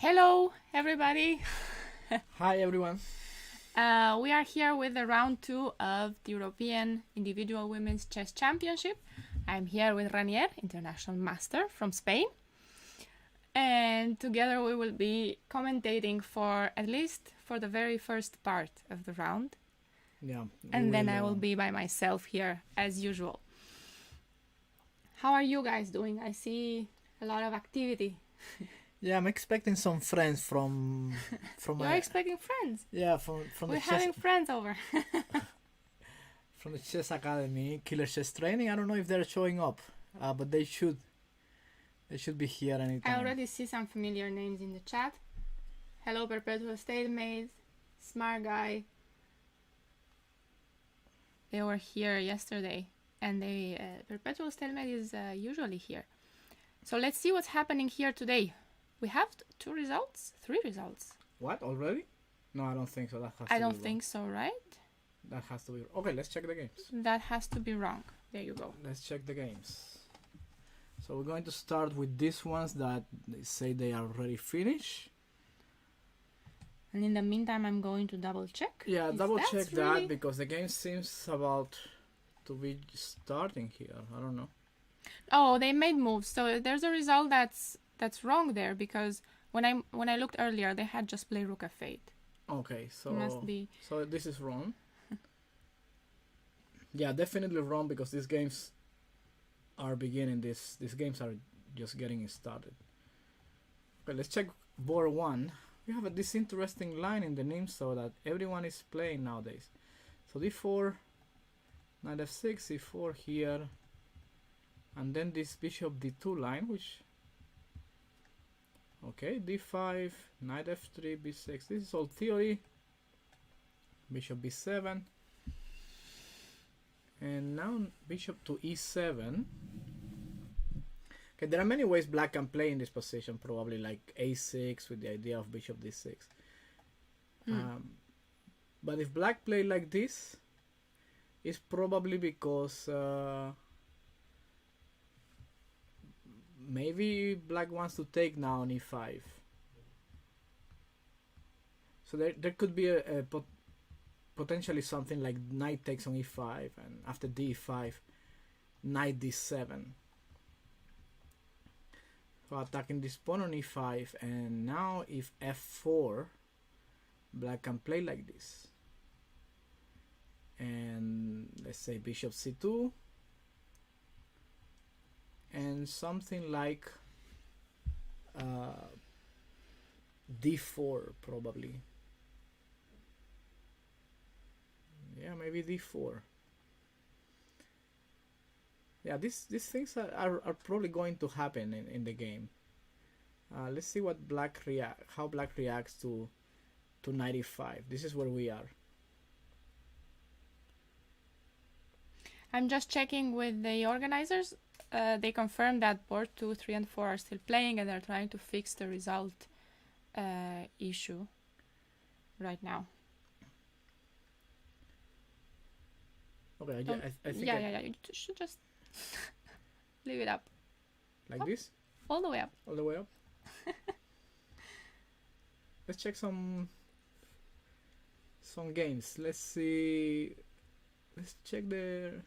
Hello, everybody. Hi everyone. We are here with the round 2 of the European Individual Women's Chess Championship. I'm here with Renier, International Master from Spain. And together we will be commentating for at least for the very first part of the round. Yeah. And then I will be by myself here as usual. How are you guys doing? I see a lot of activity. Yeah, I'm expecting some friends from You're expecting friends. Yeah, from We're the having friends over. from the chess academy, Killer Chess Training. I don't know if they're showing up, but they should. They should be here anytime. I already see some familiar names in the chat. Hello, Perpetual Stalemate, Smart Guy. They were here yesterday, and Perpetual Stalemate is usually here. So let's see what's happening here today. We have 2 results, 3 results. What, already? No, I don't think so. I don't think so, right? That has to be. Okay, let's check the games. That has to be wrong. There you go. Let's check the games. So we're going to start with these ones that they say they are already finished. And in the meantime, I'm going to double check. Yeah, double check that really... because the game seems about to be starting here. I don't know. Oh, they made moves. So there's a result that's wrong there because when I looked earlier, they had just played Rook F8. Okay, so must be. So this is wrong. Yeah, definitely wrong because these games are beginning. These games are just getting started. Okay, let's check board 1. We have this interesting line in the name so that everyone is playing nowadays. So d4, knight f6, c4 here, and then this bishop d2 line, which okay, d5, knight f3, b6. This is all theory. Bishop b7, and now bishop to e7. Okay, there are many ways black can play in this position, probably like a6 with the idea of bishop d6. But if black play like this, it's probably because maybe black wants to take now on e5. So there could be a potentially something like knight takes on e5 and after d5, knight d7. So attacking this pawn on e5, and now if f4, black can play like this. And let's say bishop c2, and something like d4 probably. Yeah, maybe d4. Yeah, these things are probably going to happen in the game. Let's see what how black reacts to knight e5. This is where we are. I'm just checking with the organizers. They confirmed that board 2, 3, and 4 are still playing, and they're trying to fix the result issue right now. Okay, I think yeah. You should just leave it up. Like this? All the way up. All the way up? Let's check some games. Let's see. Let's check the.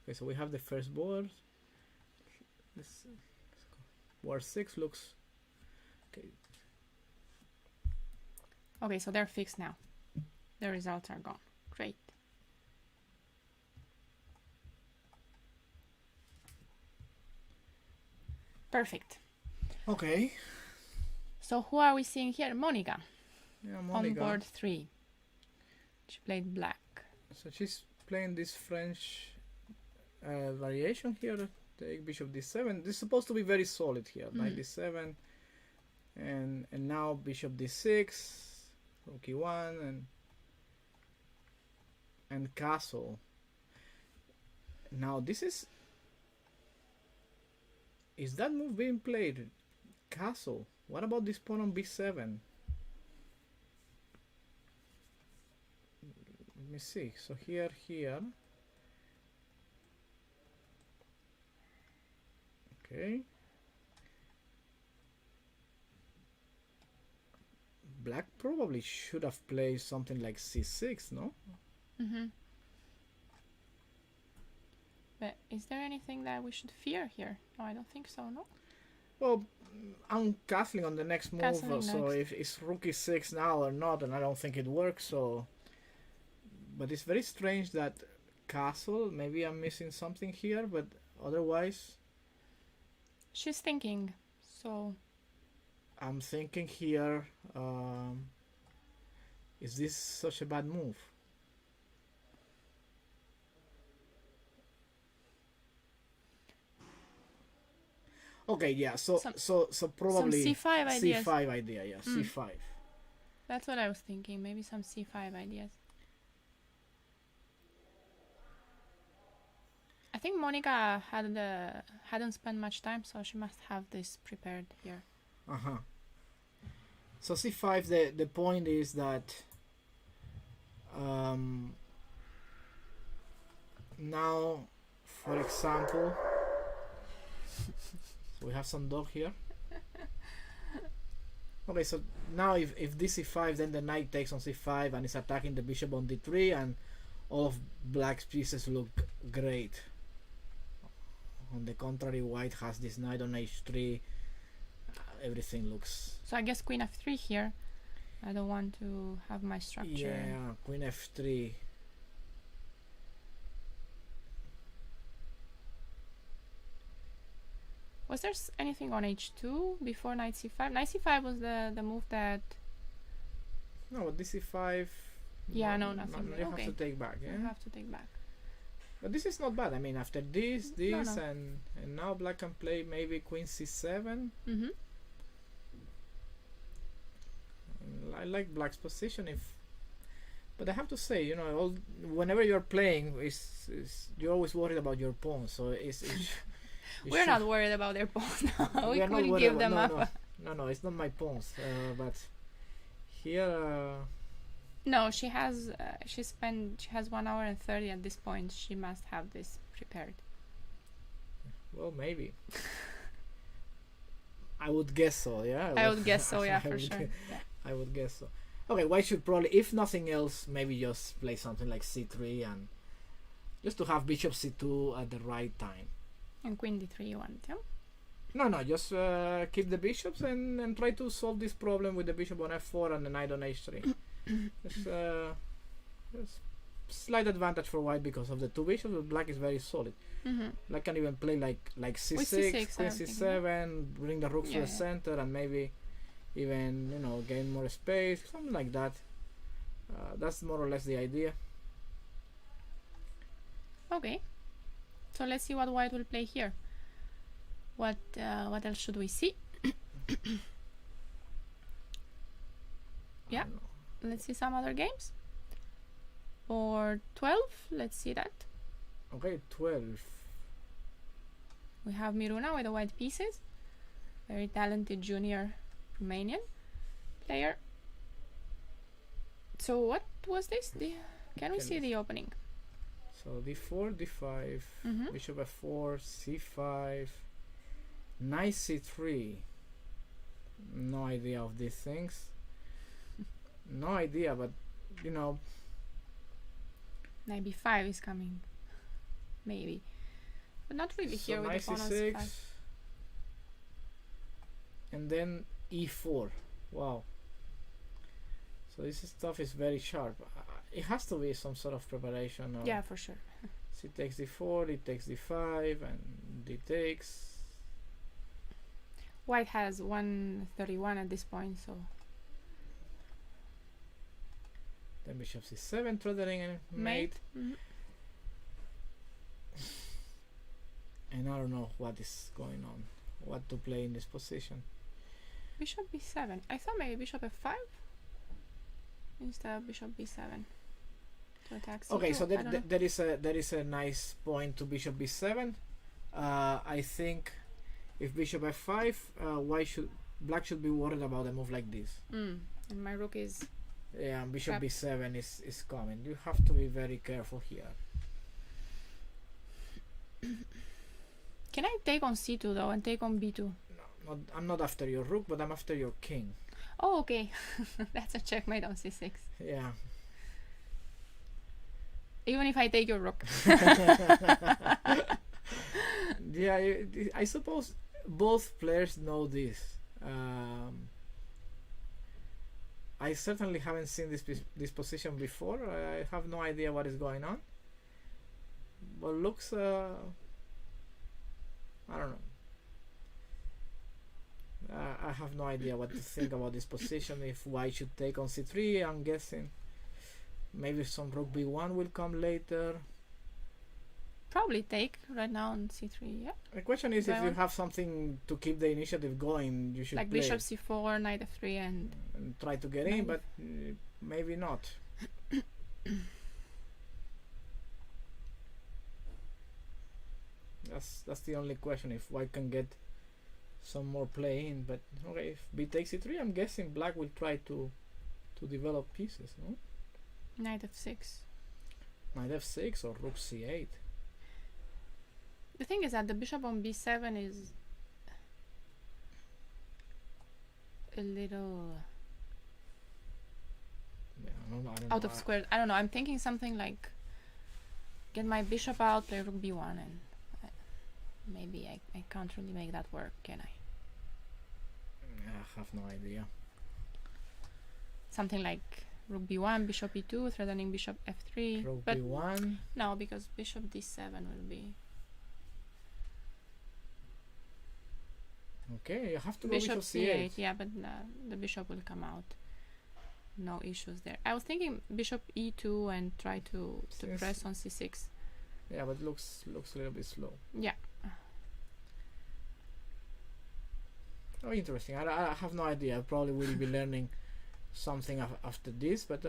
Okay, so we have the first board. Let's go. Board 6 looks. Okay. Okay, so they're fixed now. The results are gone. Great. Perfect. Okay. So who are we seeing here? Monica. Yeah, Monica. On board 3. She played black. So she's playing this French variation here. Take bishop d7. This is supposed to be very solid here. Knight d7, and now bishop d6, rook e1, and castle. Now this is that move being played? Castle. What about this pawn on b7? Let me see. So here. Okay. black probably should have played something like c6, no? Mm-hmm. But is there anything that we should fear here? No, I don't think so, no? Well, I'm castling on the next move, Castling so next. if it's rook e6 now or not, and I don't think it works, so... But it's very strange that castle, maybe I'm missing something here, but otherwise... She's thinking, so... I'm thinking here, is this such a bad move? Okay, yeah, so probably some c5 ideas. c5 idea, yeah, c5. That's what I was thinking, maybe some c5 ideas. I think Monica hadn't spent much time, so she must have this prepared here. Uh-huh. So c5, the point is that now, for example, so we have some dog here. Okay, so now if this c5, then the knight takes on c5 and is attacking the bishop on d3, and all of black's pieces look great. On the contrary, white has this knight on h3. Everything looks... So I guess queen f3 here. I don't want to have my structure. Yeah, queen f3. Was there anything on h2 before knight c5? Knight c5 was the move that... No, but this c5... Yeah, no, nothing. You Okay. have to take back, yeah? You have to take back. But this is not bad. I mean, after this, No. and now black can play maybe queen c7. Mm-hmm. I like black's position, but I have to say, you know, whenever you're playing, you're always worried about your pawn. So We're not worried about their pawns now. We are not couldn't worried give about- them no, up. No, it's not my pawns. But here, No, she has 1 hour and 30 at this point. She must have this prepared. well, maybe. I would guess so. Yeah. I would guess so, yeah, I for would sure. gu- Yeah. I would guess so. Okay, white should probably, if nothing else, maybe just play something like c3 and just to have bishop c2 at the right time. And queen d3 you want, yeah? No, just keep the bishops and try to solve this problem with the bishop on f4 and the knight on h3. There's slight advantage for white because of the two bishops, but black is very solid. Mm-hmm. Black can even play like c6, With c6, queen I was thinking, c7, bring the rooks to Yeah, the yeah. center, and maybe even, you know, gain more space, something like that. That's more or less the idea. Okay. So let's see what white will play here. What else should we see? Yeah. Let's see some other games. Or 12, let's see that. Okay, 12. We have Miruna with the white pieces. Very talented junior Romanian player. So what was this? Can we see the opening? So d4, d5, Mm-hmm. bishop f4, c5, knight c3. No idea of these things. No idea, but you know, Knight b5 is coming. Maybe. But not really so here with knight the pawn on c6, c5. and then e4. Wow. So this stuff is very sharp. It has to be some sort of preparation. Or Yeah, for sure. c takes d4, it takes d5, and d takes. White has 131 at this point, so Then bishop c7, threatening a mate. Mhm. And I don't know what is going on. What to play in this position. Bishop b7. I thought maybe bishop f5 instead of bishop b7 to attack c2. Okay, so I don't know. there is a nice point to bishop b7. I think if bishop f5, black should be worried about a move like this. And my rook is... Yeah, and bishop Trapped. b7 is coming. You have to be very careful here. Can I take on c2 though and take on b2? I'm not after your rook, but I'm after your king. Oh, okay. That's a checkmate on c6. Yeah. Even if I take your rook. Yeah, I suppose both players know this. I certainly haven't seen this position before. I have no idea what is going on. But looks, I don't know. I have no idea what to think about this position. If white should take on c3, I'm guessing. Maybe some rook b1 will come later. Probably take right now on c3, yeah. The question is, if you have something to keep the initiative going, you should like play bishop c4, knight f3, and try to get in, but maybe not. That's the only question, if white can get some more play in. But okay, if b takes c3, I'm guessing black will try to develop pieces, no? knight f6. Knight f6 or rook c8. The thing is that the bishop on b7 is a little I don't out know. of square. I don't know. I'm thinking something like get my bishop out, play rook b1, and maybe I can't really make that work, can I? I have no idea. Something like rook b1, bishop e2, threatening bishop f3. Rook but b1. no, because bishop d7 will be... Okay, you have to go bishop c8. Yeah, but the bishop will come out. No issues there. I was thinking bishop e2 and try to press on c6. Yeah, but looks a little bit slow. Yeah. Oh, interesting. I have no idea. I probably will be learning something after this, but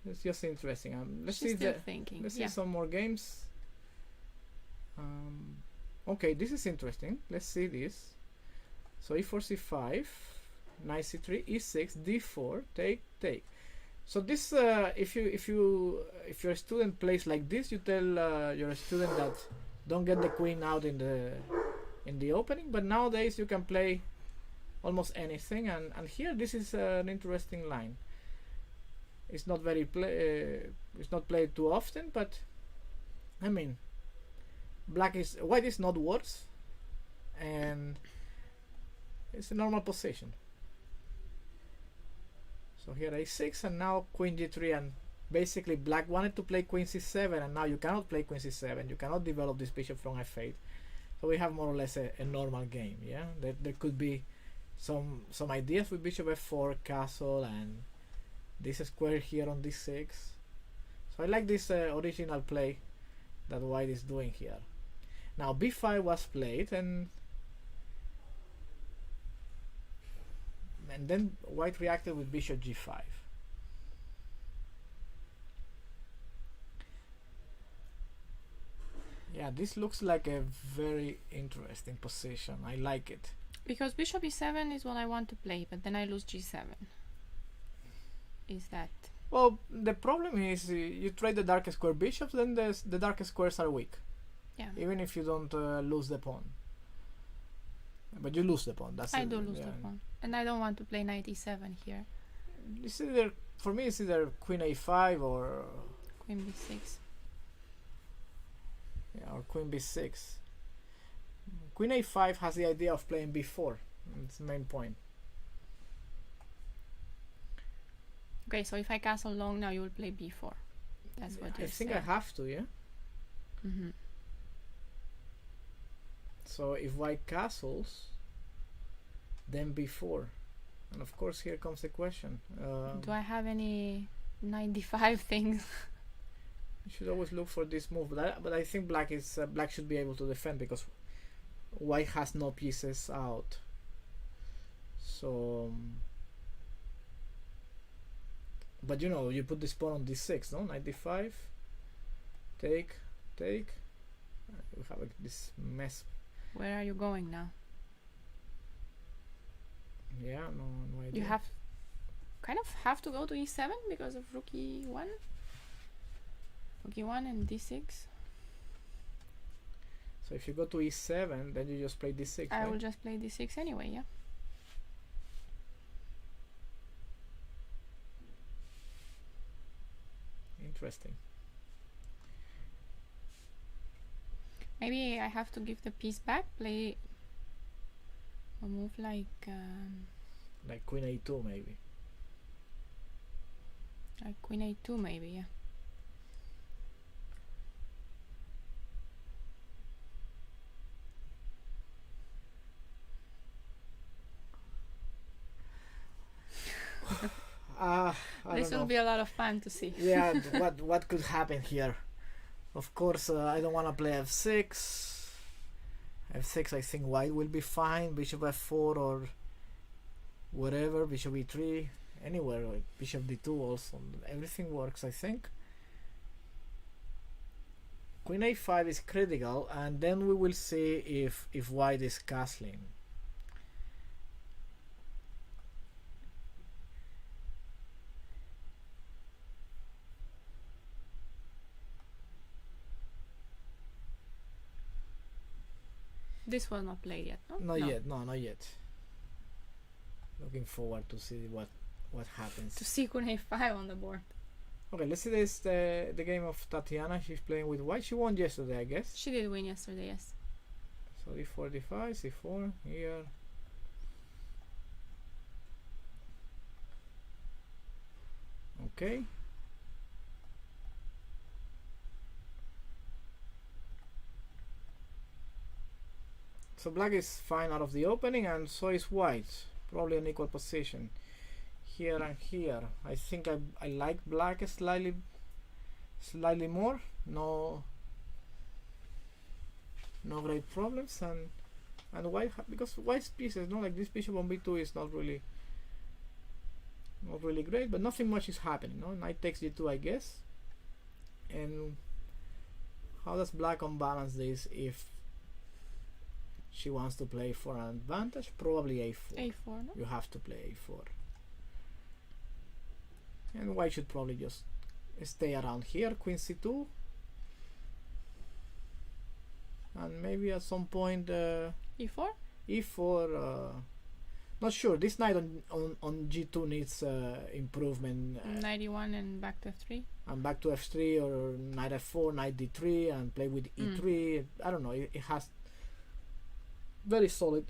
it's just interesting. Let's see some more games. Okay, this is interesting. Let's see this. So e4, c5, knight c3, e6, d4, take. So this, if your student plays like this, you tell your student that don't get the queen out in the opening. But nowadays you can play almost anything, and here this is an interesting line. It's not it's not played too often, but I mean, white is not worse, and it's a normal position. So here a6, and now queen g3, and basically black wanted to play queen c7, and now you cannot play queen c7. You cannot develop this bishop from f8. So we have more or less a normal game. Yeah, there could be some ideas with bishop f4, castle, and this square here on d6. So I like this original play that white is doing here. Now b5 was played, and then white reacted with bishop g5. Yeah, this looks like a very interesting position. I like it. Because bishop e7 is what I want to play, but then I lose g7. Is that... Well, the problem is you trade the dark square bishops, then the dark squares are weak. Yeah. Even if you don't lose the pawn. But you lose the pawn. I do lose the pawn. And I don't want to play knight e7 here. It's either, for me, it's either queen a5 or... queen b6. Yeah, or queen b6. Queen a5 has the idea of playing b4. It's the main point. Okay, so if I castle long now, you will play b4. That's what you're saying. I think I have to, yeah? Mm-hmm. So if white castles, then b4. And of course here comes the question. Do I have any 95 things? You should always look for this move, but I think black should be able to defend because white has no pieces out. So, but you know, you put this pawn on d6, no? Knight d5, take. We have this mess. Where are you going now? Yeah, no idea. You have to go to e7 because of rook e1. Rook e1 and d6. So if you go to e7, then you just play d6. I right? will just play d6 anyway, yeah. interesting. Maybe I have to give the piece back, play a move like queen a2 maybe. Like queen a2 maybe, yeah. This will be a lot of fun to see. Yeah, what could happen here? Of course, I don't want to play f6. f6, I think white will be fine. Bishop f4 or whatever. Bishop e3, anywhere. Like bishop d2 also. Everything works, I think. Queen a5 is critical, and then we will see if white is castling. This was not played yet, no? Not yet, not yet. Looking forward to see what happens. To see queen a5 on the board. Okay, let's see this the game of Tatiana. She's playing with white. She won yesterday, I guess. She did win yesterday, yes. So d4, d5, c4 here. Okay. So black is fine out of the opening, and so is white. Probably an equal position. Here and here. I think I like black slightly more. No great problems, and white, because white's pieces, no, like this bishop on b2 is not really great, but nothing much is happening. No, knight takes g2, I guess. And how does black unbalance this if she wants to play for an advantage? Probably a4. A4, no? You have to play a4. And white should probably just stay around here. Queen c2. And maybe at some point e4? e4. Not sure. This knight on g2 needs improvement. 91 and back to f3. And back to f3, or knight f4, knight d3, and play with e3. I don't know. It has very solid.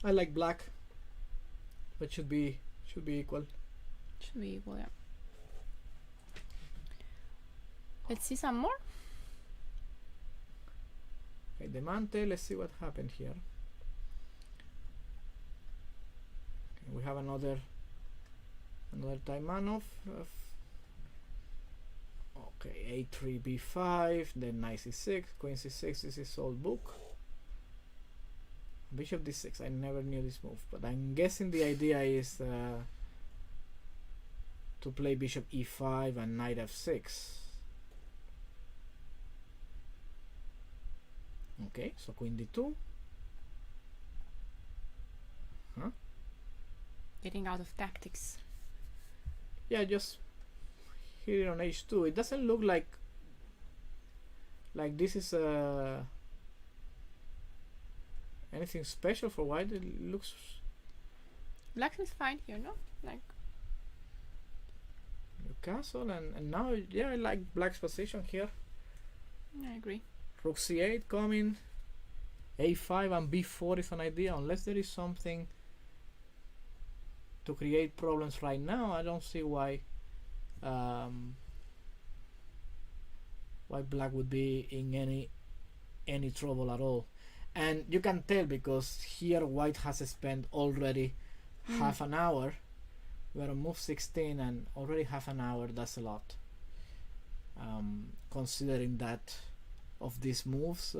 I like black, but should be equal. Should be equal, yeah. Let's see some more. Okay, Demante. Let's see what happened here. Okay, we have another Taimanov. Okay, a3, b5, then knight c6, queen c6. This is old book. Bishop d6. I never knew this move, but I'm guessing the idea is to play bishop e5 and knight f6. Okay, so queen d2. Getting out of tactics. Yeah, just here on h2. It doesn't look like this is anything special for white. It looks Black is fine here, no? Like Newcastle, and now, yeah, I like black's position here. I agree. Rook c8 coming, a5 and b4 is an idea, unless there is something to create problems right now. I don't see why black would be in any trouble at all. And you can tell because here white has spent already half an hour. We're on move 16 and already half an hour. That's a lot, considering that of these moves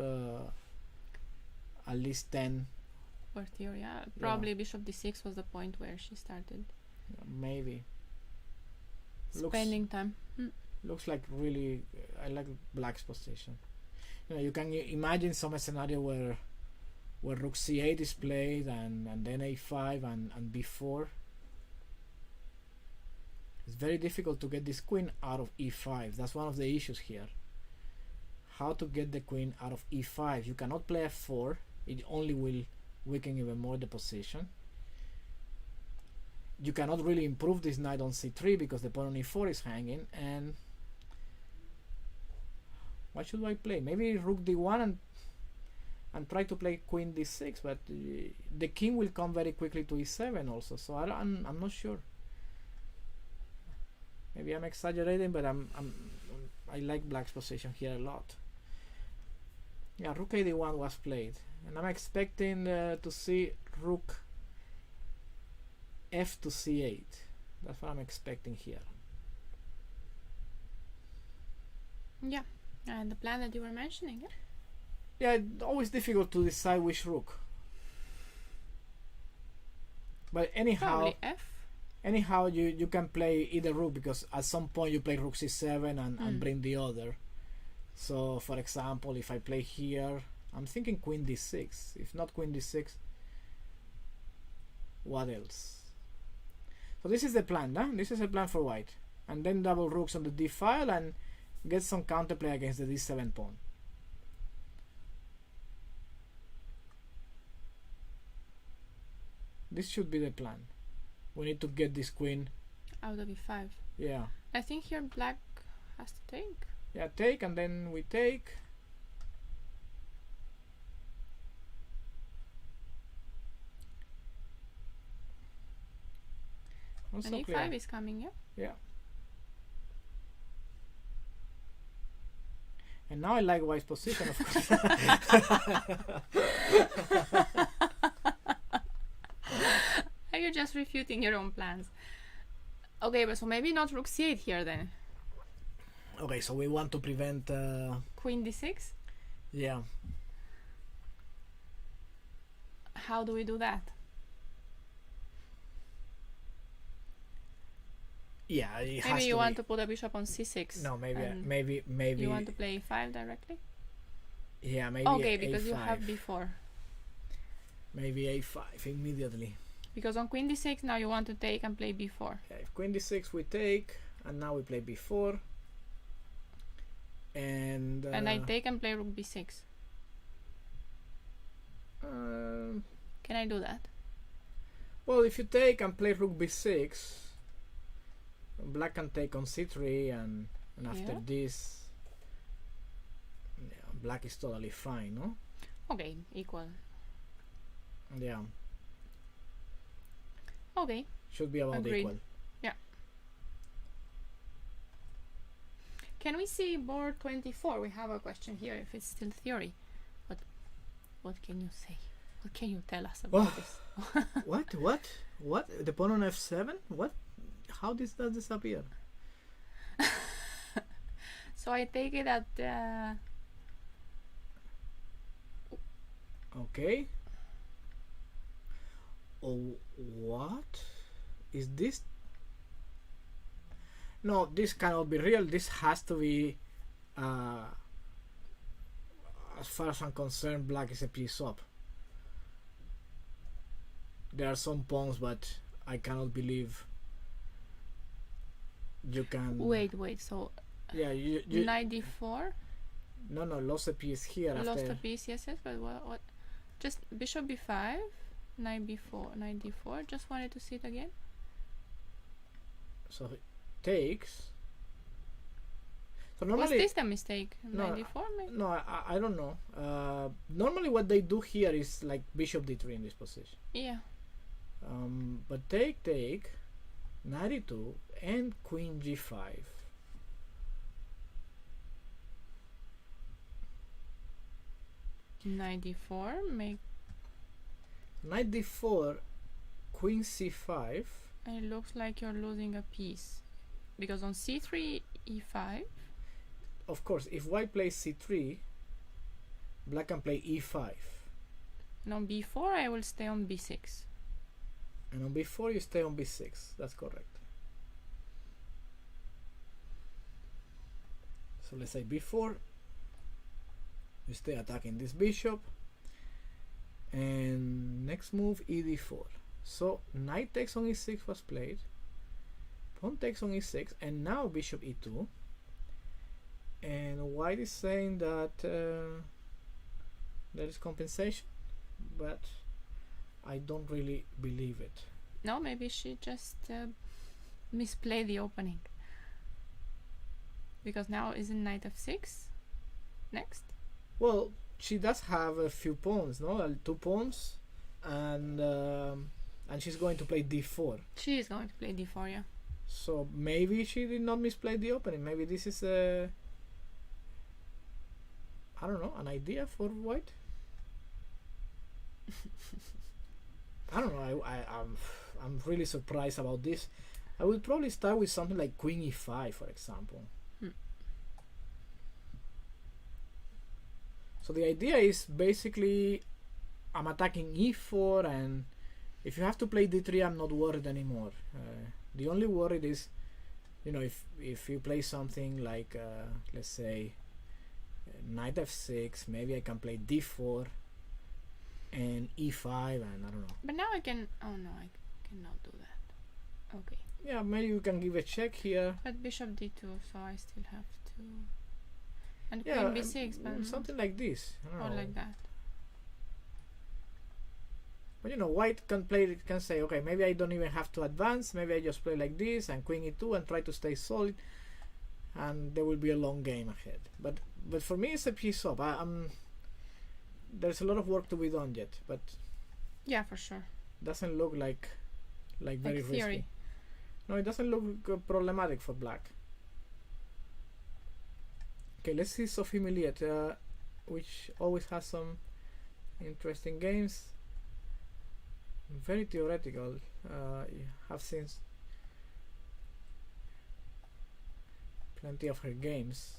at least 10 For theory, yeah. Probably bishop d6 was the point where she started maybe spending time. Looks like really I like black's position. You can imagine some scenario where rook c8 is played and then a5 and b4. It's very difficult to get this queen out of e5. That's one of the issues here. How to get the queen out of e5. You cannot play f4. It only will weaken even more the position. You cannot really improve this knight on c3 because the pawn on e4 is hanging, and What should I play? Maybe rook d1 and try to play queen d6, but the king will come very quickly to e7 also. So I'm not sure. Maybe I'm exaggerating, but I like black's position here a lot. Yeah, rook ad1 was played, and I'm expecting to see rook f to c8. That's what I'm expecting here. Yeah, and the plan that you were mentioning. Yeah, it's always difficult to decide which rook. But anyhow, Probably f. Anyhow, you can play either rook, because at some point you play rook c7 and bring the other. So, for example, if I play here, I'm thinking queen d6. If not queen d6, what else? So this is the plan, huh? This is a plan for white. And then double rooks on the d file and get some counterplay against the d7 pawn. This should be the plan. We need to get this queen out of e5. Yeah. I think here black has to take. Yeah, take, and then we take. Also and e5 clear. Is coming, yeah? Yeah. And now I like white's position, of course. Are you just refuting your own plans? Okay, but so maybe not rook c8 here then. Okay, so we want to prevent queen d6? Yeah. How do we do that? Yeah, maybe you want to put a bishop on c6. No, maybe you want to play e5 directly? Yeah, maybe. Okay, because A5. You have b4. Maybe a5 immediately. Because on queen d6 now you want to take and play b4. Yeah, if queen d6 we take, and now we play b4. And I take and play rook b6. Can I do that? Well, if you take and play rook b6, black can take on c3, and after this, yeah, black is totally fine, no? Okay, equal. Yeah. Okay. Should be about Agreed. Equal. Yeah. Can we see board 24? We have a question here, if it's still theory. What can you say? What can you tell us about this? What? The pawn on f7? What? How does this appear? So I take it that... Okay. Oh, what? Is this? No, this cannot be real. This has to be... as far as I'm concerned, black is a piece up. There are some pawns, but I cannot believe you can... Wait, so... Yeah, you knight d4? No, lost a piece here. Lost a piece, yes, but what? Just bishop b5, knight d4. Just wanted to see it again. So it takes. So normally, was this the mistake? Knight d4 maybe? No, I don't know. Normally what they do here is like bishop d3 in this position. Yeah. But take, knight d2 and queen g5. Knight d4, make knight d4, queen c5. And it looks like you're losing a piece, because on c3 e5. Of course, if white plays c3, black can play e5. And on b4 I will stay on b6. And on b4 you stay on b6. That's correct. So let's say b4. You stay attacking this bishop, and next move ed4. So knight takes on e6 was played, pawn takes on e6, and now bishop e2. And white is saying that there is compensation, but I don't really believe it. No, maybe she just misplayed the opening, because now isn't knight f6. next? Well, she does have a few pawns, no? 2 pawns, and she's going to play d4. She is going to play d4, yeah. So maybe she did not misplay the opening. Maybe this is a, I don't know, an idea for white. I don't know. I'm really surprised about this. I would probably start with something like Queen e5, for example. So the idea is basically I'm attacking e4, and if you have to play d3, I'm not worried anymore. The only worry is, you know, if you play something like let's say knight f6, maybe I can play d4 and e5, and I don't know. But now I can. Oh no, I cannot do that. Okay. Yeah, maybe you can give a check here. But bishop d2, so I still have to. And Yeah, queen b6, but something like this. I don't or know. like that. But you know, white can say, okay, maybe I don't even have to advance. Maybe I just play like this and queen e2 and try to stay solid, and there will be a long game ahead. But for me, it's a piece up. There's a lot of work to be done yet, but Yeah, for sure. doesn't look like very Like theory. risky. No, it doesn't look problematic for black. Okay, let's see Sophie Milliet, which always has some interesting games. Very theoretical. You have seen plenty of her games.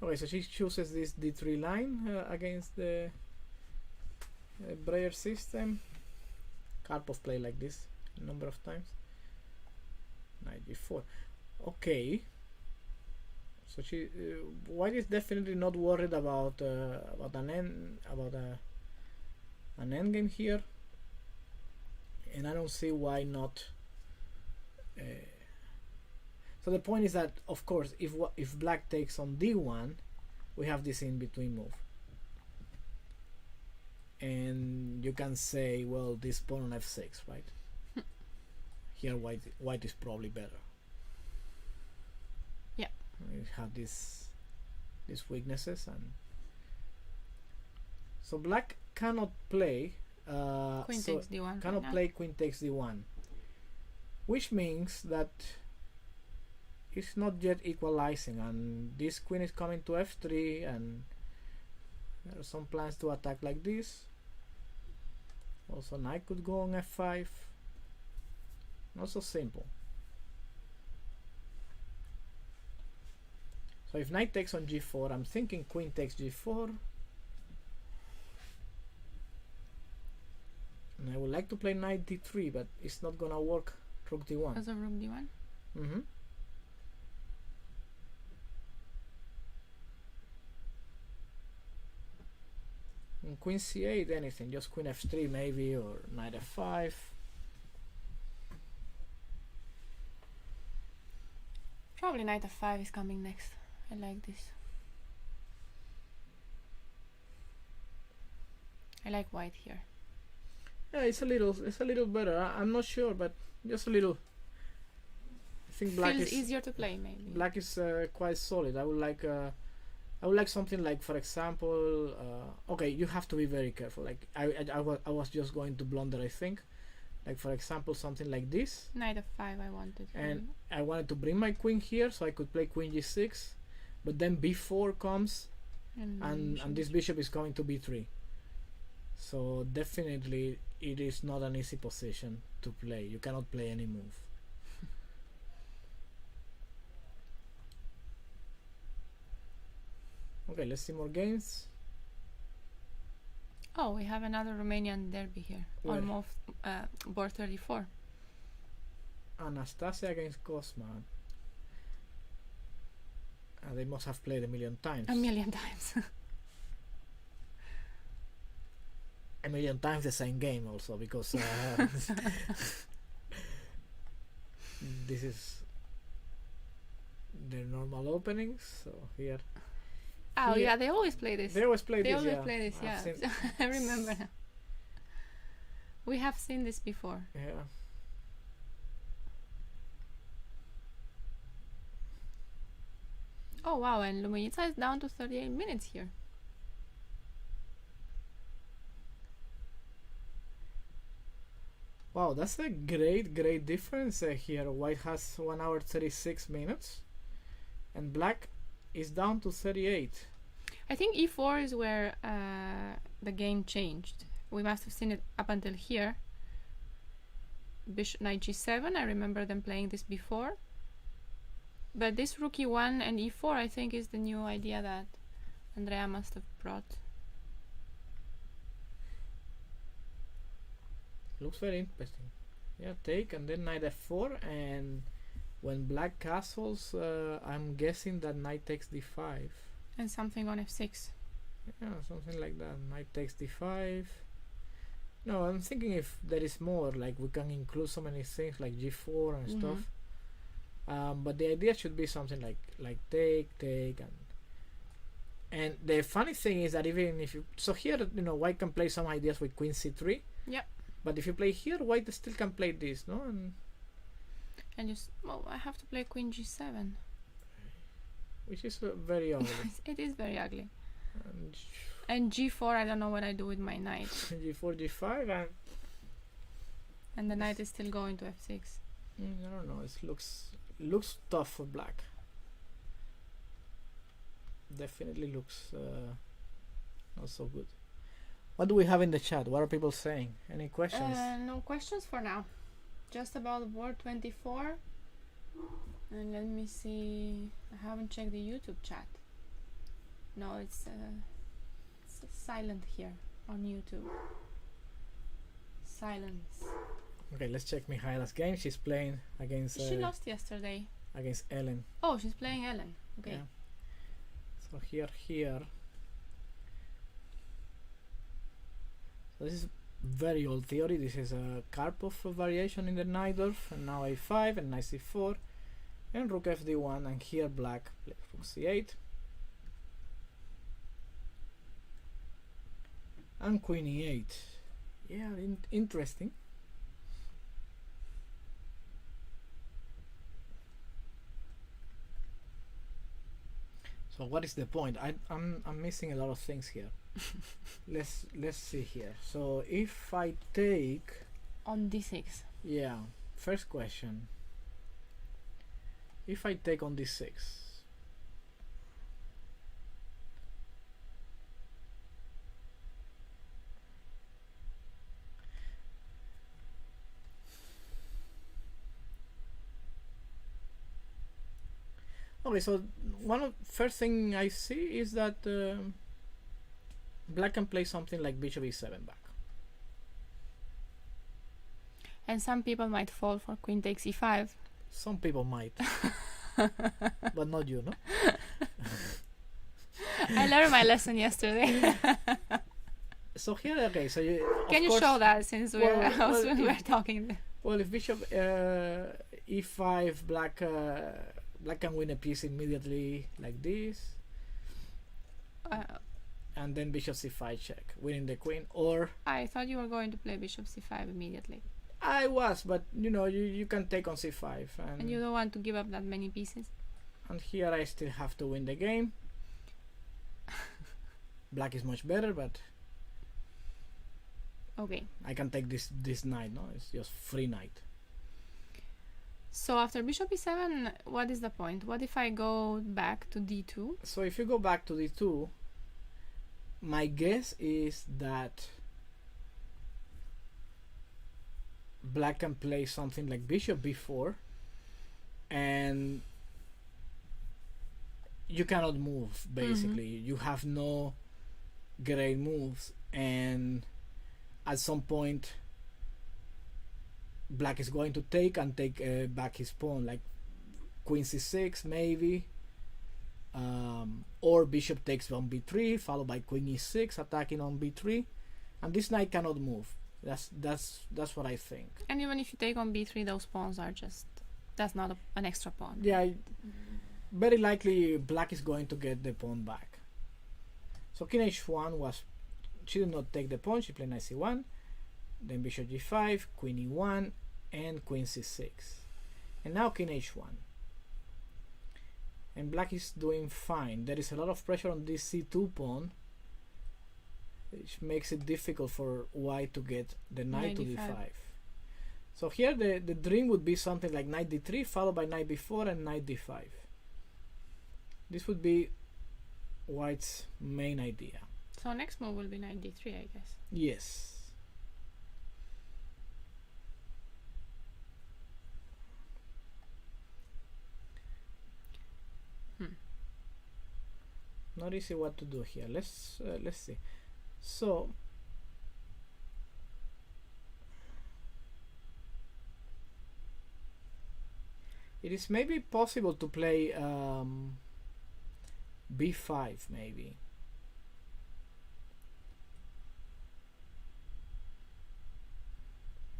Okay, so she chooses this d3 line against the Breyer system. Karpov played like this a number of times. Knight g4. Okay. So she white is definitely not worried about an endgame here, and I don't see why not. So the point is that, of course, if black takes on d1, we have this in between move, and you can say, well, this pawn on f6, right? Here white is probably better. Yeah. You have these weaknesses, and so black cannot play Queen takes d1. cannot play queen takes d1, which means that it's not yet equalizing, and this queen is coming to f3, and there are some plans to attack like this. Also, knight could go on f5. Not so simple. So if knight takes on g4, I'm thinking queen takes g4, and I would like to play knight d3, but it's not gonna work. Rook d1. Because of rook d1. Mm-hmm. And queen c8, anything, just queen f3 maybe, or knight f5. Probably knight f5 is coming next. I like this. I like white here. Yeah, it's a little better. I'm not sure, but just a little. I think black Feels is easier to play, maybe. black is quite solid. I would like something like, for example, okay, you have to be very careful. Like I was just going to blunder, I think. Like, for example, something like this. Knight f5 I wanted. And I wanted to bring my queen here so I could play queen g6, but then b4 comes, and this bishop is coming to b3. So definitely it is not an easy position to play. You cannot play any move. Okay, let's see more games. Oh, we have another Romanian derby here. Where? Almost board 34. Anastasia against Cosma. They must have played a million times. A million times. A million times the same game also, because this is their normal openings. So here. Oh Here- yeah, they always play this. They always play They this. always Yeah. play this, I've yeah. seen- I remember now. We have seen this before. Yeah. Oh wow, and Luminița is down to 38 minutes here. Wow, that's a great difference here. White has 1 hour 36 minutes, and black is down to 38. I think e4 is where the game changed. We must have seen it up until here. Bishop knight g7, I remember them playing this before. But this rook e1 and e4 I think is the new idea that Andrea must have brought. Looks very interesting. Yeah, take and then knight f4, and when black castles, I'm guessing that knight takes d5. And something on f6. Yeah, something like that. Knight takes d5. No, I'm thinking if there is more, like we can include so many things like g4 and stuff. But the idea should be something like take, and the funny thing is that even if you, so here, you know, white can play some ideas with queen c3. Yep. But if you play here, white still can play this, no? And just, well, I have to play queen g7. Which is very ugly. It is very ugly. And g4, I don't know what I do with my knight. g4, g5, and the knight is still going to f6. I don't know. It looks tough for black. Definitely looks not so good. What do we have in the chat? What are people saying? Any questions? No questions for now. Just about board 24. And let me see. I haven't checked the YouTube chat. No, it's silent here on YouTube. Silence. Okay, let's check Mihaela's game. She's playing against. She lost yesterday. Against Ellen. Oh, she's playing Ellen. Okay. Yeah. So here. So this is very old theory. This is a Karpov variation in the Najdorf, and now a5 and knight c4, and rook fd1, and here black plays rook c8, and queen e8. Yeah, interesting. So what is the point? I'm missing a lot of things here. let's see here. So if I take on d6. Yeah, first question. If I take on d6, okay, so first thing I see is that black can play something like bishop e7 back. And some people might fall for queen takes e5. Some people might. But not you, no? I learned my lesson yesterday. So here, okay, so you... Can you show that since we're talking? Well, if bishop e5, black can win a piece immediately like this. And then bishop c5 check, winning the queen, or... I thought you were going to play bishop c5 immediately. I was, but you know, you can take on c5. And you don't want to give up that many pieces. And here I still have to win the game. Black is much better, but... Okay. I can take this knight, no? It's just free knight. So after bishop e7, what is the point? What if I go back to d2? So if you go back to d2, my guess is that black can play something like bishop b4, and you cannot move, basically. You have no great moves, and at some point black is going to take back his pawn, like queen c6 maybe, or bishop takes on b3 followed by queen e6 attacking on b3, and this knight cannot move. That's what I think. And even if you take on b3, those pawns are just, that's not an extra pawn. Yeah, very likely black is going to get the pawn back. So king h1 was, she did not take the pawn, she played knight c1, then bishop g5, queen e1, and queen c6, and now king h1. and black is doing fine. There is a lot of pressure on this c2 pawn, which makes it difficult for white to get the knight to d5. So here the dream would be something like knight d3 followed by knight b4 and knight d5. This would be white's main idea. So next move will be knight d3, I guess. Yes. Not easy what to do here. Let's see. So it is maybe possible to play b5 maybe.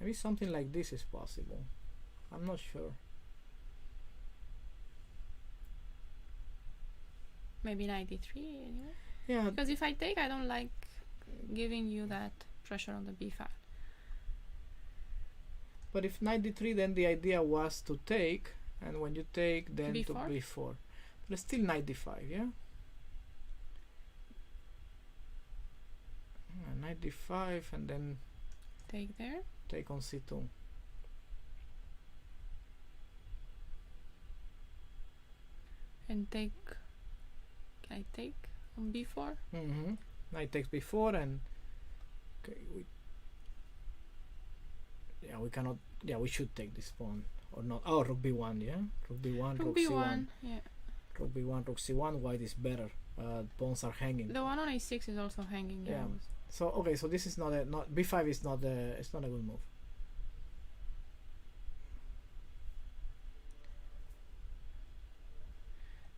Maybe something like this is possible. I'm not sure. Maybe knight d3 anyway. Yeah. Because if I take, I don't like giving you that pressure on the b file. But if knight d3, then the idea was to take, and when you take, then b4? to b4. But it's still knight d5, yeah? Knight d5, and then Take there. take on c2. And take. Can I take on b4? Knight takes b4, and okay, we cannot. Yeah, we should take this pawn or not. Oh, rook b1, yeah, rook b1, rook b1, c1, yeah. rook b1, rook c1. White is better. Pawns are hanging. The one on a6 is also hanging. Yeah. So okay, so this is not b5 is not it's not a good move.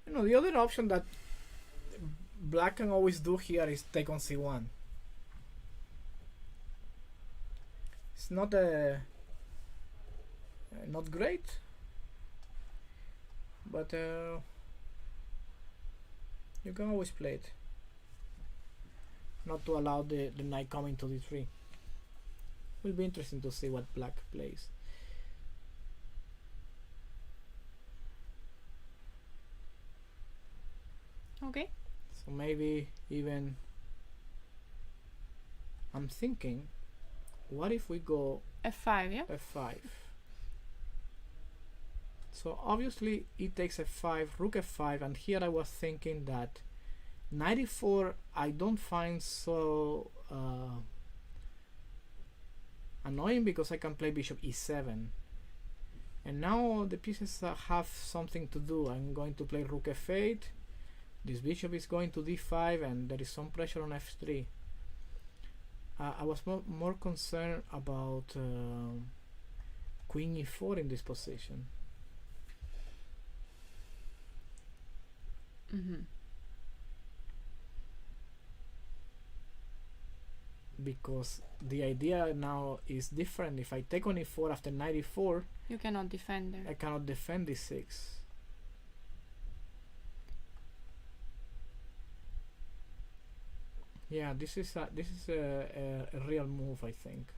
You know, the other option that black can always do here is take on c1. It's not not great, but you can always play it. Not to allow the knight coming to d3. Will be interesting to see what black plays. Okay. So maybe even I'm thinking, what if we go f5, yeah? f5? So obviously it takes f5, rook f5, and here I was thinking that knight e4 I don't find so annoying because I can play bishop e7. And now the pieces have something to do. I'm going to play rook f8. This bishop is going to d5, and there is some pressure on f3. I was more concerned about queen e4 in this position. Because the idea now is different. If I take on e4 after knight e4, You cannot defend there. I cannot defend d6. Yeah, this is a real move, I think.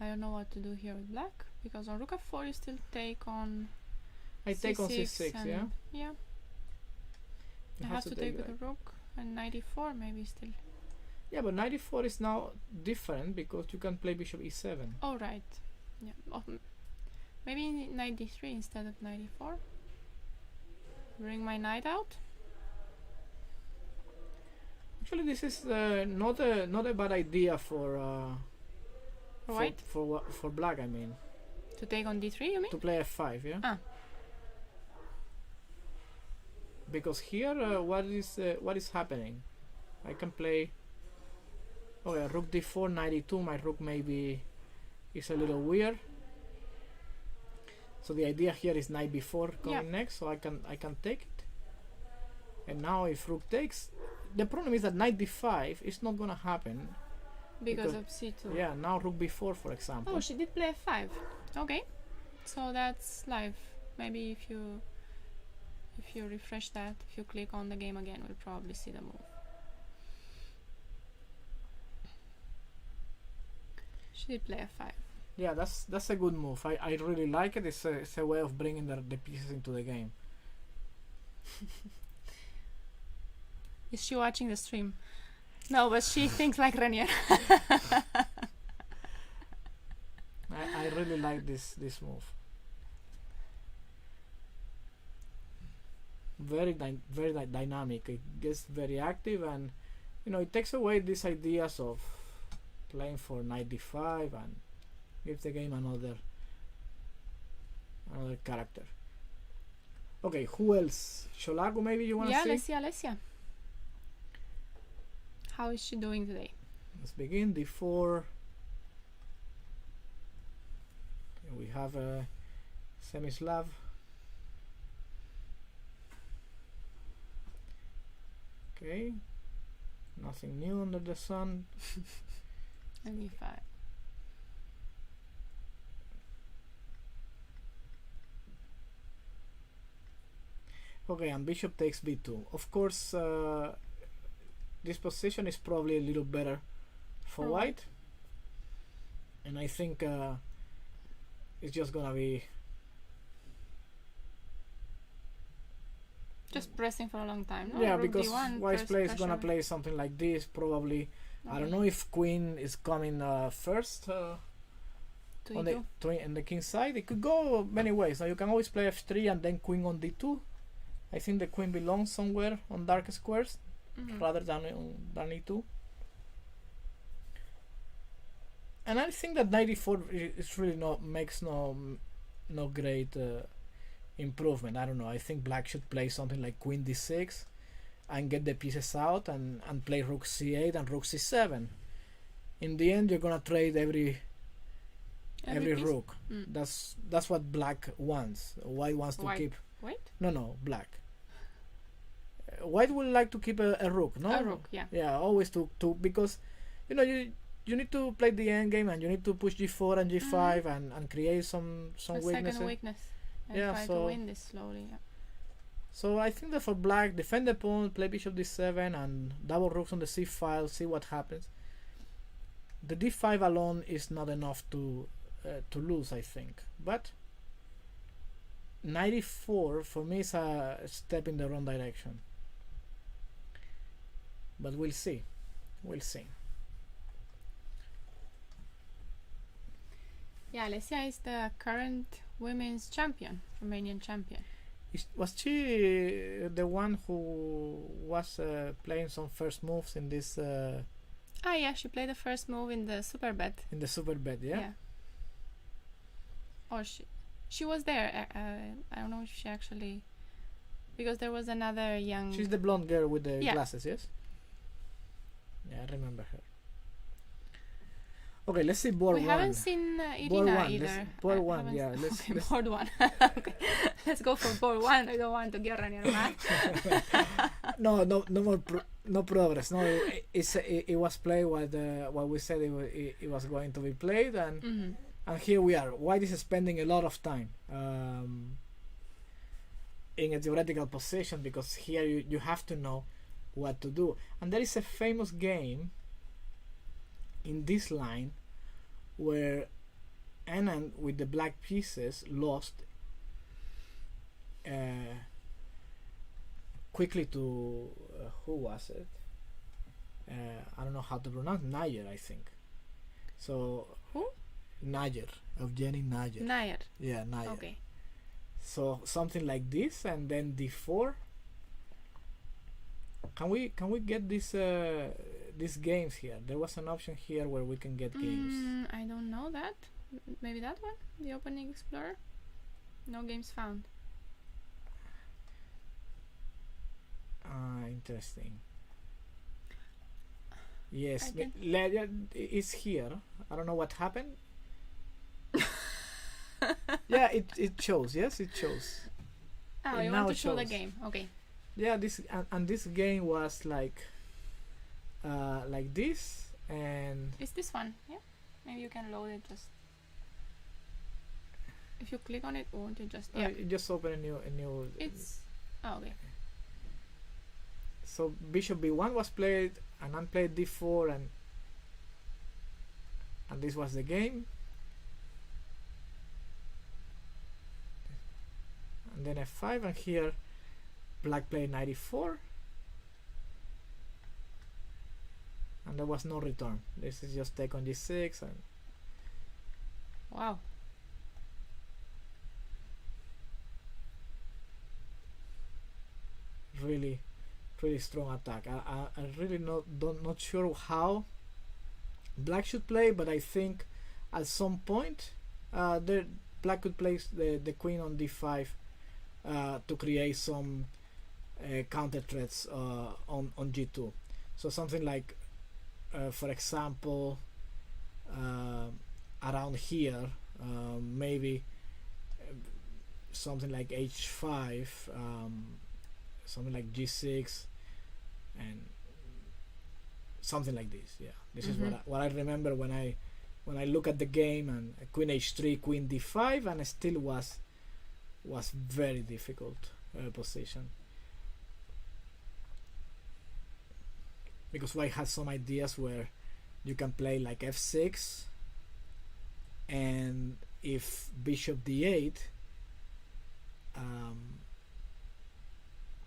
I don't know what to do here with black, because on rook f4 you still take on I take on c6, and yeah? Yeah. You I have to take with that. the rook, and knight e4 maybe still. Yeah, but knight e4 is now different because you can play bishop e7. Oh, right. Yeah. Oh, maybe knight d3 instead of knight e4. Bring my knight out. Actually, this is not a bad idea for White? for black. I mean, To take on d3, you mean? to play f5, yeah. Ah. Because here, what is happening? I can play. Okay, rook d4, knight e2. My rook maybe is a little weird. So the idea here is knight b4 coming next, so I can take it. And now if rook takes, the problem is that knight d5 is not gonna happen Because of c2. Yeah, now rook b4, for example. Oh, she did play f5. Okay, so that's live. Maybe if you refresh that, if you click on the game again, we'll probably see the move. She did play f5. Yeah, that's a good move. I really like it. It's a way of bringing the pieces into the game. Is she watching the stream? No, but she thinks like Renier. I really like this move. Very dynamic. It gets very active, and it takes away these ideas of playing for knight d5 and gives the game another character. Okay, who else? Sholaku, maybe you want to see? Yeah, let's see Alessia. How is she doing today? Let's begin. d4. Okay, we have a semi-Slav. Okay, nothing new under the sun. And e5. Okay, and bishop takes b2. Of course, this position is probably a little better for white, and I think it's just gonna be just pressing for a long time. No? Yeah, Rook because D1, white's play is pressure. gonna play something like this probably. I don't know if queen is coming first To on E2. the king side. It could go many ways. Now you can always play f3 and then queen on d2. I think the queen belongs somewhere on dark squares rather than e2. And I think that knight e4 is really makes no great improvement. I don't know. I think black should play something like queen d6 and get the pieces out and play rook c8 and rook c7. In the end, you're gonna trade every rook. That's what black wants. White wants to keep. Wait. No, black. White would like to keep a rook. No, A rook. Yeah. Yeah, always to because you need to play the end game and you need to push g4 and g5 and create some weaknesses. Second weakness. And Yeah, try so- to win this slowly. Yeah. So I think that for black, defend the pawn, play bishop d7 and double rooks on the c file, see what happens. The d5 alone is not enough to lose, I think. But 94 for me is a step in the wrong direction. But we'll see. We'll see. Yeah, Alessia is the current women's champion, Romanian champion. Was she the one who was playing some first moves in this Yeah, she played the first move in the super bet. in the super bet? Yeah. Or she was there. I don't know if she actually, because there was another young. She's the blonde girl with the Yeah. glasses, yes? Yeah, I remember her. Okay, let's see board we one. haven't seen Board Irina one, either. board I one, haven't yeah. s- Let's, okay, let's board one. Okay, let's go for board one. I don't want to get Renier mad. no more no progress. No, it was played what we said it was going to be played, and here we are. White is spending a lot of time in a theoretical position because here you have to know what to do. And there is a famous game in this line where Anand with the black pieces lost quickly to who was it? I don't know how to pronounce Nayer, I think. So Who? Nayer, Evgeny Nayer. Nair. Yeah, Nayer. Okay. So something like this, and then d4. Can we get these games here? There was an option here where we can get games. I don't know that. Maybe that one, the opening explorer. No games found. Interesting. Yes, I can- it's here. I don't know what happened. Yeah, it shows. Yes, it shows. Oh, It you now want to show the shows. game? Okay. Yeah, this and this game was like this, and It's this one. Yeah. Maybe you can load it just. If you click on it, won't it just? Yeah. it just open a new. It's. Oh, okay. So bishop b1 was played, and unplayed d4, and this was the game. and then f5, and here black played knight e4, and there was no return. This is just take on g6, and Wow. really strong attack. I really not sure how black should play, but I think at some point black could place the queen on d5 to create some counter threats on g2. So something like, for example, around here, maybe something like h5, something like g6, and something like this. Yeah, this is what I remember when I look at the game, and queen h3, queen d5, and it still was very difficult position, because white has some ideas where you can play like f6, and if bishop d8,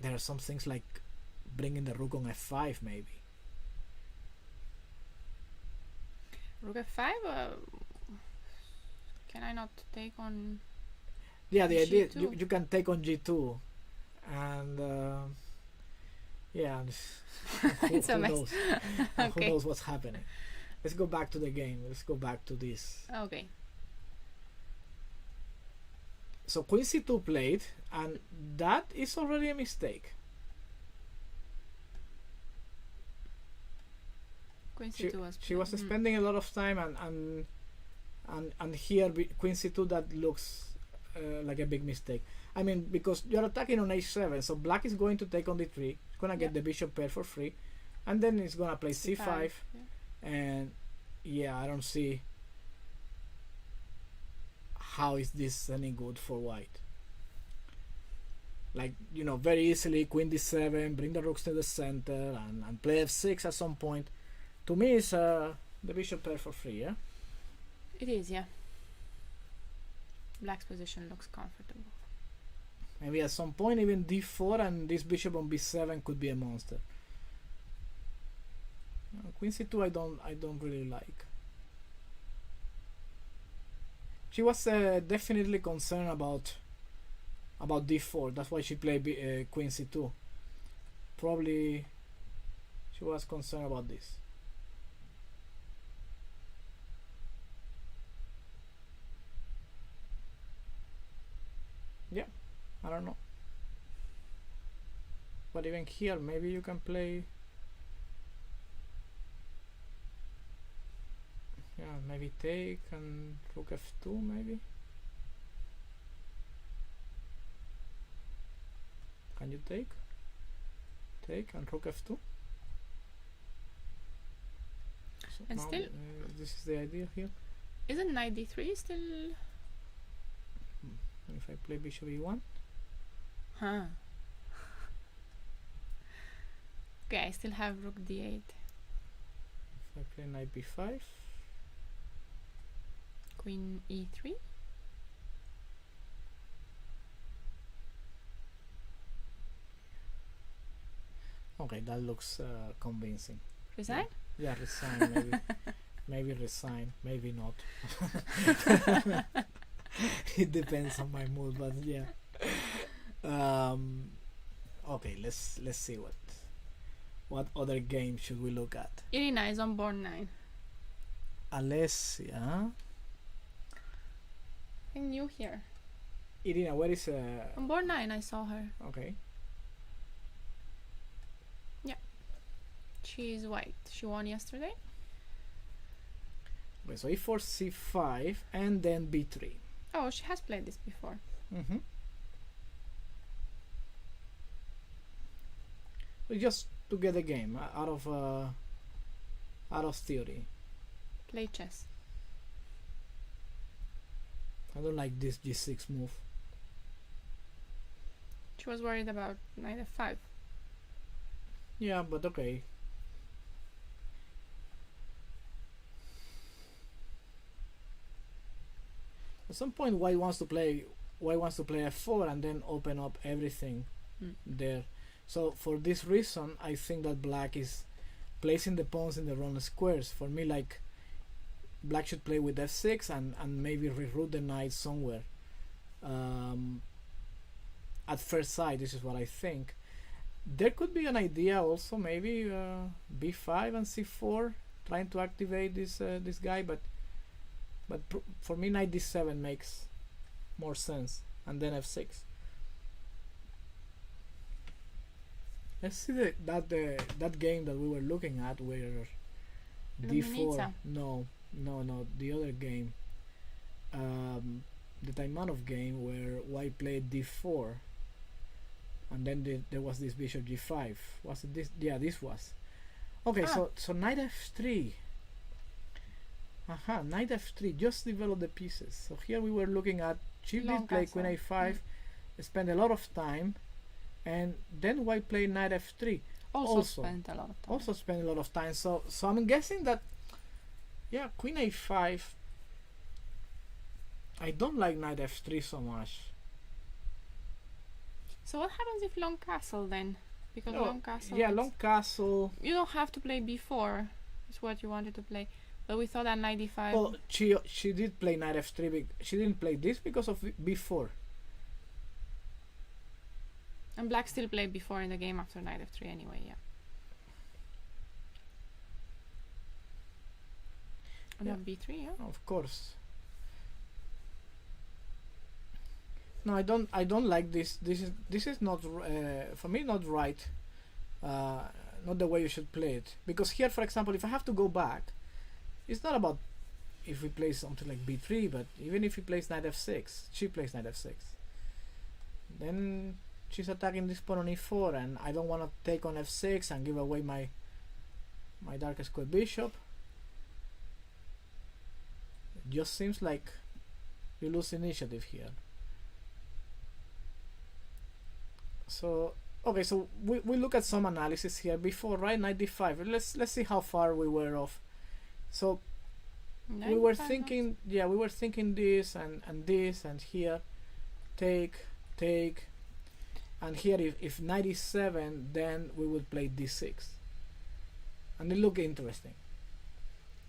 there are some things like bringing the rook on f5 maybe. Rook f5? Can I not take on Yeah, the idea G2? you can take on g2, and yeah, It's a mess. knows? Okay. Who knows what's happening? Let's go back to the game. Let's go back to this. Okay. So queen c2 played, and that is already a mistake. Queen c2 was She was spending a lot of time, and here queen c2, that looks like a big mistake. I mean, because you're attacking on h7, so black is going to take on d3, gonna get the bishop pair for free, and then it's gonna play c5, and yeah, I don't see how is this any good for white. Like, very easily queen d7, bring the rooks to the center, and play f6 at some point. To me, it's the bishop pair for free, yeah? It is, yeah. Black's position looks comfortable. Maybe at some point even d4, and this bishop on b7 could be a monster. Queen c2 I don't really like. She was definitely concerned about d4. That's why she played queen c2. Probably she was concerned about this. Yeah, I don't know. But even here, maybe you can play. Yeah, maybe take and rook f2, maybe. Can you take? Take and rook f2. So And now, still, this is the idea here. isn't knight d3 still? If I play bishop e1, Huh. Okay, I still have rook d8. if I play knight b5, Queen e3. okay, that looks convincing. Resign? Yeah, resign maybe. Maybe resign, maybe not. It depends on my mood, but yeah. Okay, let's see what other game should we look at. Irina is on board 9. Alessia. I knew here. Irina, where is On board 9 I saw her. okay. She is white. She won yesterday. Okay, so e4, c5, and then b3. Oh, she has played this before. Mm-hmm. Just to get the game out of theory. Play chess. I don't like this g6 move. She was worried about knight f5. Yeah, but okay. At some point, white wants to play white wants to play f4 and then open up everything there. So for this reason, I think that black is placing the pawns in the wrong squares. For me, like, black should play with f6 and maybe reroute the knight somewhere. At first sight, this is what I think. There could be an idea also, maybe b5 and c4, trying to activate this this guy, but for me, knight d7 makes more sense, and then f6. Let's see that game that we were looking at where d4. No, the other game. The Taimanov game where white played d4, and then there was this bishop g5. Was it this? Yeah, this was. Okay, so knight f3. Knight f3. Just develop the pieces. So here we were looking at cheap did play queen a5, spend a lot of time, and then white played knight f3. Also spent a lot of time. Also spent a lot of time. So I'm guessing that, yeah, queen a5. I don't like knight f3 so much. So what happens if long castle then? Because long castle. Yeah, long castle. You don't have to play b4. It's what you wanted to play. But we thought that knight d5. Well, she did play knight f3. She didn't play this because of b4. And black still played b4 in the game after knight f3 anyway. Yeah. And then b3. Yeah. Of course. No, I don't like this. This is not for me, not right. Not the way you should play it. Because here, for example, if I have to go back, it's not about if we play something like b3, but even if he plays knight f6, she plays knight f6, then she's attacking this pawn on e4, and I don't want to take on f6 and give away my dark square bishop. It just seems like you lose initiative here. So okay, so we look at some analysis here before, right? Knight d5. Let's see how far we were off. So we were thinking, yeah, we were thinking this and this, and here take, and here if knight e7, then we would play d6, and it looked interesting.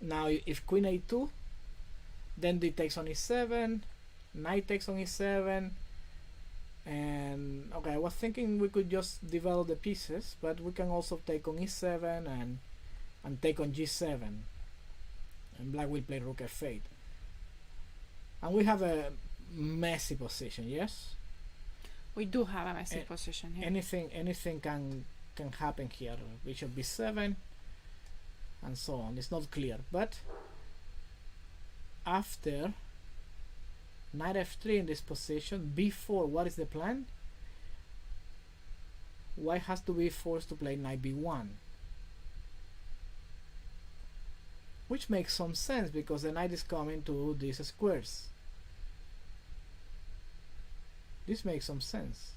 Now if queen a2, then d takes on e7, knight takes on e7, and okay, I was thinking we could just develop the pieces, but we can also take on e7 and take on g7, and black will play rook f8, and we have a messy position. Yes, we do have a messy position here. Anything can happen here. Bishop b7 and so on. It's not clear, but after knight f3 in this position, b4, what is the plan? White has to be forced to play knight b1, which makes some sense because the knight is coming to these squares. This makes some sense.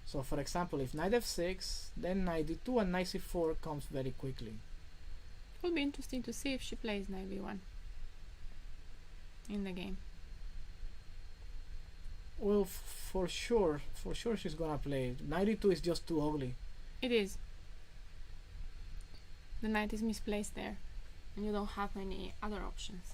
So for example, if knight f6, then knight d2 and knight c4 comes very quickly. It would be interesting to see if she plays knight b1 in the game. Well, for sure she's gonna play it. Knight d2 is just too ugly. It is. The knight is misplaced there, and you don't have any other options.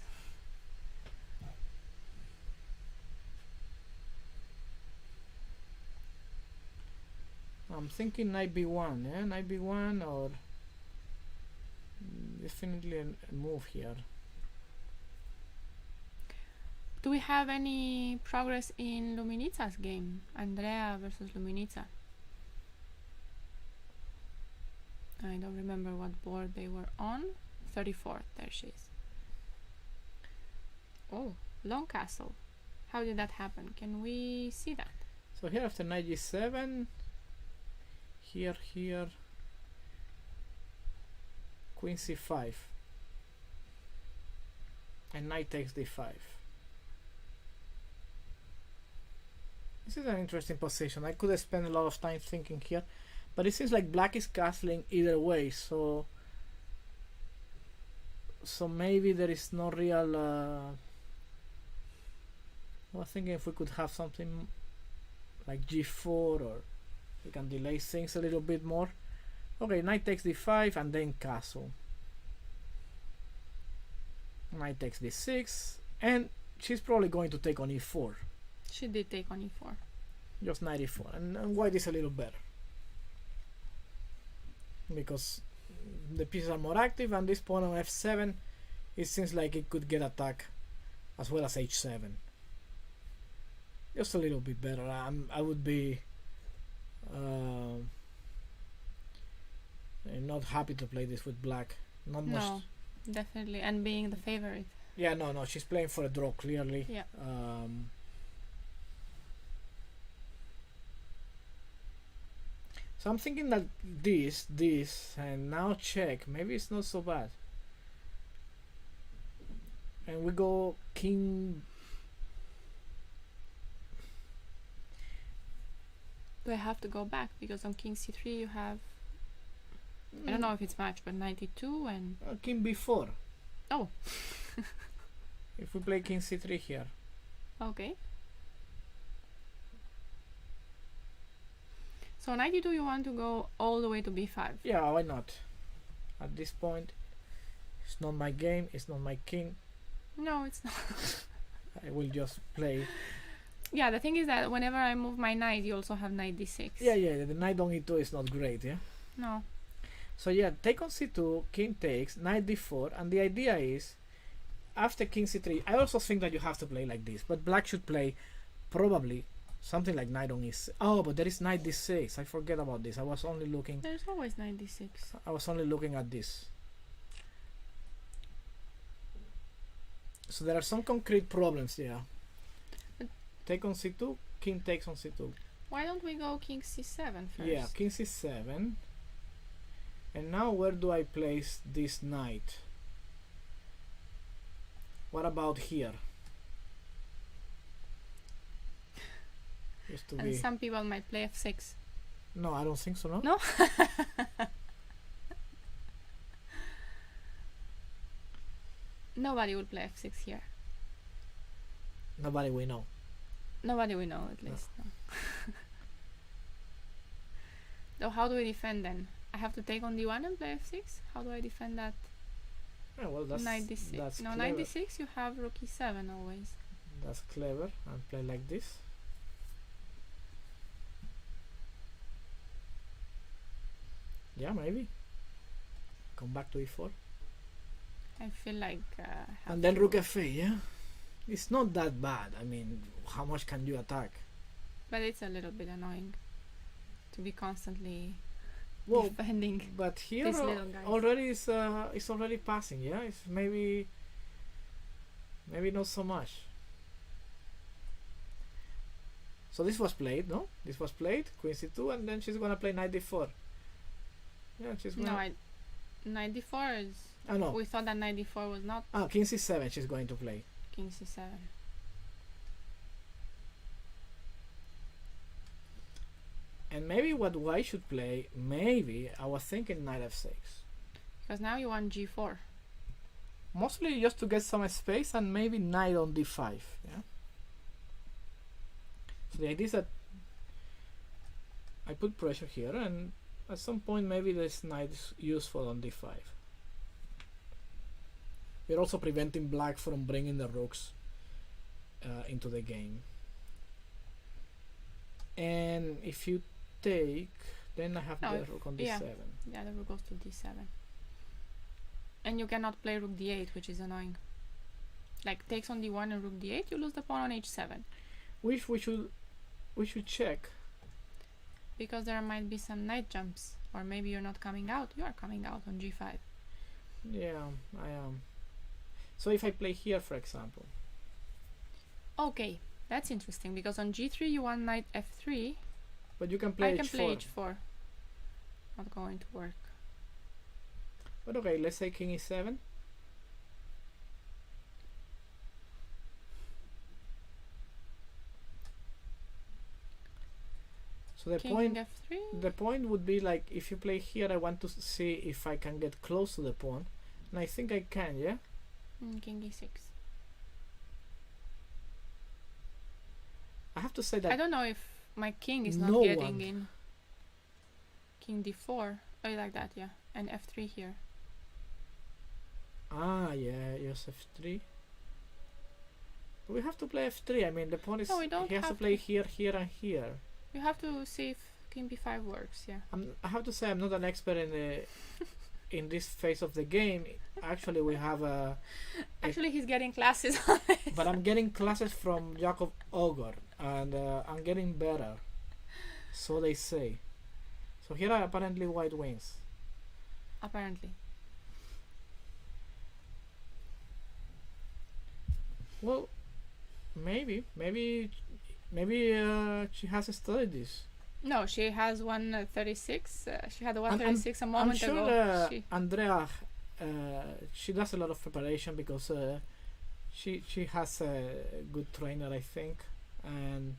I'm thinking knight b1, yeah? Knight b1, or definitely a move here. Do we have any progress in Luminitsa's game? Andrea versus Luminitsa. I don't remember what board they were on. 34th, there she is. Oh, long castle. How did that happen? Can we see that? So here after knight g7, here, queen c5, and knight takes d5. This is an interesting position. I could have spent a lot of time thinking here, but it seems like black is castling either way, so maybe there is no real I was thinking if we could have something like g4, or we can delay things a little bit more. Okay, knight takes d5 and then castle. Knight takes d6, and she's probably going to take on e4. She did take on e4. Just knight e4, and white is a little better because the pieces are more active, and this pawn on f7, it seems like it could get attacked as well as h7. Just a little bit better. I would be not happy to play this with black. Not much. No, definitely, and being the favorite. Yeah, no, she's playing for a draw clearly. Yeah. So I'm thinking that this, and now check. Maybe it's not so bad. And we go king. Do I have to go back because on king c3 you have, I don't know if it's matched, but 92 and king b4. Oh. If we play king c3 here. Okay. So 92 you want to go all the way to b5? Yeah, why not? At this point, it's not my game, it's not my king. No, it's not. I will just play. Yeah, the thing is that whenever I move my knight, you also have knight d6. Yeah, the knight on e2 is not great, yeah? No. So yeah, take on c2, king takes, knight d4, and the idea is, after king c3, I also think that you have to play like this, but black should play probably something like knight on e6. Oh, but there is knight d6. I forget about this. I was only looking. There's always knight d6. I was only looking at this. So there are some concrete problems here. But take on c2, king takes on c2. Why don't we go king c7 first? Yeah, king c7. And now where do I place this knight? What about here? Used to And be. some people might play f6. No, I don't think so, no? No? Nobody would play f6 here. Nobody we know. Nobody we know, at least. No. So how do we defend then? I have to take on d1 and play f6? How do I defend that? Yeah, well, that's Knight d6. that's No, clever. knight d6 you have rook e7 always. That's clever. And play like this. Yeah, maybe. Come back to e4. I feel like And then rook f8, yeah? It's not that bad. I mean, how much can you attack? but it's a little bit annoying to be constantly Well, defending. but here These little guys. already it's already passing, yeah? It's maybe not so much. So this was played, no? This was played, queen c2, and then she's gonna play knight d4. Yeah, she's gonna... No, knight d4 is... Oh, no. We thought that knight d4 was not King c7 she's going to play. king c7. And maybe what white should play, maybe, I was thinking knight f6. Because now you want g4. Mostly just to get some space, and maybe knight on d5, yeah? So the idea is that I put pressure here, and at some point maybe this knight is useful on d5. We're also preventing black from bringing the rooks into the game. And if you take, then I have No, the rook on d7. Yeah, the rook goes to d7. And you cannot play rook d8, which is annoying. Like takes on d1 and rook d8, you lose the pawn on h7. Which we should check. Because there might be some knight jumps. Or maybe you're not coming out. You are coming out on g5. Yeah, I am. So if I play here, for example. Okay, that's interesting. Because on g3 you want knight f3. But you can play I can h4. play h4. Not going to work. But okay, let's say king e7. So the King f3. the point would be like, if you play here, I want to see if I can get close to the pawn, and I think I can, yeah. King e6. I have to say I that don't know if my king is no not getting one- in. King d4. Oh, like that, yeah. And f3 here. yeah, yes, f3. We have to play f3. I mean, the pawn is. No, we don't he has to have play here, here, and here. You have to see if king b5 works, yeah. I have to say I'm not an expert in the in this phase of the game. Actually, we have a. Actually, he's getting classes on it. But I'm getting classes from Jakob Ogor, and I'm getting better. So they say. So here are apparently white wins. Apparently. Well, maybe she has studied this. No, she has 136. She had a I'm 136 a I'm moment sure ago. Andrea, she does a lot of preparation because she has a good trainer, I think, and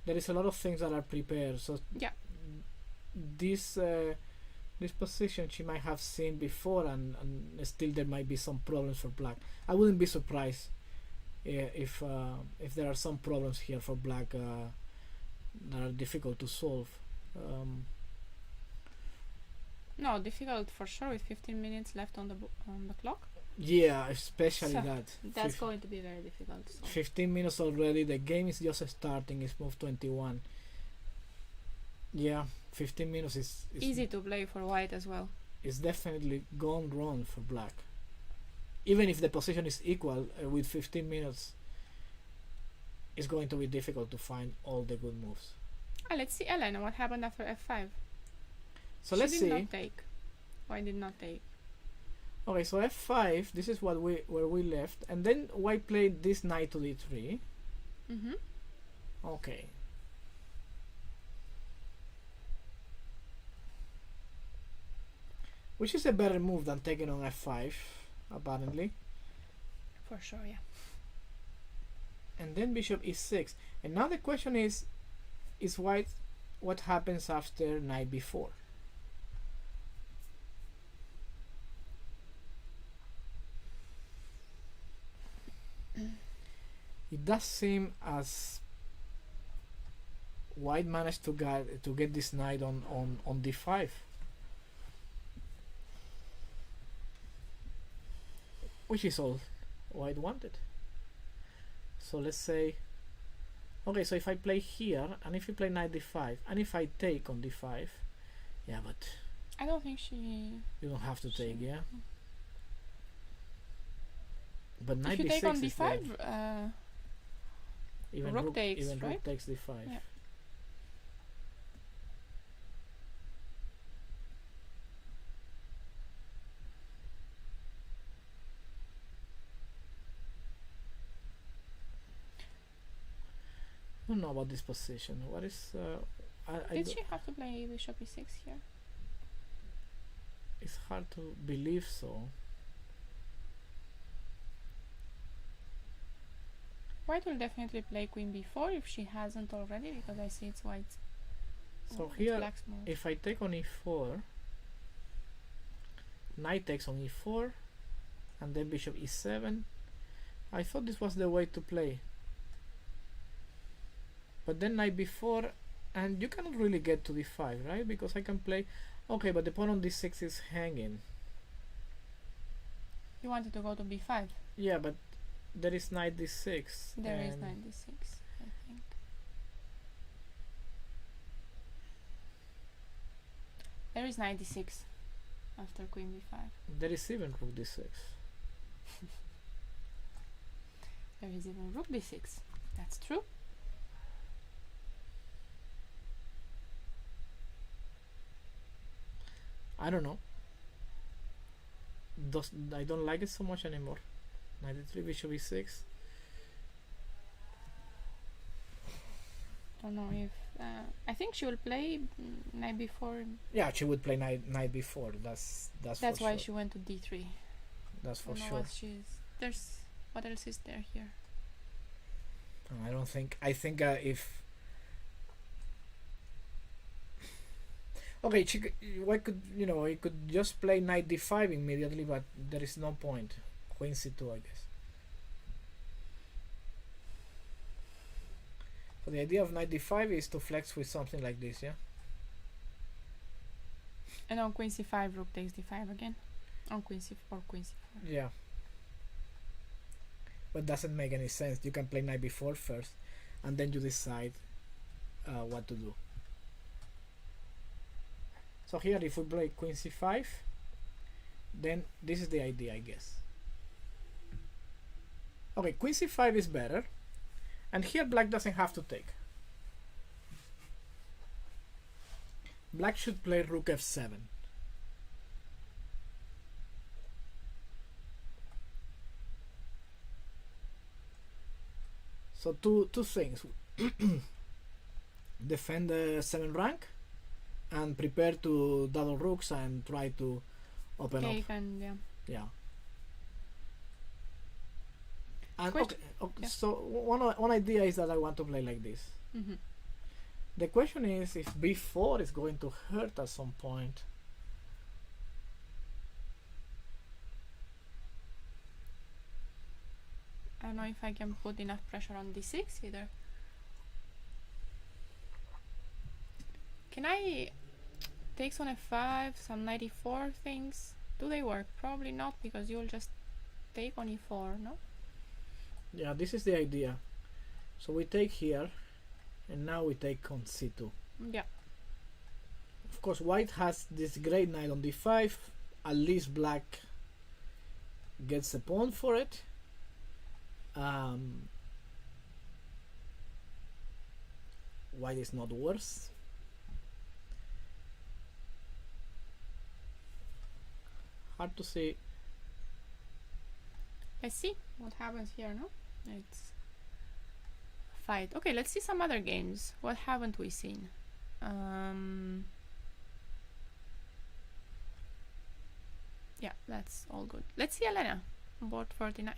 there is a lot of things that are prepared. So Yeah. this position she might have seen before, and still there might be some problems for black. I wouldn't be surprised if there are some problems here for black that are difficult to solve. No, difficult for sure with 15 minutes left on the clock. Yeah, especially So, that. That's going to be very difficult. So. 15 minutes already. The game is just starting. It's move 21. Yeah, 15 minutes is Easy to play for white as well. It's definitely gone wrong for black. Even if the position is equal with 15 minutes, it's going to be difficult to find all the good moves. Let's see Elena. What happened after f5? So She let's did see. not take. White did not take. Okay, so f5. This is where we left, and then white played this knight to d3. Mm-hmm. Okay. Which is a better move than taking on f5, apparently. For sure, yeah. And then bishop e6. And now the question is white, what happens after knight b4? It does seem as white managed to get this knight on d5. Which is all white wanted. So let's say, okay, so if I play here, and if you play knight d5, and if I take on d5, yeah, but I don't think she... you don't have to take, yeah? But knight If you d6 take on is dead. d5, Even rook takes, even right? rook takes d5. Yeah. I don't know about this position. What is... did she have to play bishop e6 here? It's hard to believe so. White will definitely play queen b4 if she hasn't already, because I see it's white. So it's here, black's move. if I take on e4, knight takes on e4, and then bishop e7. I thought this was the way to play. But then knight b4, and you cannot really get to d5, right? Because I can play... Okay, but the pawn on d6 is hanging. You wanted to go to b5. Yeah, but there is knight d6. There is and knight d6, I think. There is knight d6 after queen b5. there is even rook d6. There is even rook d6. That's true. I don't know. I don't like it so much anymore. Knight d3, bishop e6. Don't know if... I think she will play knight b4. Yeah, she would play knight b4. That's That's for why sure. she went to d3. That's for Don't know sure. what she's... There's... What else is there here? I don't think. I think if. Okay, why could he could just play knight d5 immediately, but there is no point. Queen c2, I guess. So the idea of knight d5 is to flex with something like this, yeah? And on queen c5, rook takes d5 again. On queen c4, queen c4. Yeah. But doesn't make any sense. You can play knight b4 first, and then you decide what to do. So here, if we play queen c5, then this is the idea, I guess. Okay, queen c5 is better, and here black doesn't have to take. Black should play rook f7. So two things. Defend the 7 rank and prepare to double rooks and try to open Take up. and Yeah. And Question. okay, Yeah. so one idea is that I want to play like this. Mm-hmm. The question is if b4 is going to hurt at some point. I don't know if I can put enough pressure on d6 either. Can I takes on f5, some knight e4 things? Do they work? Probably not, because you'll just take on e4, no? Yeah, this is the idea. So we take here, and now we take on c2. Yeah. Of course, white has this great knight on d5. At least black gets a pawn for it. White is not worse. Hard to see. Let's see what happens here, no? It's fight. Okay, let's see some other games. What haven't we seen? Yeah, that's all good. Let's see Elena on board 49.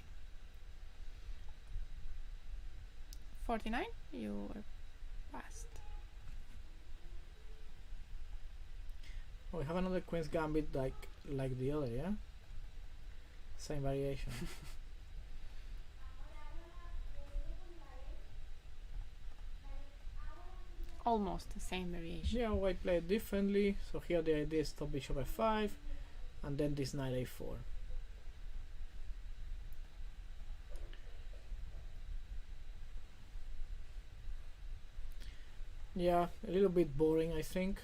49, you were passed. Oh, we have another Queen's Gambit like the other, yeah? Same variation. Almost the same variation. Yeah, white played differently. So here the idea is stop bishop f5 and then this knight a4. Yeah, a little bit boring, I think.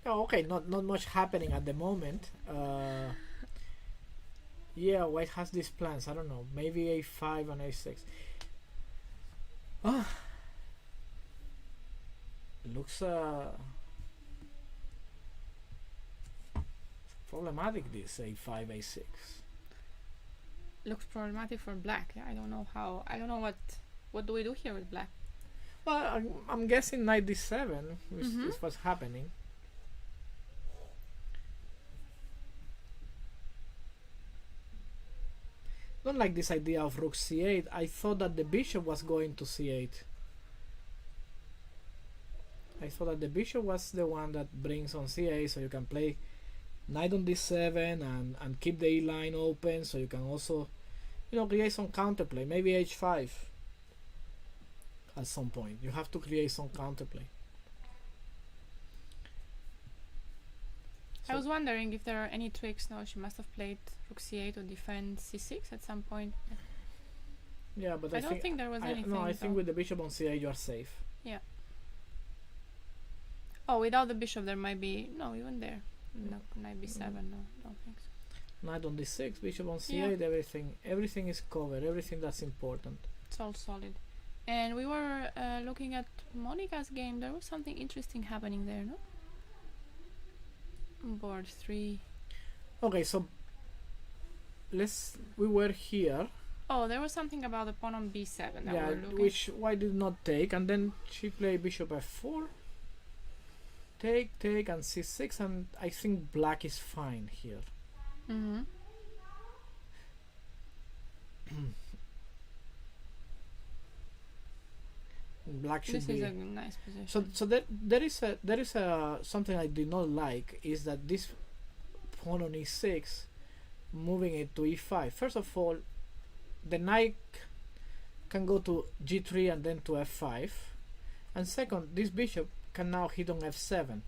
Oh, okay, not much happening at the moment. Yeah, white has these plans. I don't know, maybe a5 and a6. Looks problematic, this a5 a6. Looks problematic for black. Yeah, I don't know how. I don't know what do we do here with black. Well, I'm guessing knight d7 is what's happening. Don't like this idea of rook c8. I thought that the bishop was going to c8. I thought that the bishop was the one that brings on c8, so you can play knight on d7 and keep the e line open, so you can also, create some counterplay. Maybe h5 at some point. You have to create some counterplay. I was wondering if there are any tricks. No, she must have played rook c8 to defend c6 at some point. Yeah, but I don't think there was anything. No, I think with the bishop on c8 you are safe. Yeah. Oh, without the bishop there might be no, even there. No, knight b7. No, don't think so. Knight on d6, bishop on c8. Everything is covered. Everything that's important. It's all solid. And we were looking at Monica's game. There was something interesting happening there, no? Board 3. Okay, so we were here. Oh, there was something about the pawn on b7 that we Yeah, were looking. which white did not take, and then she played bishop f4. Take, and c6, and I think black is fine here. Mm-hmm. Black should This be. is a nice position. So there is a something I did not like is that this pawn on e6, moving it to e5. First of all, the knight can go to g3 and then to f5, and second, this bishop can now hit on f7.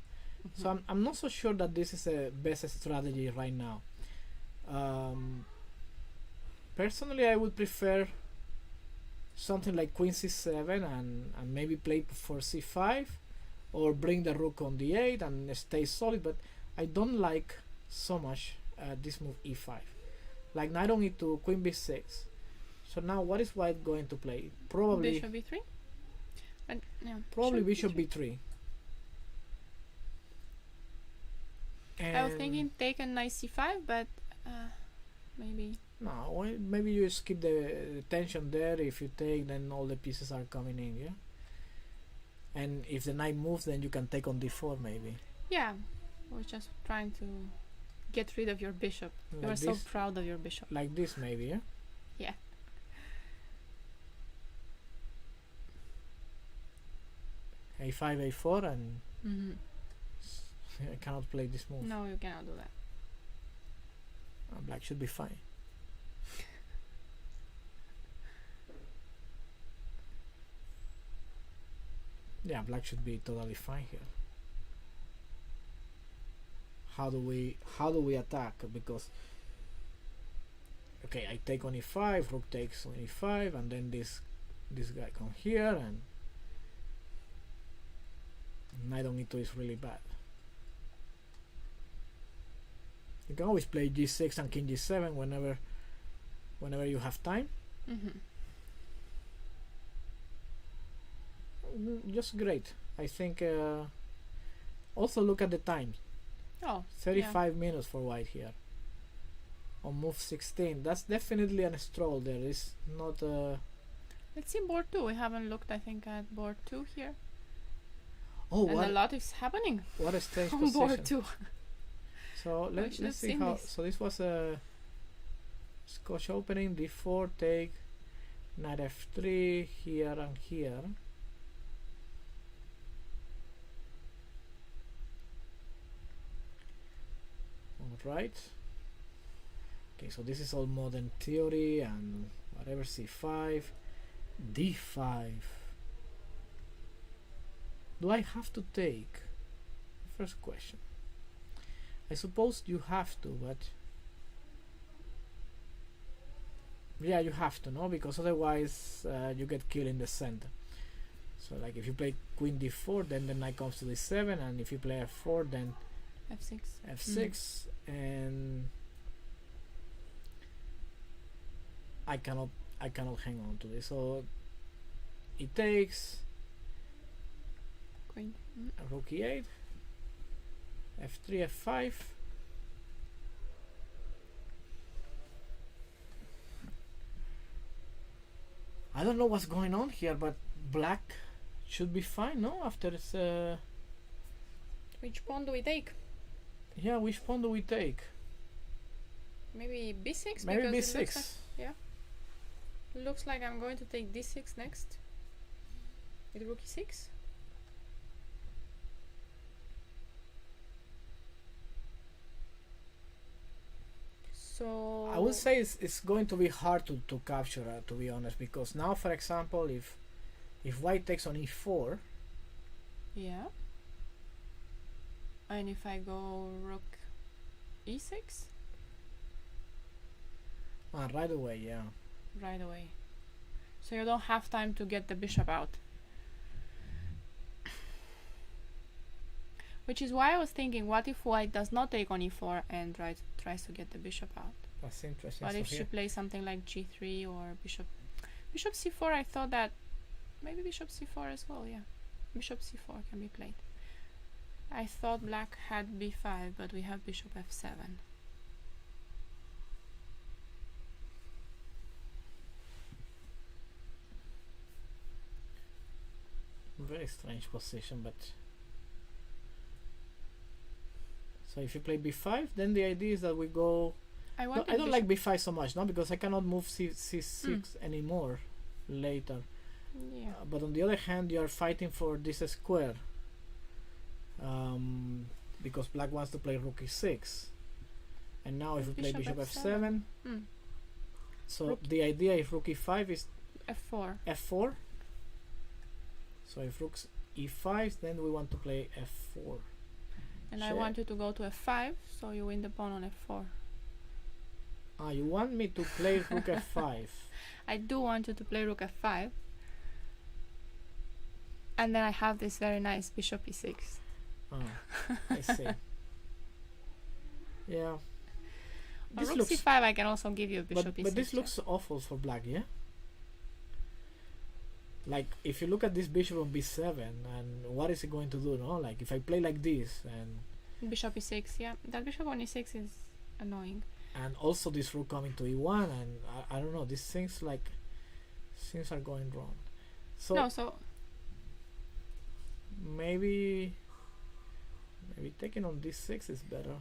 So I'm not so sure that this is the best strategy right now. Personally, I would prefer something like queen c7 and maybe play for c5, or bring the rook on d8 and stay solid, but I don't like so much this move e5. Like knight on e2, queen b6. So now what is white going to play? Probably bishop b3. And, yeah, probably bishop b3. I was thinking take a knight c5, but maybe. No, well, maybe you skip the tension there. If you take, then all the pieces are coming in, yeah? And if the knight moves, then you can take on d4 maybe. Yeah, I was just trying to get rid of your bishop. Like You are so this? proud of your bishop. Like this maybe, yeah? Yeah. a5, a4, and Mm-hmm. I cannot play this move. No, you cannot do that. Black should be fine. Yeah, black should be totally fine here. How do we attack? Because okay, I take on e5, rook takes on e5, and then this guy come here, and knight on e2 is really bad. You can always play g6 and king g7 whenever you have time. Mm-hmm. Just great. I think also look at the time. Oh, 35 minutes for white here on move 16. That's definitely a stroll. There is not let's see board 2. We haven't looked, I think, at board 2 here. oh, And a what lot is happening a strange on position. board 2. So should let's have see seen how. this. So this was a Scotch opening. d4 take, knight f3 here and here. All right. Okay, so this is all modern theory and whatever. c5, d5. Do I have to take? First question. I suppose you have to, but yeah, you have to, no? Because otherwise you get killed in the center. So like if you play queen d4, then the knight comes to d7, and if you play f4, then f6. f6, and I cannot hang on to this. So it takes Queen. rook e8, f3, f5. I don't know what's going on here, but black should be fine, no? After this, Which pawn do we take? yeah, which pawn do we take? Maybe b6? Maybe because b6. It looks like I'm going to take d6 next. With rook e6. So I would say it's going to be hard to capture, to be honest, because now, for example, if white takes on e4, yeah. And if I go rook e6, right away, yeah. right away. So you don't have time to get the bishop out. Which is why I was thinking, what if white does not take on e4 and tries to get the bishop out? That's interesting. What So if she here- plays something like g3 or bishop c4? I thought that maybe bishop c4 as well. Yeah, bishop c4 can be played. I thought black had b5, but we have bishop f7. Very strange position, but so if you play b5, then the idea is that we go. I No, wanted I don't like bishop- b5 so much, no, because I cannot move c6 anymore later. Yeah. But on the other hand, you are fighting for this square, because black wants to play rook e6, and now if we play bishop Bishop f7, Mm. So the idea if rook e5 is f4. f4. So if rook e5, then we want to play f4. And I want you to go to f5, so you win the pawn on f4. Ah, you want me to play rook f5? I do want you to play rook f5. And then I have this very nice bishop e6. Oh, I see. Yeah. On rook c5, I can also give you a bishop e6. But this looks awful for black, yeah? Like, if you look at this bishop on b7, and what is it going to do, no? Like, if I play like this, and... Bishop e6, yeah. That bishop on e6 is annoying. And also this rook coming to e1, and I don't know, these things, like, things are going wrong. So... No, so... Maybe taking on d6 is better.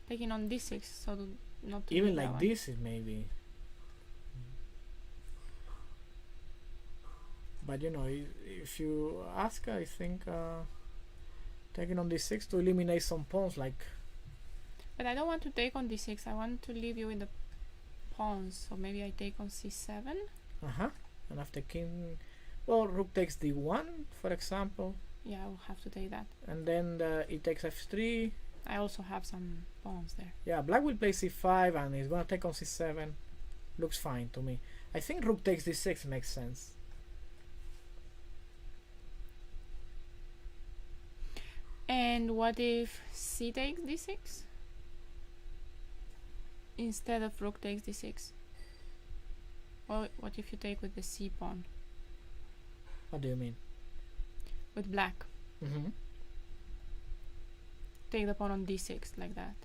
Taking on d6, so not to even like this is maybe. But you know, if you ask, I think taking on d6 to eliminate some pawns, like. But I don't want to take on d6. I want to leave you in the pawns. So maybe I take on c7. And after king, well, rook takes d1, for example. Yeah, I will have to take that. And then it takes f3. I also have some pawns there. Yeah, black will play c5 and he's gonna take on c7. Looks fine to me. I think rook takes d6 makes sense. And what if c takes d6? Instead of rook takes d6? Well, what if you take with the c pawn? What do you mean? With black. Take the pawn on d6 like that.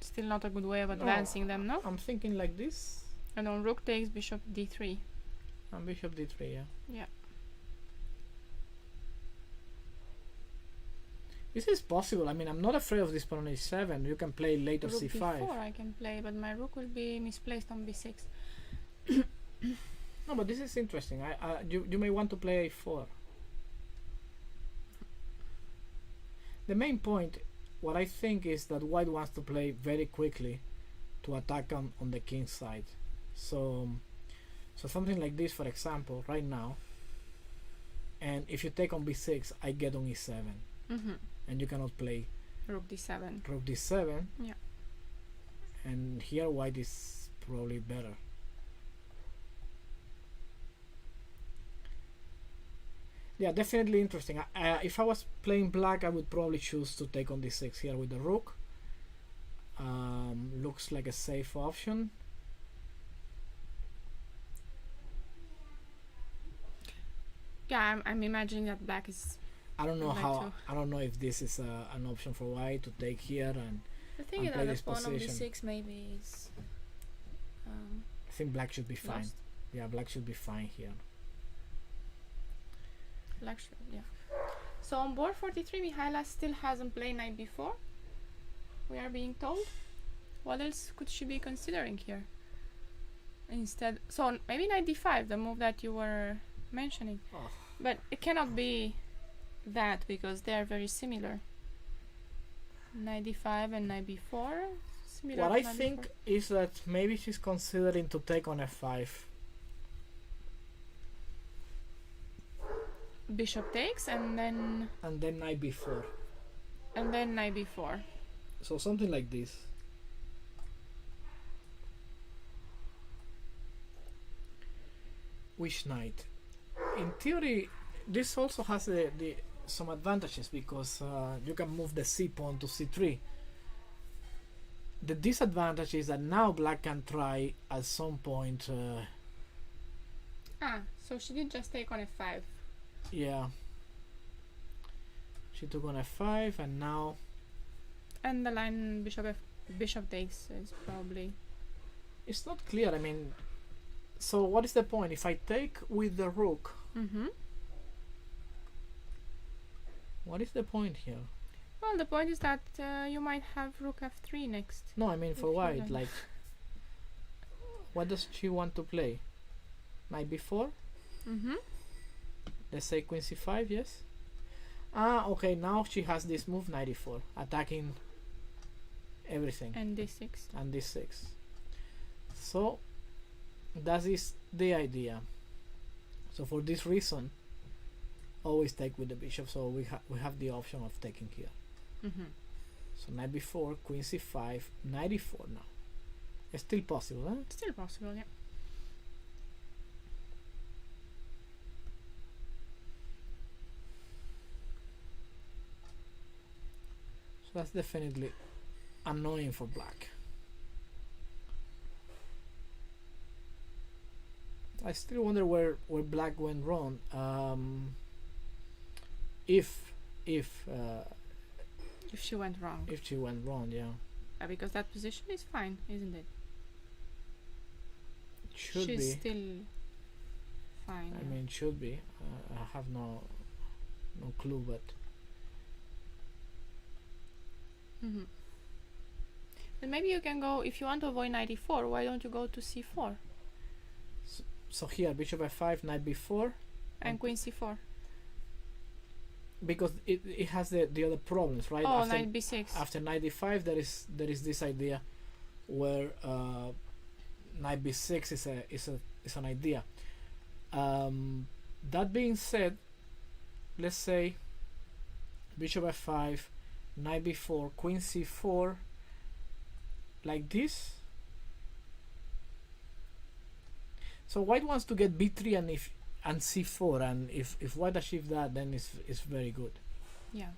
Still not a good way of advancing them, no? I'm thinking like this. And on rook takes bishop d3. And bishop d3, yeah. Yeah. This is possible. I mean, I'm not afraid of this pawn on a7. You can play later rook c5. b4 I can play, but my rook will be misplaced on b6. No, but this is interesting. You may want to play a4. The main point, what I think, is that white wants to play very quickly to attack on the king side. So something like this, for example, right now. And if you take on b6, I get on e7. And you cannot play rook d7. Rook d7. Yeah. And here white is probably better. Yeah, definitely interesting. If I was playing black, I would probably choose to take on d6 here with the rook. Looks like a safe option. Yeah, I'm imagining that black is... I don't know I don't know if this is an option for white to take here and the thing is that the pawn on b6 maybe is... I think black should be fine. Lost. Yeah, black should be fine here. Black should, yeah. So on board 43, Mihaela still hasn't played knight b4. We are being told. What else could she be considering here? Instead, so maybe knight d5, the move that you were mentioning. Oh. But it cannot be that because they are very similar. Knight d5 and knight b4. Similar. What I think is that maybe she's considering to take on f5. Bishop takes and then knight b4. And then knight b4. So something like this. Which knight? In theory, this also has some advantages because you can move the c pawn to c3. The disadvantage is that now black can try at some point. So she did just take on f5. Yeah. She took on f5 and now. And the line bishop takes is probably. It's not clear. I mean, so what is the point? If I take with the rook. What is the point here? Well, the point is that you might have rook f3 next. No, I mean for white. Like, what does she want to play? Knight b4? Let's say queen c5, yes? Okay, now she has this move, knight e4, attacking everything. And d6. And d6. So that is the idea. So for this reason, always take with the bishop. So we have the option of taking here. Mm-hmm. So knight b4, queen c5, knight e4 now. It's still possible, huh? Still possible, yeah. So that's definitely annoying for black. I still wonder where black went wrong. If she went wrong. If she went wrong, yeah. Because that position is fine, isn't it? She's be. Still fine. I mean, should be. I have no clue, but. Mm-hmm. Then maybe you can go, if you want to avoid knight e4, why don't you go to c4? So here, bishop f5, knight b4. And queen c4. Because it has the other problems, right? Oh, knight b6. After knight d5, there is this idea where knight b6 is an idea. That being said, let's say bishop f5, knight b4, queen c4, like this. So white wants to get b3 and c4, and if white achieves that, then it's very good. Yeah.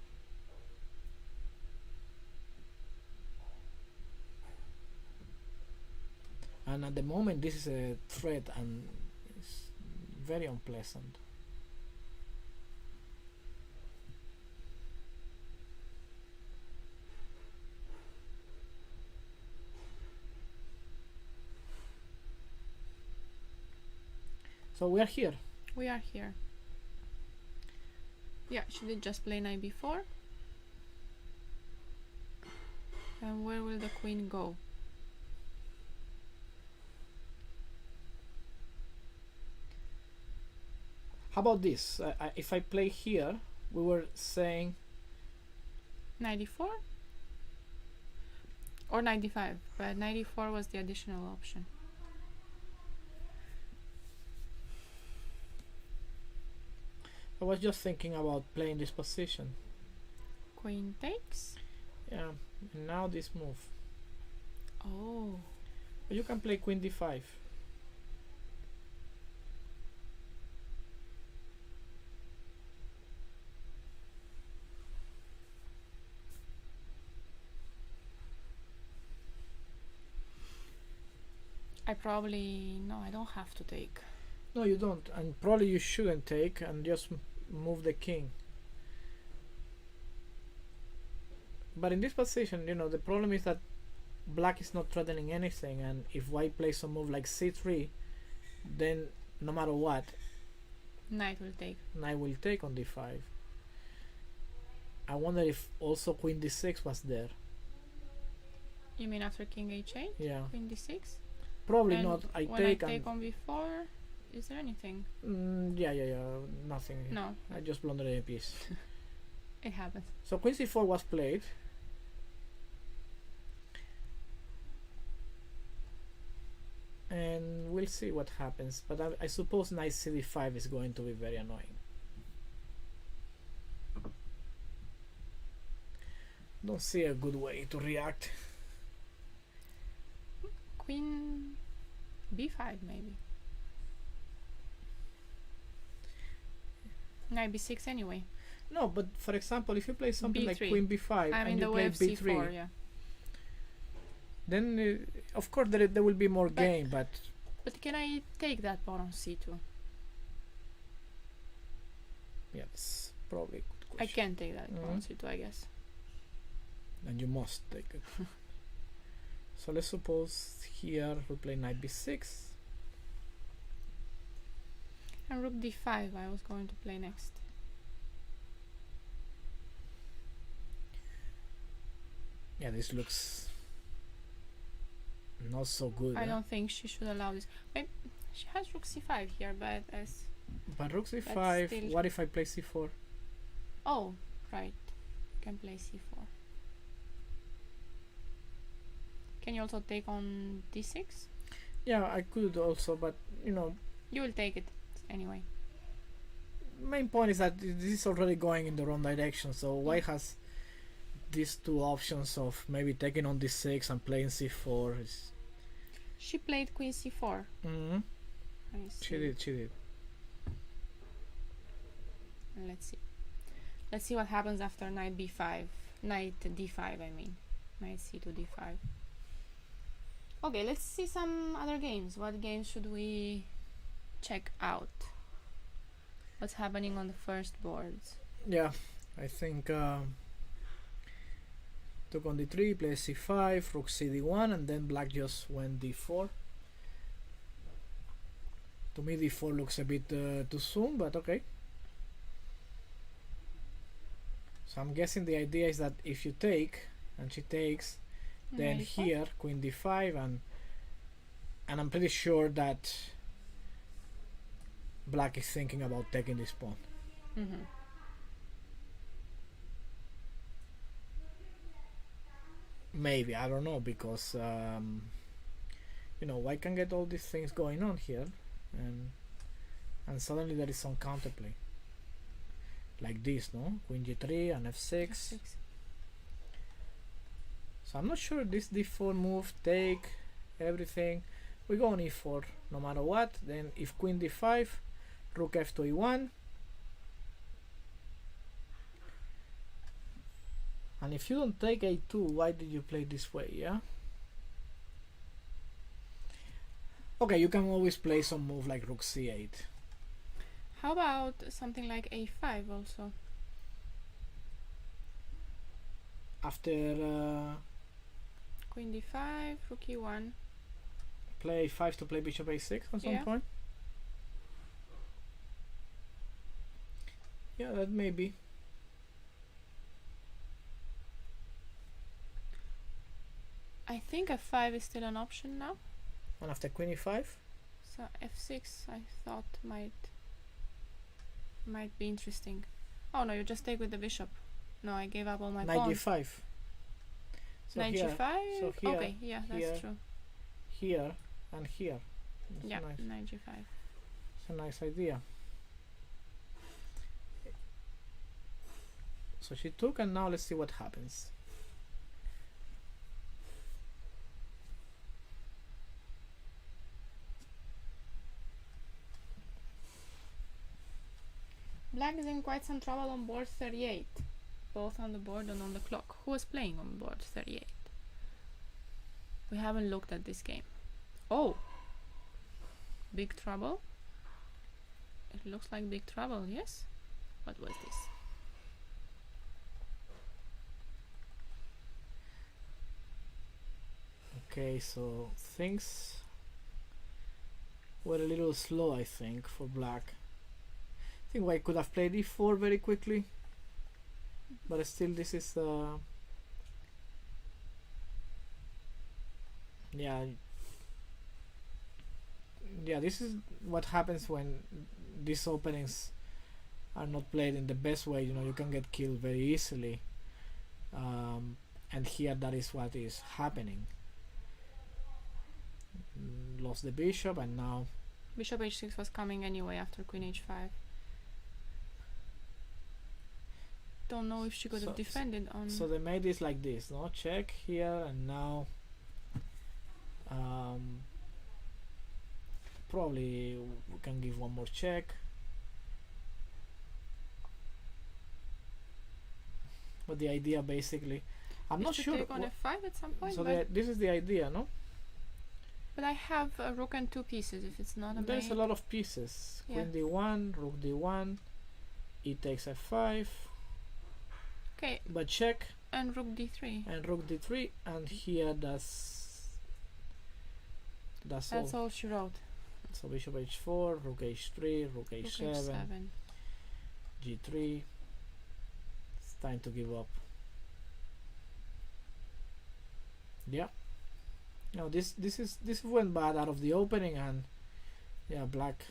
And at the moment, this is a threat, and it's very unpleasant. So we are here. We are here. Yeah, should we just play knight b4? And where will the queen go? How about this? If I play here, we were saying knight d4 or knight d5, but knight d4 was the additional option. I was just thinking about playing this position. Queen takes. Yeah, and now this move. Oh. But you can play queen d5. I don't have to take. No, you don't, and probably you shouldn't take and just move the king. But in this position, the problem is that black is not threatening anything, and if white plays a move like c3, then no matter what, knight will take. Knight will take on d5. I wonder if also queen d6 was there. You mean after king h8? Yeah. Queen d6? Probably and not. I when take I take on b4, is there anything? Yeah. Nothing. No. I just blundered a piece. It happens. So queen c4 was played. And we'll see what happens. But I suppose knight cd5 is going to be very annoying. Don't see a good way to react. Queen b5 maybe. Knight b6 anyway. No, but for example, if you play something B3. like queen b5 and you play b3, c4, yeah. then of course there will be more game, but can I take that pawn on c2? yeah, that's probably a good I question. can take that pawn on c2, I guess. And you must take it. So let's suppose here we play knight b6. And rook d5 I was going to play next. Yeah, this looks not so good. I don't think she should allow this. Maybe she has rook c5 here, but But rook c5, what if I play c4? Oh, right. You can play c4. Can you also take on d6? Yeah, I could also, but you know, You will take it anyway. main point is that this is already going in the wrong direction. So white has these two options of maybe taking on d6 and playing c4. She played queen c4. Mm-hmm. I see. She did. Let's see. Let's see what happens after knight b5. Knight d5, I mean. Knight c2 d5. Okay, let's see some other games. What games should we check out? What's happening on the first boards? Yeah, I think took on d3, plays c5, rook cd1, and then black just went d4. To me, d4 looks a bit too soon, but okay. So I'm guessing the idea is that if you take and she takes, then here queen d5, and I'm pretty sure that black is thinking about taking this pawn. Mm-hmm. Maybe, I don't know, because you know, white can get all these things going on here, and suddenly there is some counterplay like this, no? Queen g3 and f6. F6. So I'm not sure this d4 move, take everything. We go on e4 no matter what. Then if queen d5, rook f2 e1. And if you don't take a2, why did you play this way, yeah? Okay, you can always play some move like rook c8. How about something like a5 also? After Queen d5, rook e1. play a5 to play bishop a6 at some Yeah. point? Yeah, that may be. I think f5 is still an option now. And after queen e5? So f6 I thought might be interesting. Oh no, you just take with the bishop. No, I gave up all my Knight pawns. g5. So Knight here, g5? so here, Okay, yeah, that's here, true. here, and here. That's Yeah, nice. knight g5. It's a nice idea. So she took, and now let's see what happens. Black is in quite some trouble on board 38. Both on the board and on the clock. Who was playing on board 38? We haven't looked at this game. Oh! Big trouble? It looks like big trouble, yes? What was this? Okay, so things were a little slow, I think, for black. I think white could have played e4 very quickly, but still this is yeah, this is what happens when these openings are not played in the best way. You know, you can get killed very easily, and here that is what is happening. Lost the bishop, and now Bishop h6 was coming anyway after queen h5. Don't know if she could have defended on... So they made this like this, no? Check here, and now probably we can give one more check. But the idea basically, I'm not sure. Take on f5 at some point. So But, this is the idea, no? but I have a rook and two pieces if it's not a There's mate. a lot of pieces. Yeah. Queen d1, rook d1, e takes f5. Okay, But check, and rook d3. and rook d3, and here that's That's all she wrote. So bishop h4, rook h3, rook Rook h7, h7. g3. It's time to give up. Yeah. No, this went bad out of the opening, and yeah, black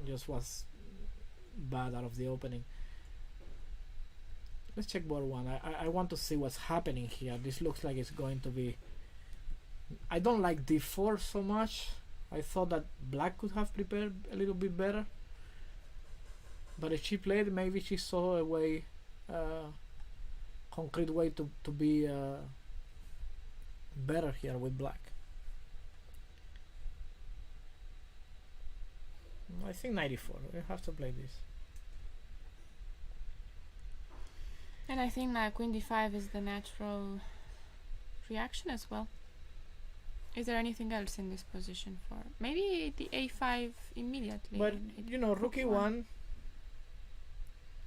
just was bad out of the opening. Let's check board one. I want to see what's happening here. This looks like it's going to be... I don't like d4 so much. I thought that black could have prepared a little bit better. But if she played, maybe she saw a way, concrete way to be better here with black. I think 94. We have to play this. And I think that queen d5 is the natural reaction as well. Is there anything else in this position for maybe the a5 immediately? But you know, rook e1.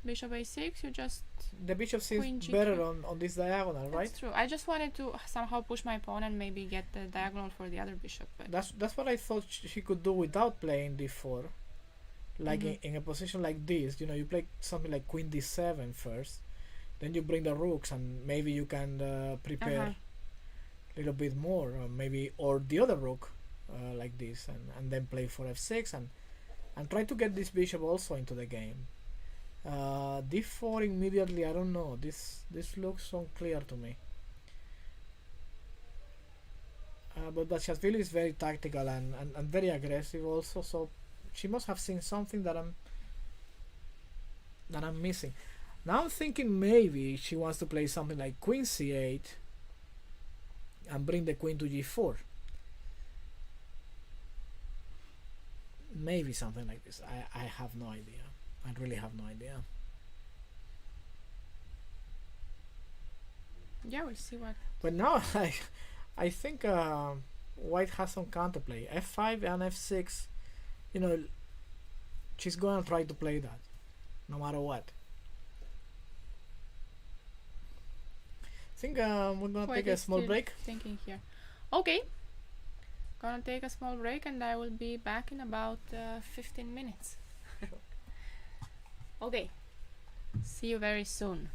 Bishop a6. You just The bishop queen seems G3. better on this diagonal, right? That's true. I just wanted to somehow push my pawn and maybe get the diagonal for the other bishop. But That's what I thought she could do without playing d4. Like in a position like this, you know, you play something like queen d7 first, then you bring the rooks and maybe you can prepare a little bit more, or the other rook like this, and then play for f6 and try to get this bishop also into the game. D4 immediately, I don't know. This looks unclear to me. But Bashashvili is very tactical and very aggressive also, so she must have seen something that I'm missing. Now I'm thinking maybe she wants to play something like queen c8 and bring the queen to g4. Maybe something like this. I have no idea. I really have no idea. yeah, we'll see what. But now I think white has some counterplay. f5 and f6. You know, she's going to try to play that no matter what. I think we're going to take a small break. Thinking here. Okay. Gonna take a small break and I will be back in about 15 minutes. Okay. See you very soon.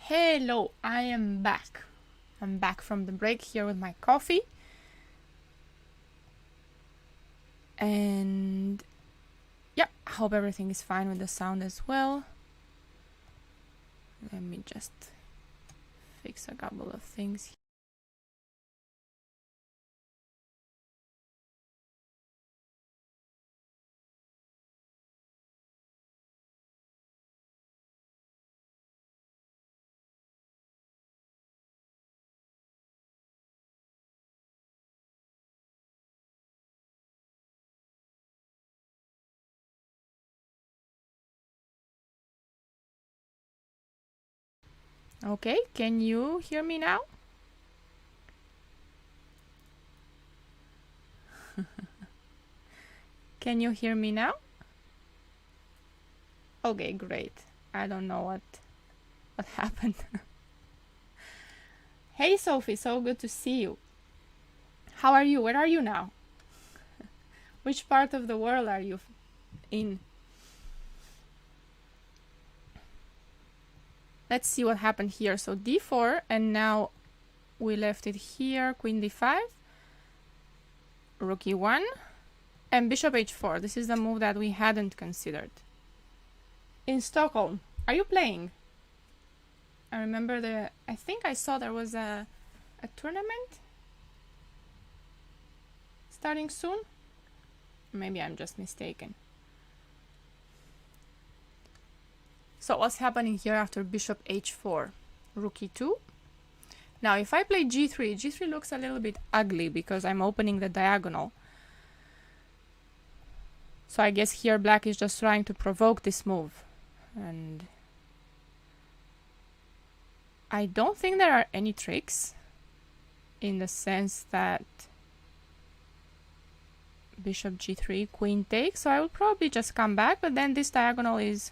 Hello, I am back. I'm back from the break here with my coffee. And yeah, I hope everything is fine with the sound as well. Let me just fix a couple of things here. Okay, can you hear me now? Can you hear me now? Okay, great. I don't know what happened. Hey Sophie, so good to see you. How are you? Where are you now? Which part of the world are you in? Let's see what happened here. So d4, and now we left it here. Queen d5, rook e1, and bishop h4. This is the move that we hadn't considered. In Stockholm, are you playing? I remember I think I saw there was a tournament starting soon. Maybe I'm just mistaken. So what's happening here after bishop h4? Rook e2. Now if I play g3, g3 looks a little bit ugly because I'm opening the diagonal. So I guess here black is just trying to provoke this move. And I don't think there are any tricks in the sense that bishop g3, queen takes. So I will probably just come back, but then this diagonal is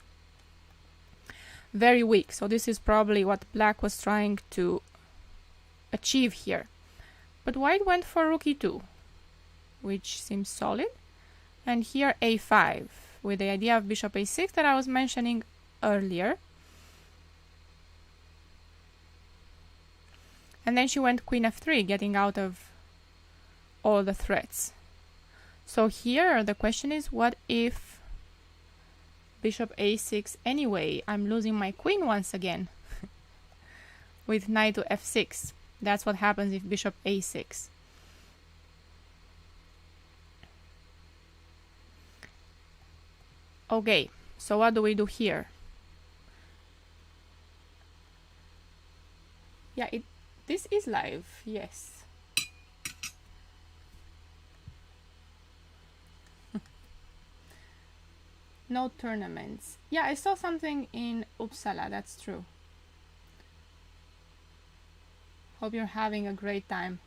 very weak. So this is probably what black was trying to achieve here. But white went for rook e2, which seems solid. And here a5, with the idea of bishop a6 that I was mentioning earlier. And then she went queen f3, getting out of all the threats. So here the question is, what if bishop a6 anyway? I'm losing my queen once again with knight to f6. That's what happens if bishop a6. Okay, so what do we do here? Yeah, this is live, yes. No tournaments. Yeah, I saw something in Uppsala, that's true. Hope you're having a great time.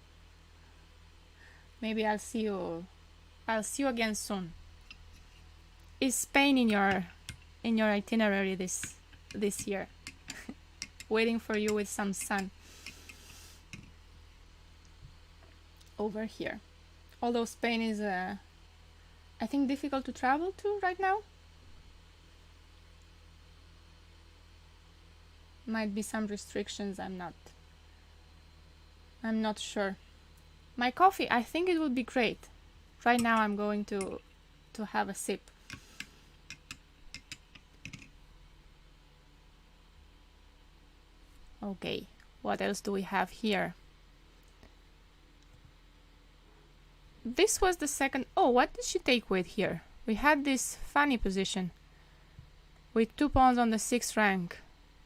Maybe I'll see you again soon. Is Spain in your itinerary this year? Waiting for you with some sun over here. Although Spain is I think difficult to travel to right now. Might be some restrictions, I'm not sure. My coffee, I think it would be great. Right now I'm going to have a sip. Okay, what else do we have here? This was the second. Oh, what did she take with here? We had this funny position with 2 pawns on the 6th rank.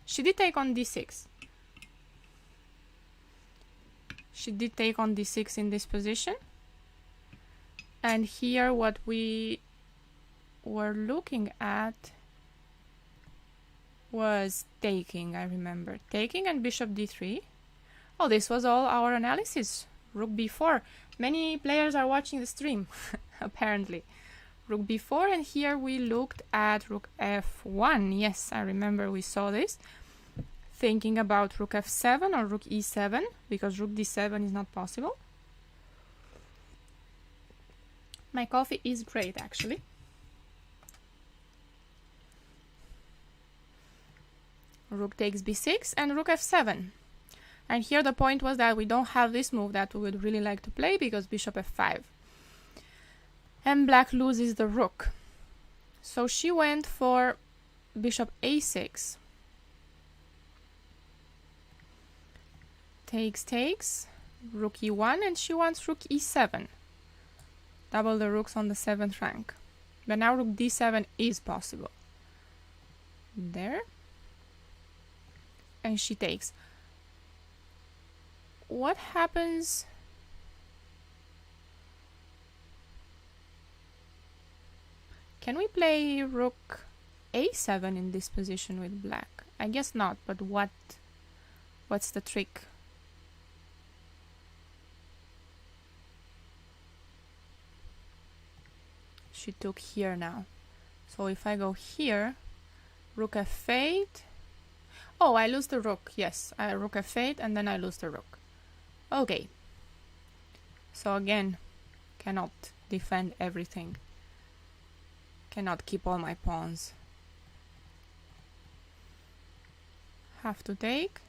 She did take on d6. She did take on d6 in this position. And here what we were looking at was taking, I remember. Taking and bishop d3. Oh, this was all our analysis. Rook b4. Many players are watching the stream, apparently. Rook b4, and here we looked at rook f1. Yes, I remember we saw this. Thinking about rook f7 or rook e7, because rook d7 is not possible. My coffee is great, actually. Rook takes b6 and rook f7. And here the point was that we don't have this move that we would really like to play because bishop f5. And black loses the rook. So she went for bishop a6. Takes, rook e1, and she wants rook e7. Double the rooks on the 7th rank. But now rook d7 is possible. There. And she takes. What happens? Can we play rook a7 in this position with black? I guess not, but what's the trick? She took here now. So if I go here, rook f8. Oh, I lose the rook. Yes, rook f8 and then I lose the rook. Okay. So again, cannot defend everything. Cannot keep all my pawns. Have to take.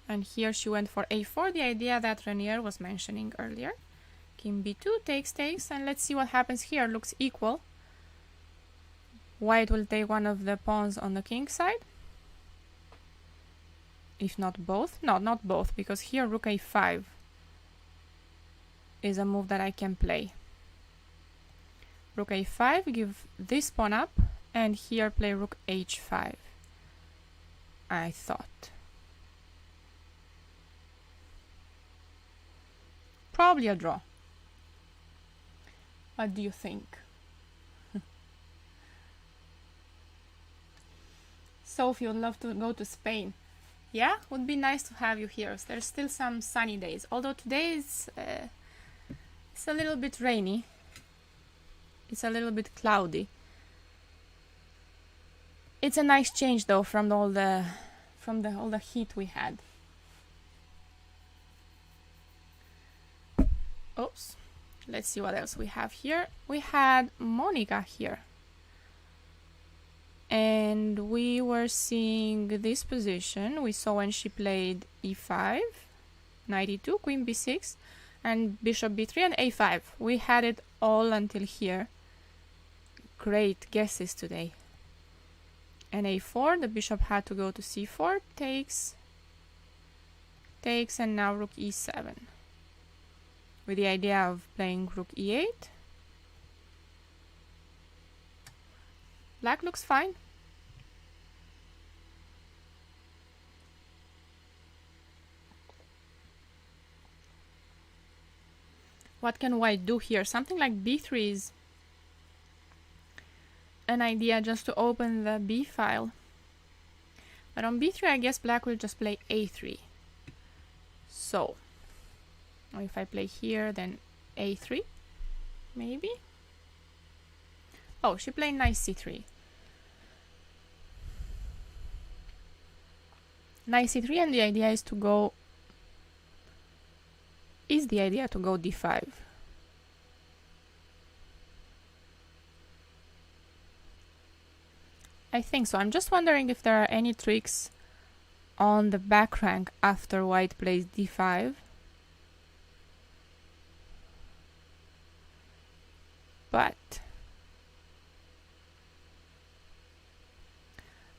And here she went for a4, the idea that Renier was mentioning earlier. King b2 takes, and let's see what happens here. Looks equal. White will take one of the pawns on the king side. If not both. No, not both, because here rook a5 is a move that I can play. Rook a5, give this pawn up, and here play rook h5. I thought. Probably a draw. What do you think? Sophie would love to go to Spain. Yeah, would be nice to have you here. There's still some sunny days, although today it's a little bit rainy. It's a little bit cloudy. It's a nice change though from all the heat we had. Oops. Let's see what else we have here. We had Monica here. And we were seeing this position. We saw when she played e5, knight e2, queen b6, and bishop b3 and a5. We had it all until here. Great guesses today. And a4, the bishop had to go to c4, takes, and now rook e7. With the idea of playing rook e8. Black looks fine. What can white do here? Something like b3 is an idea just to open the b file. But on b3 I guess black will just play a3. So, if I play here then a3, maybe? Oh, she played knight c3. Knight c3, and the idea is to go d5. I think so. I'm just wondering if there are any tricks on the back rank after white plays d5. But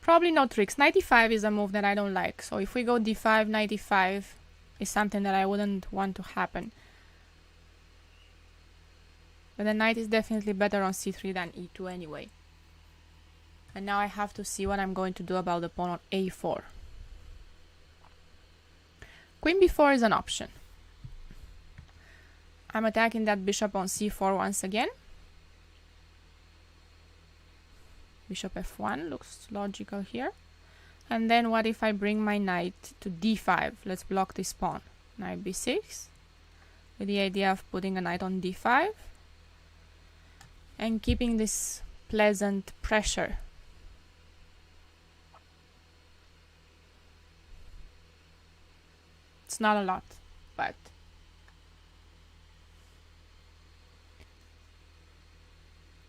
probably no tricks. Knight e5 is a move that I don't like. So if we go d5, knight e5 is something that I wouldn't want to happen. But the knight is definitely better on c3 than e2 anyway. And now I have to see what I'm going to do about the pawn on a4. Queen b4 is an option. I'm attacking that bishop on c4 once again. Bishop f1 looks logical here. And then what if I bring my knight to d5? Let's block this pawn. Knight b6. With the idea of putting a knight on d5. And keeping this pleasant pressure. It's not a lot, but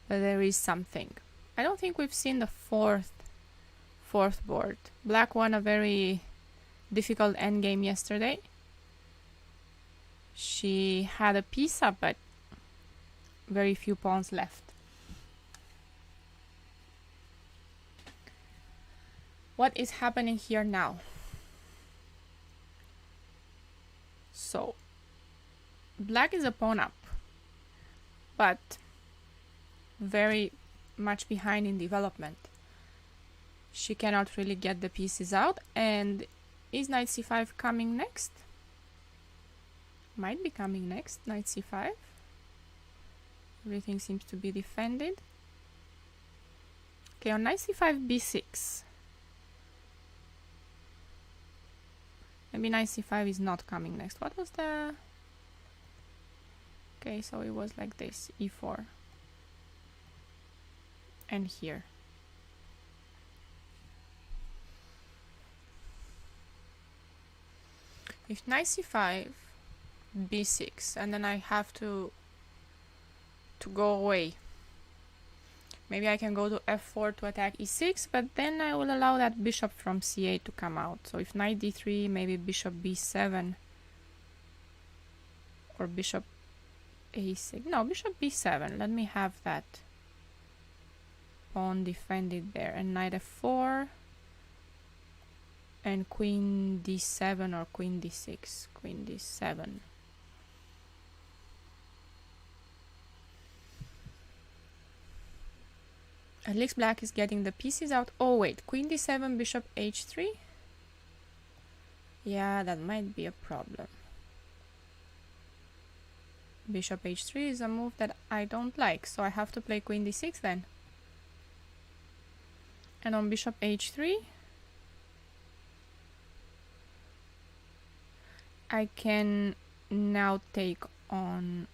there is something. I don't think we've seen the fourth fourth board. Black won a very difficult endgame yesterday. She had a piece up, but very few pawns left. What is happening here now? So, black is a pawn up, but very much behind in development. She cannot really get the pieces out. And is knight c5 coming next? Might be coming next. Knight c5. Everything seems to be defended. Okay, on knight c5, b6. Maybe knight c5 is not coming next. What was the... Okay, so it was like this. e4. And here. If knight c5, b6, and then I have to go away. Maybe I can go to f4 to attack e6, but then I will allow that bishop from c8 to come out. So if knight d3, maybe bishop b7 or bishop a6. No, bishop b7. Let me have that pawn defended there. And knight f4 and queen d7 or queen d6. Queen d7. At least black is getting the pieces out. Oh wait, queen d7, bishop h3. Yeah, that might be a problem. Bishop h3 is a move that I don't like, so I have to play queen d6 then. And on bishop h3, I can now take on...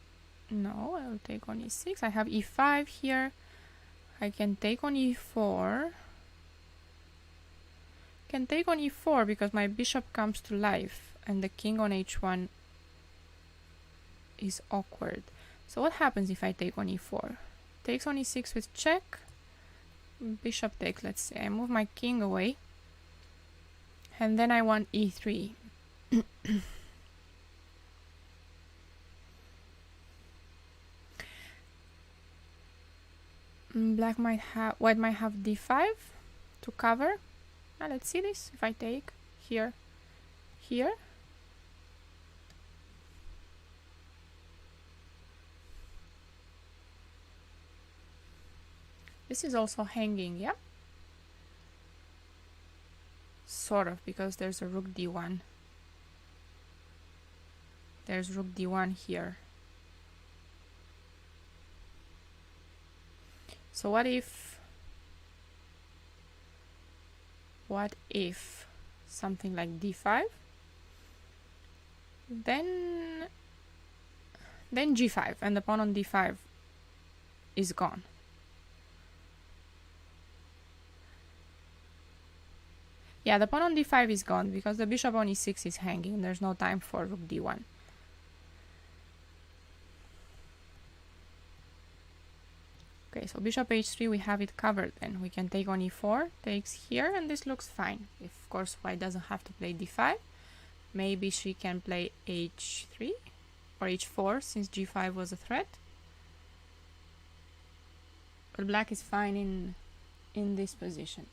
No, I will take on e6. I have e5 here. I can take on e4. Can take on e4 because my bishop comes to life and the king on h1 is awkward. So what happens if I take on e4? Takes on e6 with check. Bishop takes, let's say. I move my king away. And then I want e3. White might have d5 to cover. Now let's see this. If I take here, here. This is also hanging, yeah? Sort of, because there's a rook d1. There's rook d1 here. So what if something like d5, then g5, and the pawn on d5 is gone. Yeah, the pawn on d5 is gone because the bishop on e6 is hanging. There's no time for rook d1. Okay, so bishop h3, we have it covered then. We can take on e4, takes here, and this looks fine. If, of course, white doesn't have to play d5. Maybe she can play h3 or h4 since g5 was a threat. But black is fine in this position.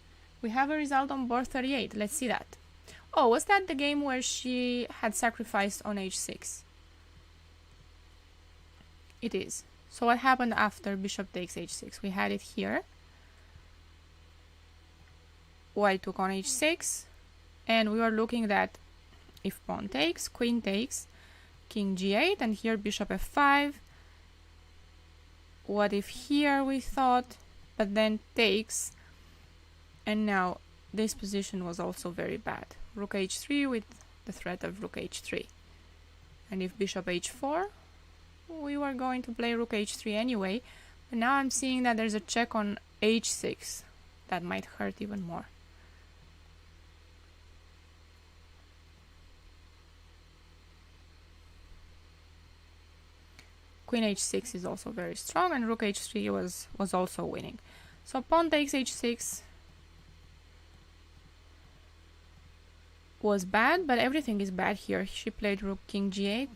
We have a result on board 38. Let's see that. Oh, was that the game where she had sacrificed on h6? It is. So what happened after bishop takes h6? We had it here. White took on h6. And we were looking at if pawn takes, queen takes, king g8, and here bishop f5. What if here we thought, but then takes. And now this position was also very bad. Rook h3 with the threat of rook h3. And if bishop h4, we were going to play rook h3 anyway, but now I'm seeing that there's a check on h6 that might hurt even more. Queen h6 is also very strong, and rook h3 was also winning. So pawn takes h6. was bad, but everything is bad here. She played rook king g8.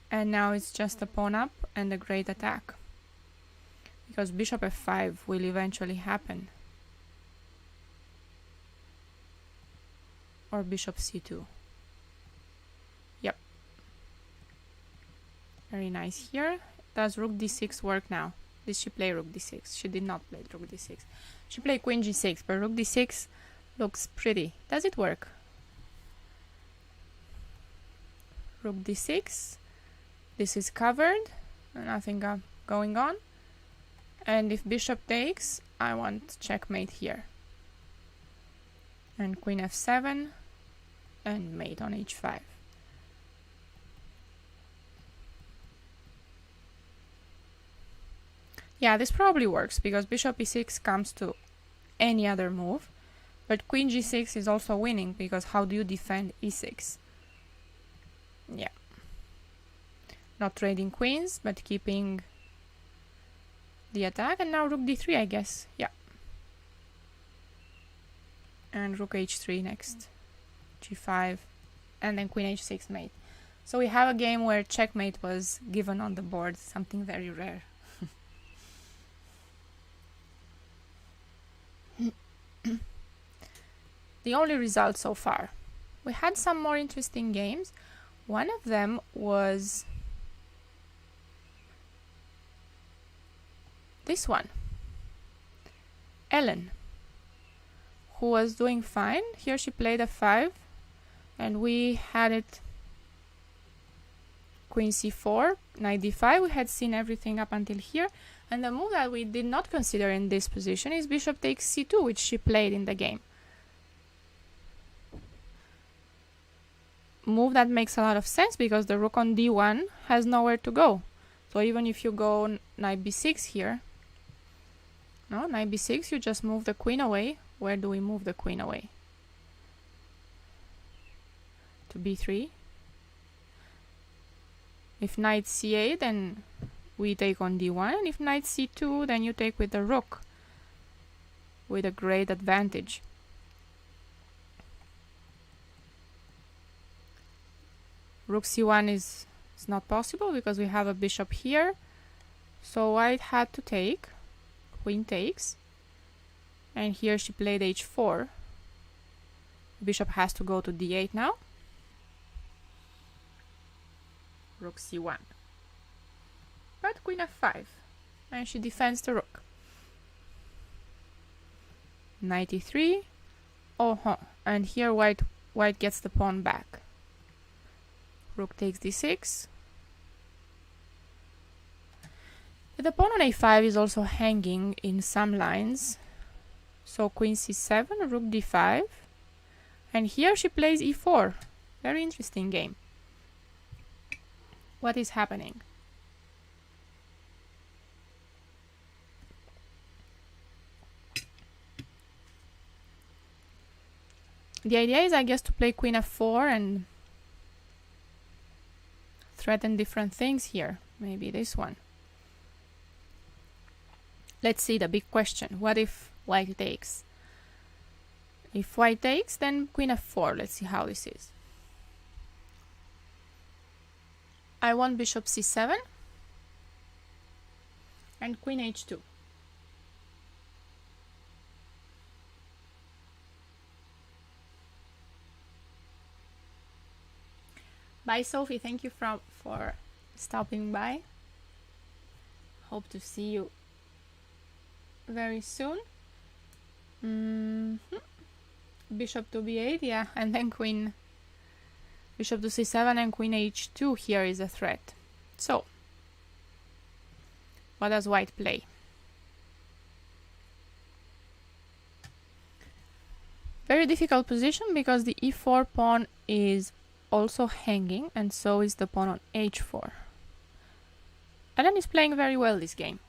And now it's just a pawn up and a great attack. Because bishop f5 will eventually happen. Or bishop c2. Yep. Very nice here. Does rook d6 work now? Did she play rook d6? She did not play rook d6. She played queen g6, but rook d6 looks pretty. Does it work? Rook d6. This is covered. Nothing going on. And if bishop takes, I want checkmate here. And queen f7 and mate on h5. Yeah, this probably works because bishop e6 comes to any other move. But queen g6 is also winning because how do you defend e6? Yeah. Not trading queens, but keeping the attack. And now rook d3, I guess. Yeah. And rook h3 next. g5. And then queen h6 mate. So we have a game where checkmate was given on the board. Something very rare. The only result so far. We had some more interesting games. One of them was this one. Ellen, who was doing fine. Here she played f5 and we had it queen c4, knight d5. We had seen everything up until here. And the move that we did not consider in this position is bishop takes c2, which she played in the game. Move that makes a lot of sense because the rook on d1 has nowhere to go. So even if you go knight b6 here, no, knight b6, you just move the queen away. Where do we move the queen away? To b3. If knight c8, then we take on d1. And if knight c2, then you take with the rook with a great advantage. Rook c1 is not possible because we have a bishop here. So white had to take. Queen takes. And here she played h4. Bishop has to go to d8 now. Rook c1. But queen f5. And she defends the rook. Knight e3. Oh, and here white gets the pawn back. Rook takes d6. The pawn on a5 is also hanging in some lines. So queen c7, rook d5. And here she plays e4. Very interesting game. What is happening? The idea is, I guess, to play queen f4 and threaten different things here. Maybe this one. Let's see the big question. What if white takes? If white takes, then queen f4. Let's see how this is. I want bishop c7 and queen h2. Bye, Sophie. Thank you for stopping by. Hope to see you very soon. Bishop to b8, yeah, and then queen. Bishop to c7 and queen h2 here is a threat. So, what does white play? Very difficult position because the e4 pawn is also hanging, and so is the pawn on h4. Ellen is playing very well this game.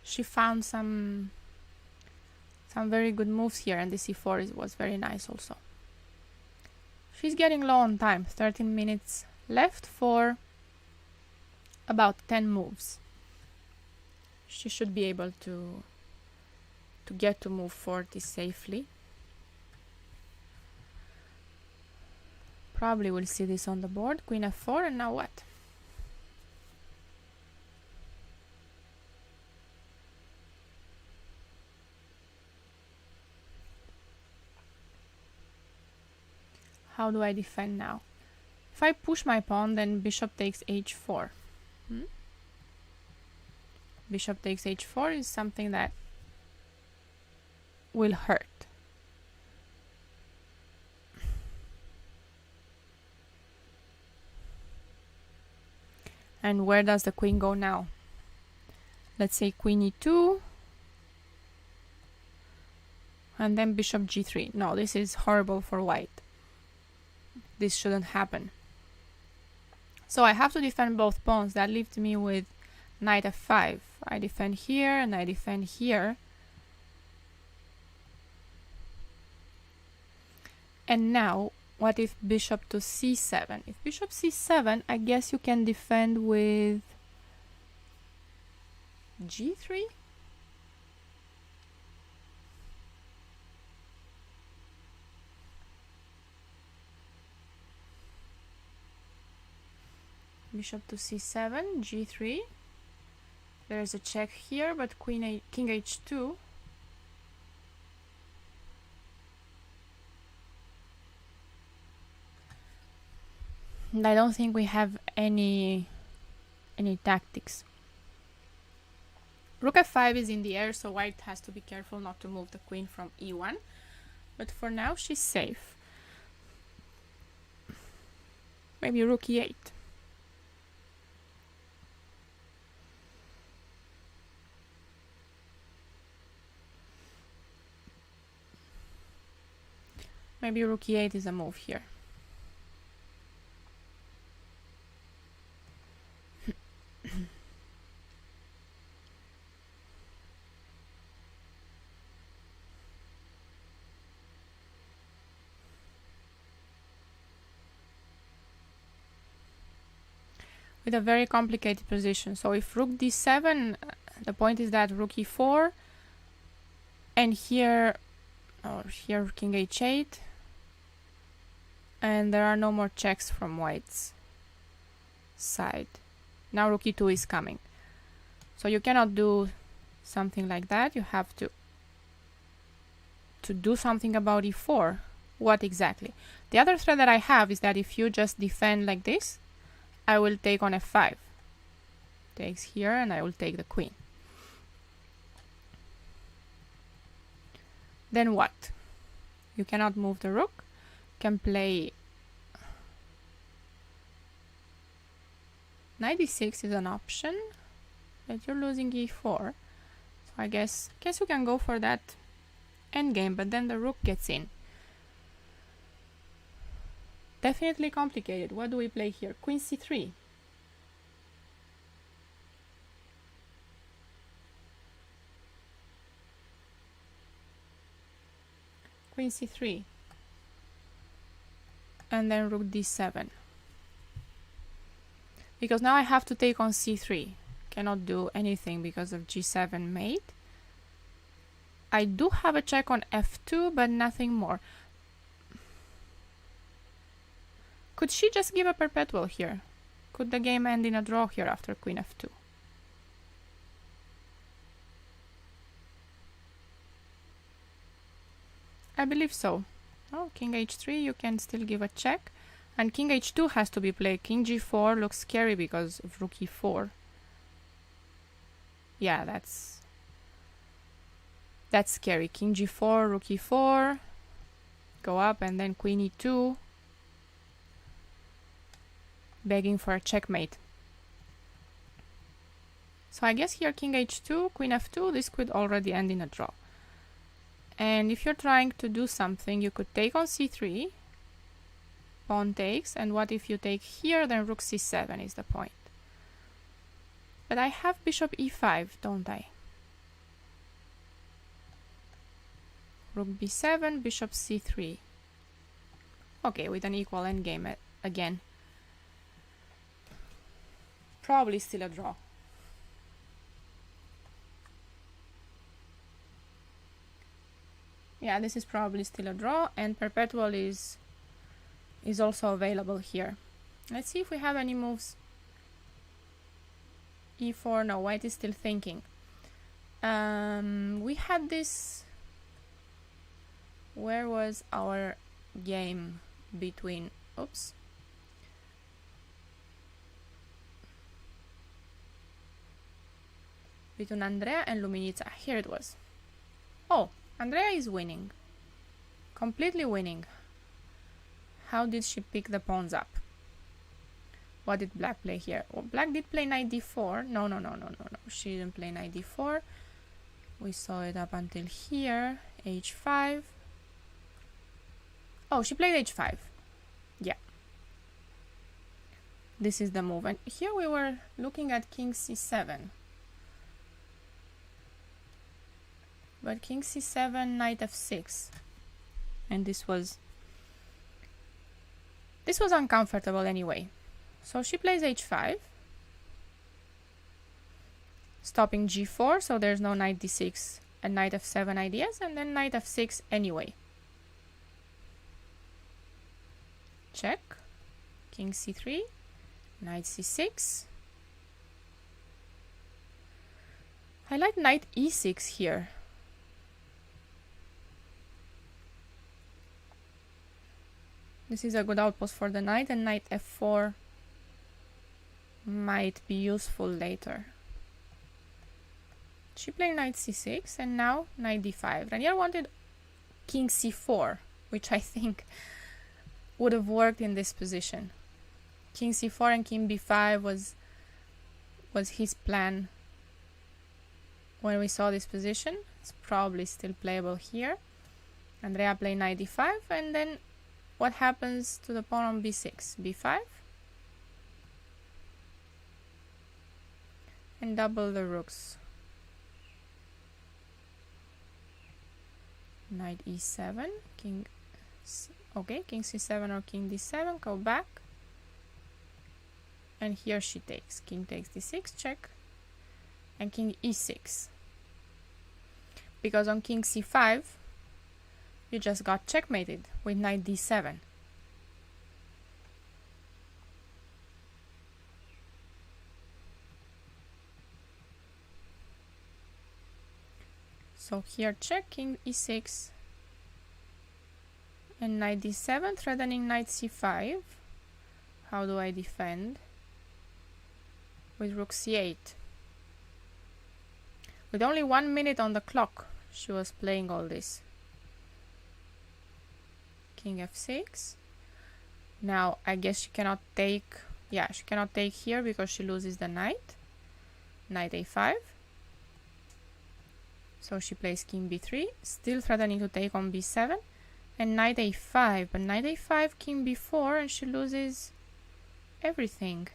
She found some very good moves here, and the c4 was very nice also. She's getting low on time, 13 minutes left for about 10 moves. She should be able to get to move 40 safely. Probably we'll see this on the board. Queen f4, and now what? How do I defend now? If I push my pawn, then bishop takes h4. Bishop takes h4 is something that will hurt. And where does the queen go now? Let's say queen e2. And then bishop g3. No, this is horrible for white. This shouldn't happen. So I have to defend both pawns. That leaves me with knight f5. I defend here and I defend here. And now, what if bishop to c7? If bishop c7, I guess you can defend with g3? Bishop to c7, g3. There's a check here, but king h2. And I don't think we have any tactics. Rook f5 is in the air, so white has to be careful not to move the queen from e1. But for now, she's safe. Maybe rook e8. Maybe rook e8 is a move here. With a very complicated position. So if rook d7, the point is that rook e4, and here, or here king h8, and there are no more checks from white's side. Now rook e2 is coming. So you cannot do something like that. You have to do something about e4. What exactly? The other threat that I have is that if you just defend like this, I will take on f5. Takes here and I will take the queen. Then what? You cannot move the rook. You can play knight d6 is an option, but you're losing e4. So I guess you can go for that endgame, but then the rook gets in. Definitely complicated. What do we play here? Queen c3. Queen c3. And then rook d7. Because now I have to take on c3. Cannot do anything because of g7 mate. I do have a check on f2, but nothing more. Could she just give a perpetual here? Could the game end in a draw here after queen f2? I believe so. Oh, king h3, you can still give a check. And king h2 has to be played. King g4 looks scary because of rook e4. Yeah, that's scary. King g4, rook e4. Go up and then queen e2. Begging for a checkmate. So I guess here king h2, queen f2, this could already end in a draw. And if you're trying to do something, you could take on c3, pawn takes, and what if you take here, then rook c7 is the point. But I have bishop e5, don't I? Rook b7, bishop c3. Okay, with an equal endgame again. probably still a draw. Yeah, this is probably still a draw, and perpetual is also available here. Let's see if we have any moves. E4, no, white is still thinking. We had this. Where was our game between? Oops. Between Andrea and Luminița. Here it was. Oh, Andrea is winning. Completely winning. How did she pick the pawns up? What did black play here? Well, black did play knight d4. No. She didn't play knight d4. We saw it up until here. h5. Oh, she played h5. Yeah. This is the move. And here we were looking at king c7. But king c7, knight f6. And this was uncomfortable anyway. So she plays h5. Stopping g4, so there's no knight d6 and knight f7 ideas, and then knight f6 anyway. Check. King c3, knight c6. I like knight e6 here. This is a good outpost for the knight, and knight f4 might be useful later. She played knight c6, and now knight d5. Renier wanted king c4, which I think would have worked in this position. King c4 and king b5 was his plan when we saw this position. It's probably still playable here. Andrea played knight d5, and then what happens to the pawn on b6? b5? And double the rooks. Knight e7, king c7 or king d7, go back. And here she takes. King takes d6, check. And king e6. Because on king c5, you just got checkmated with knight d7. So here check, king e6 and knight d7, threatening knight c5. How do I defend? With rook c8. With only 1 minute on the clock, she was playing all this. King f6. Now I guess she cannot take, yeah, she cannot take here because she loses the knight. Knight a5. So she plays king b3, still threatening to take on b7, and knight a5, but knight a5, king b4, and she loses everything.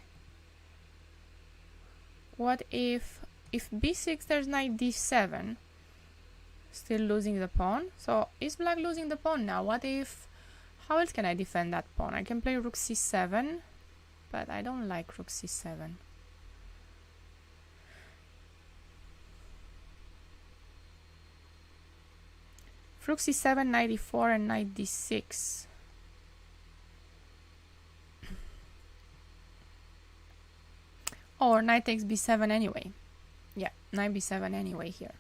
What if b6 there's knight d7, still losing the pawn? So is black losing the pawn now? What if, how else can I defend that pawn? I can play rook c7, but I don't like rook c7. Rook c7, knight e4, and knight d6. Or knight takes b7 anyway. Yeah, knight b7 anyway here.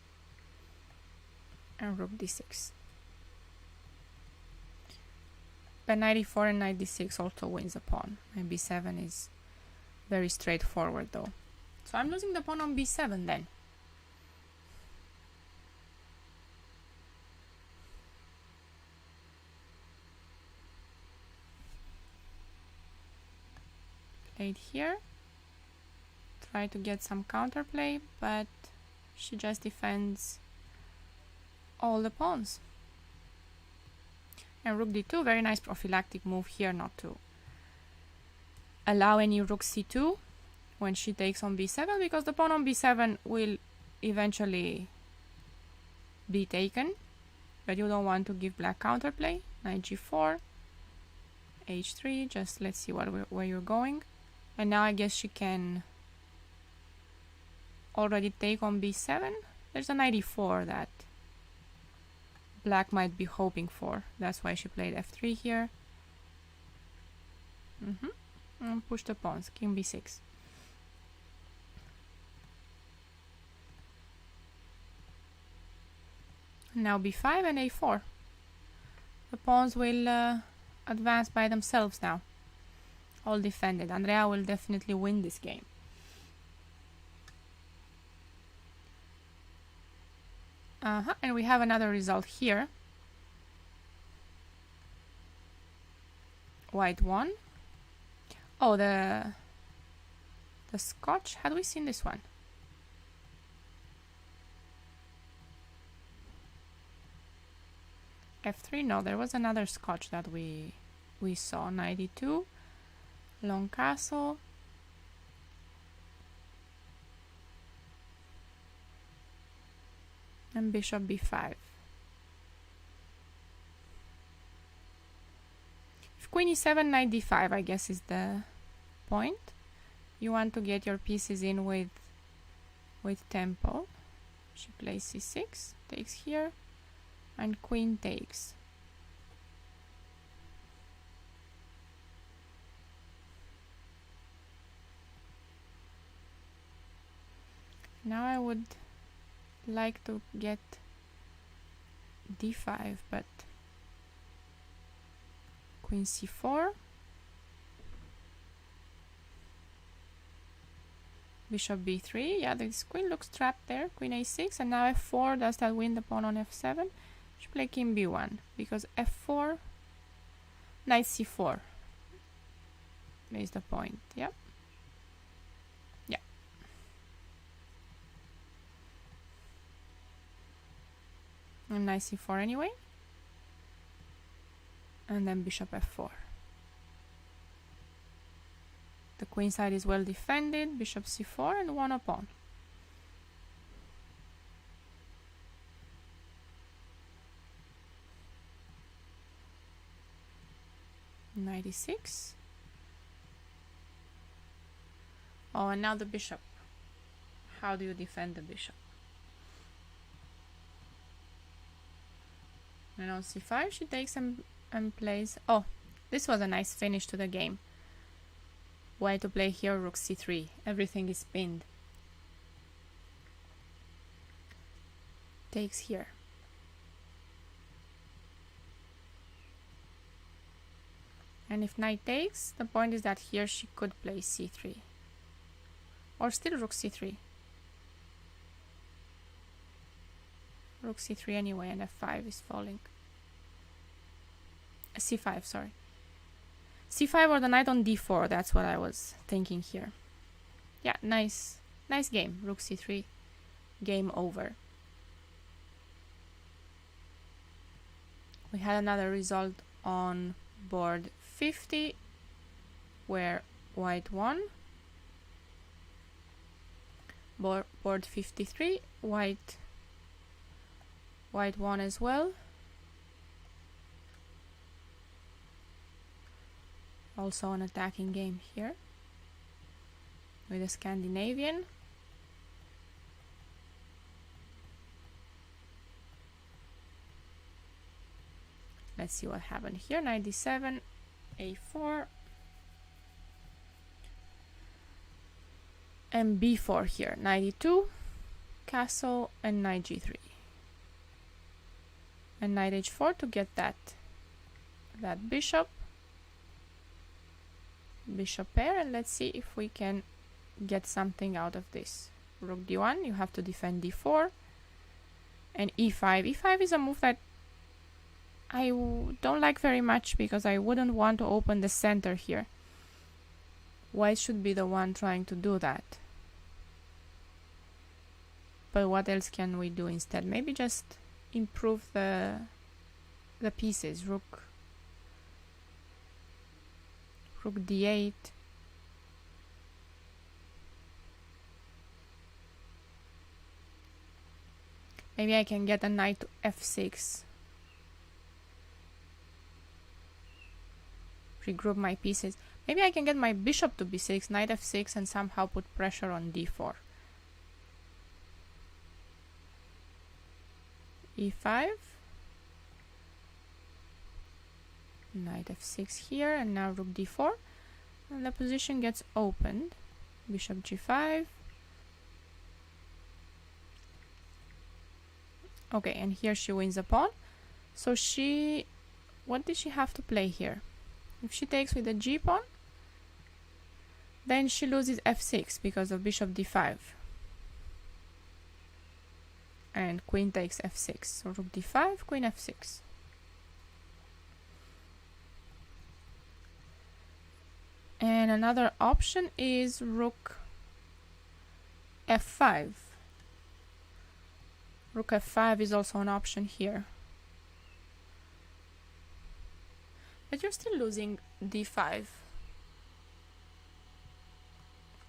And rook d6. But knight e4 and knight d6 also wins a pawn. And b7 is very straightforward though. So I'm losing the pawn on b7 then. Played here. Try to get some counterplay, but she just defends all the pawns. And rook d2, very nice prophylactic move here, not to allow any rook c2 when she takes on b7, because the pawn on b7 will eventually be taken, but you don't want to give black counterplay. Knight g4, h3, just let's see where you're going. And now I guess she can already take on b7. There's a knight e4 that black might be hoping for. That's why she played f3 here. And push the pawns. King b6. Now b5 and a4. The pawns will advance by themselves now. All defended. Andrea will definitely win this game. And we have another result here. White won. Oh, the Scotch. Had we seen this one? F3. No, there was another Scotch that we saw. 92. Long castle. And bishop b5. If queen e7, knight d5, I guess is the point. You want to get your pieces in with tempo. She plays c6, takes here, and queen takes. Now I would like to get d5, but queen c4, bishop b3. Yeah, this queen looks trapped there. Queen a6, and now f4. Does that win the pawn on f7? Should play king b1 because f4, knight c4 is the point. Yep. And knight c4 anyway. And then bishop f4. The queen side is well defended. Bishop c4 and won a pawn. Knight e6. Oh, and now the bishop. How do you defend the bishop? And on c5 she takes and plays. Oh, this was a nice finish to the game. Why to play here rook c3? Everything is pinned. Takes here. And if knight takes, the point is that here she could play c3. Or still rook c3. Rook c3 anyway, and f5 is falling. c5, sorry. c5 or the knight on d4, that's what I was thinking here. Yeah, nice game. Rook c3, game over. We had another result on board 50, where white won. Board 53, white won as well. Also an attacking game here with a Scandinavian. Let's see what happened here. Knight d7, a4, and b4 here. Knight e2, castle, and knight g3. And knight h4 to get that bishop pair, and let's see if we can get something out of this. Rook d1, you have to defend d4, and e5. e5 is a move that I don't like very much because I wouldn't want to open the center here. White should be the one trying to do that. But what else can we do instead? Maybe just improve the pieces. Rook d8. Maybe I can get a knight to f6. Regroup my pieces. Maybe I can get my bishop to b6, knight f6, and somehow put pressure on d4. e5, knight f6 here, and now rook d4, and the position gets opened. Bishop g5. Okay, and here she wins a pawn. So what did she have to play here? If she takes with the g pawn, then she loses f6 because of bishop d5. And queen takes f6. So rook d5, queen f6. And another option is rook f5. Rook f5 is also an option here. But you're still losing d5.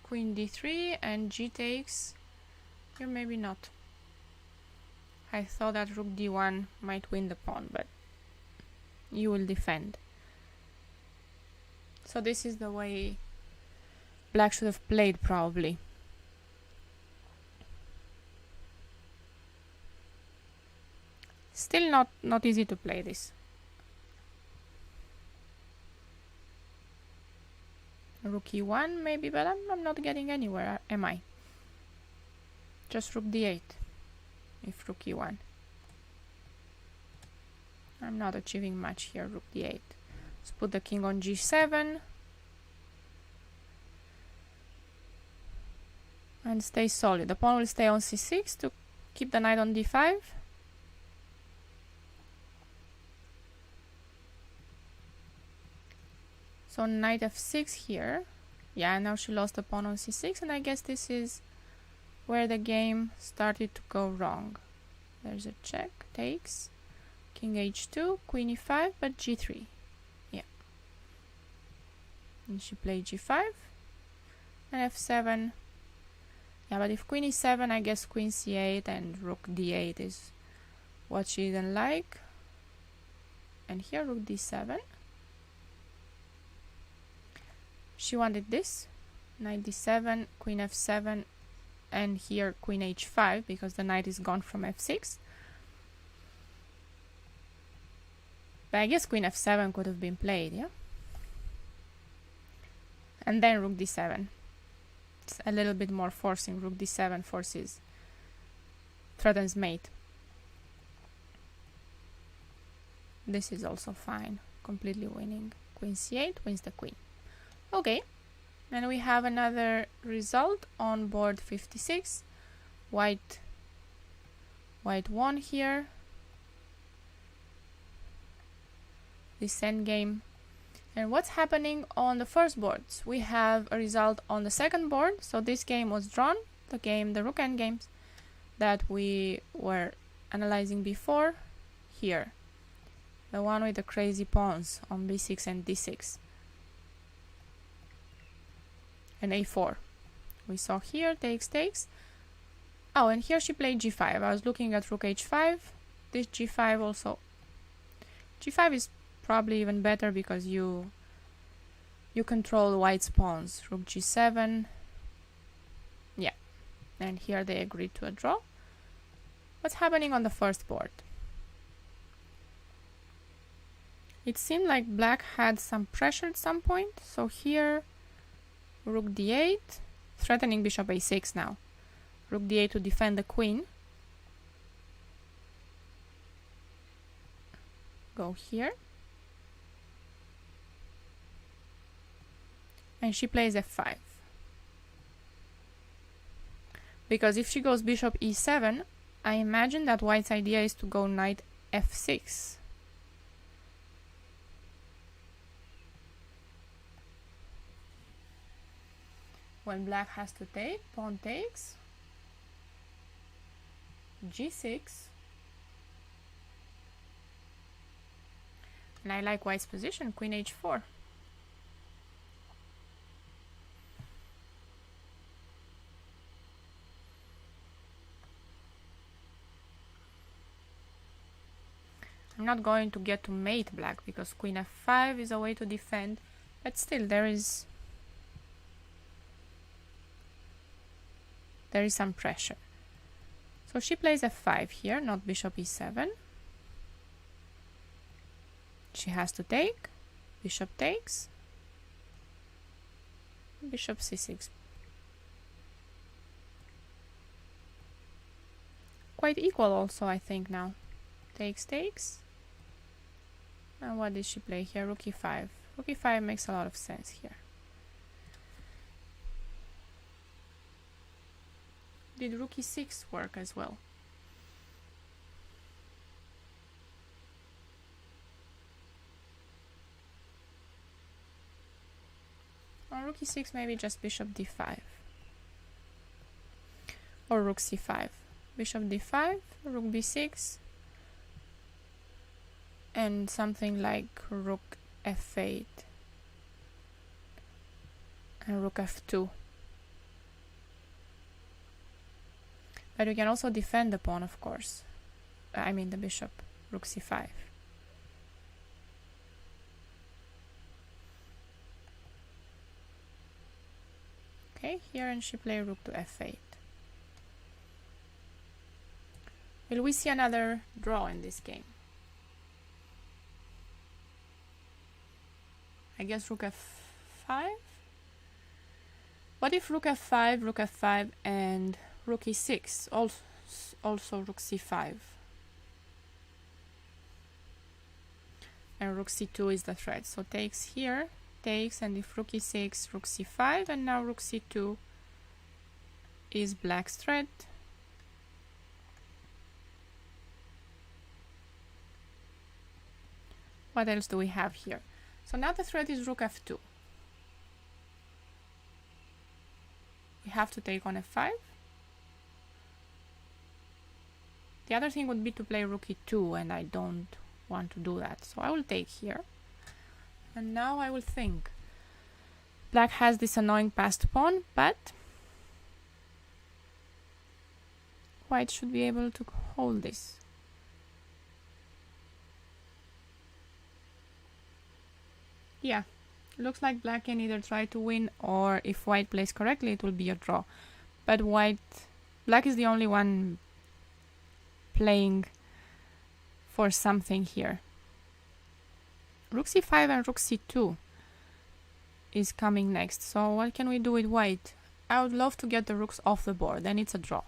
Queen d3 and g takes. You're maybe not. I thought that rook d1 might win the pawn, but you will defend. So this is the way black should have played, probably. Still not easy to play this. Rook e1 maybe, but I'm not getting anywhere, am I? Just rook d8 if rook e1. I'm not achieving much here, rook d8. Let's put the king on g7 and stay solid. The pawn will stay on c6 to keep the knight on d5. So knight f6 here. Yeah, now she lost the pawn on c6, and I guess this is where the game started to go wrong. There's a check, takes, king h2, queen e5, but g3. Yeah. And she played g5 and f7. Yeah, but if queen e7, I guess queen c8 and rook d8 is what she didn't like. And here rook d7. She wanted this, knight d7, queen f7, and here queen h5 because the knight is gone from f6. But I guess queen f7 could have been played, yeah? And then rook d7. It's a little bit more forcing. Rook d7 threatens mate. This is also fine, completely winning. Queen c8 wins the queen. Okay, and we have another result on board 56. White won here. This endgame. And what's happening on the first boards? We have a result on the second board. So this game was drawn, the rook endgames that we were analyzing before. Here, the one with the crazy pawns on b6 and d6. And a4. We saw here, takes. Oh, and here she played g5. I was looking at rook h5. This g5 also. g5 is probably even better because you control white's pawns. Rook g7. Yeah. And here they agreed to a draw. What's happening on the first board? It seemed like black had some pressure at some point. So here rook d8, threatening bishop a6 now. Rook d8 to defend the queen. Go here. And she plays f5. Because if she goes bishop e7, I imagine that white's idea is to go knight f6. When black has to take, pawn takes, g6, and I like white's position, queen h4. I'm not going to get to mate black because queen f5 is a way to defend, but still there is some pressure. So she plays f5 here, not bishop e7. She has to take. Bishop takes. Bishop c6. Quite equal also, I think, now. Takes, takes. And what did she play here? Rook e5. Rook e5 makes a lot of sense here. Did rook e6 work as well? On rook e6, maybe just bishop d5. Or rook c5. Bishop d5, rook b6, and something like rook f8 and rook f2. But we can also defend the pawn, of course. I mean the bishop. Rook c5. Okay, here, and she played rook to f8. Will we see another draw in this game? I guess rook f5? What if rook f5, and rook e6, also rook c5? And rook c2 is the threat. So takes here, takes, and if rook e6, rook c5, and now rook c2 is black's threat. What else do we have here? So now the threat is rook f2. We have to take on f5. The other thing would be to play rook e2, and I don't want to do that. So I will take here. And now I will think. Black has this annoying passed pawn, but white should be able to hold this. Yeah, looks like black can either try to win, or if white plays correctly, it will be a draw. But black is the only one playing for something here. Rook c5 and rook c2 is coming next. So what can we do with white? I would love to get the rooks off the board, then it's a draw.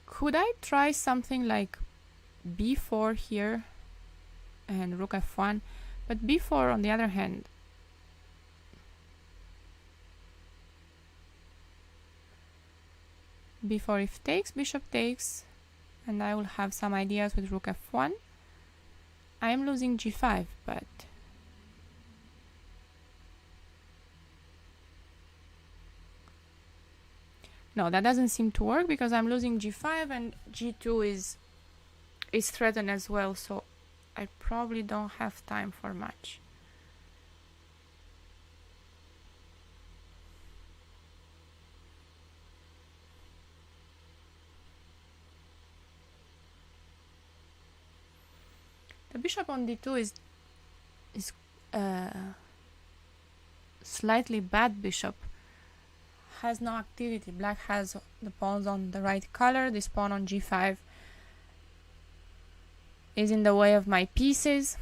Could I try something like b4 here and rook f1? But b4, on the other hand, b4 if takes, bishop takes, and I will have some ideas with rook f1. I am losing g5, but no, that doesn't seem to work because I'm losing g5 and g2 is threatened as well, so I probably don't have time for much. The bishop on d2 is slightly bad bishop. Has no activity. Black has the pawns on the right color. This pawn on g5 is in the way of my pieces.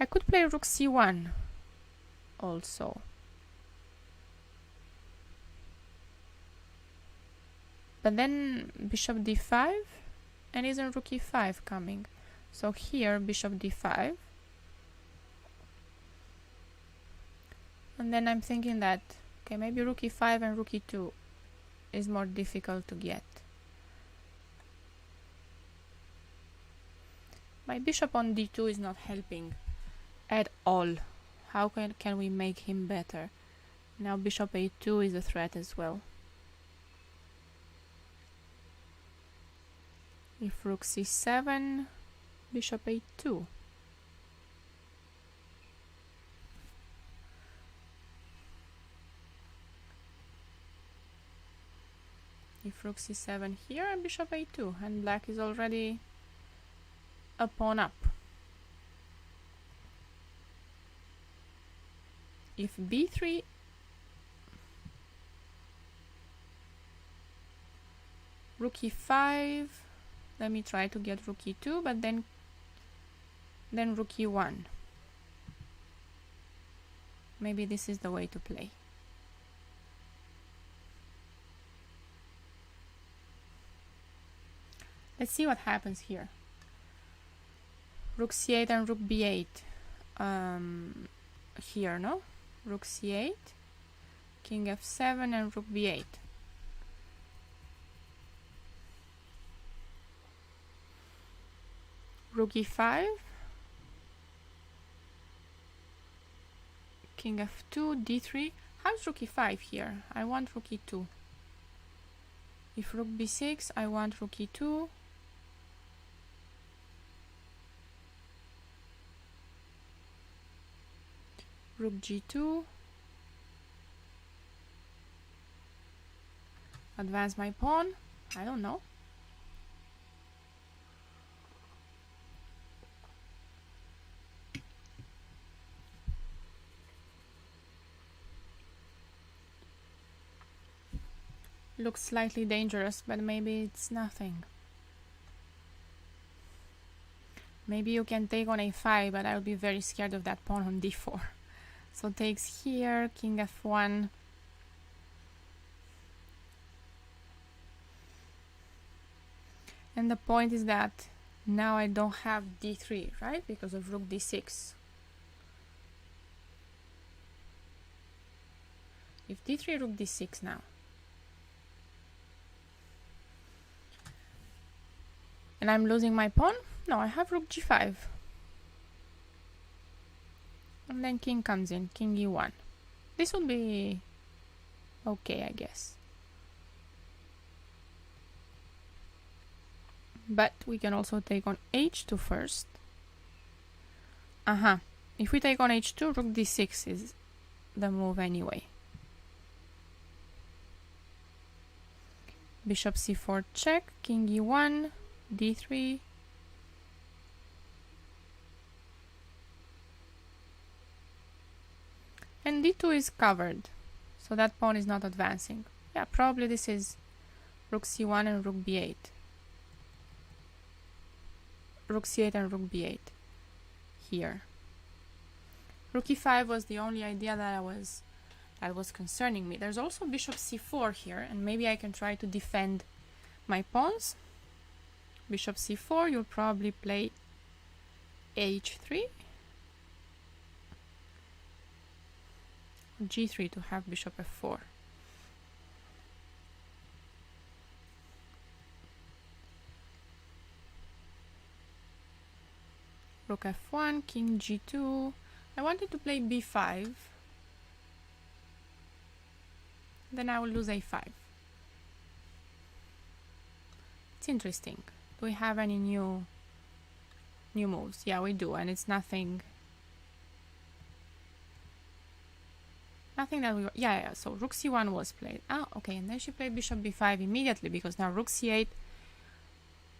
I could play rook c1 also. But then bishop d5, and isn't rook e5 coming? So here bishop d5. And then I'm thinking that, okay, maybe rook e5 and rook e2 is more difficult to get. My bishop on d2 is not helping at all. How can we make him better? Now bishop a2 is a threat as well. If rook c7, bishop a2. If rook c7 here, and bishop a2, and black is already a pawn up. If b3, Rook e5. Let me try to get rook e2, but then rook e1. Maybe this is the way to play. Let's see what happens here. Rook c8 and rook b8. Here, no? Rook c8, king f7 and rook b8. Rook e5, king f2, d3. How's rook e5 here? I want rook e2. If rook b6, I want rook e2. Rook g2. Advance my pawn. I don't know. Looks slightly dangerous, but maybe it's nothing. Maybe you can take on a5, but I'll be very scared of that pawn on d4. So takes here, king f1. And the point is that now I don't have d3, right? Because of rook d6. If d3, rook d6 now. And I'm losing my pawn? No, I have rook g5. And then king comes in, king e1. This would be okay, I guess. But we can also take on h2 first. If we take on h2, rook d6 is the move anyway. Bishop c4 check, king e1, d3. And d2 is covered, so that pawn is not advancing. Yeah, probably this is rook c1 and rook b8. Rook c8 and rook b8 here. Rook e5 was the only idea that was concerning me. There's also bishop c4 here, and maybe I can try to defend my pawns. Bishop c4, you'll probably play h3. G3 to have bishop f4. Rook f1, king g2. I wanted to play b5. Then I will lose a5. It's interesting. Do we have any new moves? Yeah, we do, and it's nothing that we... Yeah, so rook c1 was played. Okay, and then she played bishop b5 immediately, because now rook c8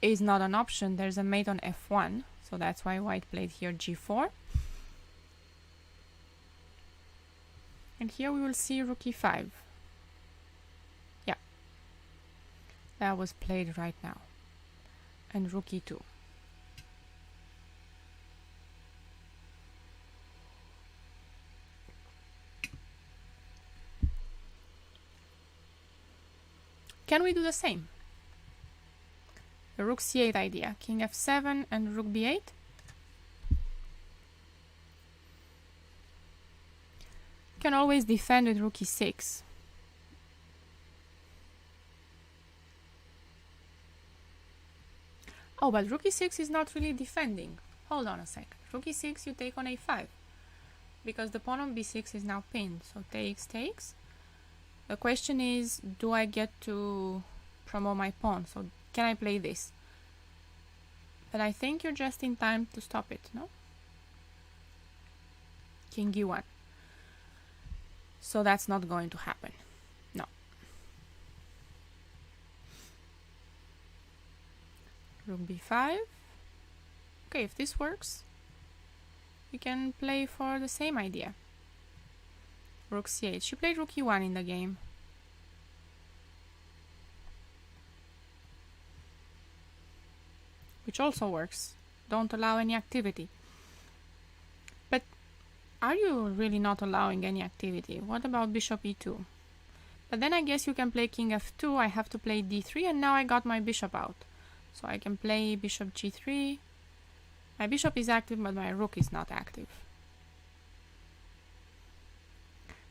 is not an option. There's a mate on f1, so that's why white played here g4. And here we will see rook e5. Yeah, that was played right now. And rook e2. Can we do the same? The rook c8 idea. King f7 and rook b8. Can always defend with rook e6. Oh, but rook e6 is not really defending. Hold on a second. Rook e6, you take on a5. Because the pawn on b6 is now pinned. So takes. The question is, do I get to promote my pawn? So can I play this? But I think you're just in time to stop it, no? King e1. So that's not going to happen. No. Rook b5. Okay, if this works, we can play for the same idea. Rook c8. She played rook e1 in the game. which also works. Don't allow any activity. But are you really not allowing any activity? What about bishop e2? But then I guess you can play king f2. I have to play d3, and now I got my bishop out. So I can play bishop g3. My bishop is active, but my rook is not active.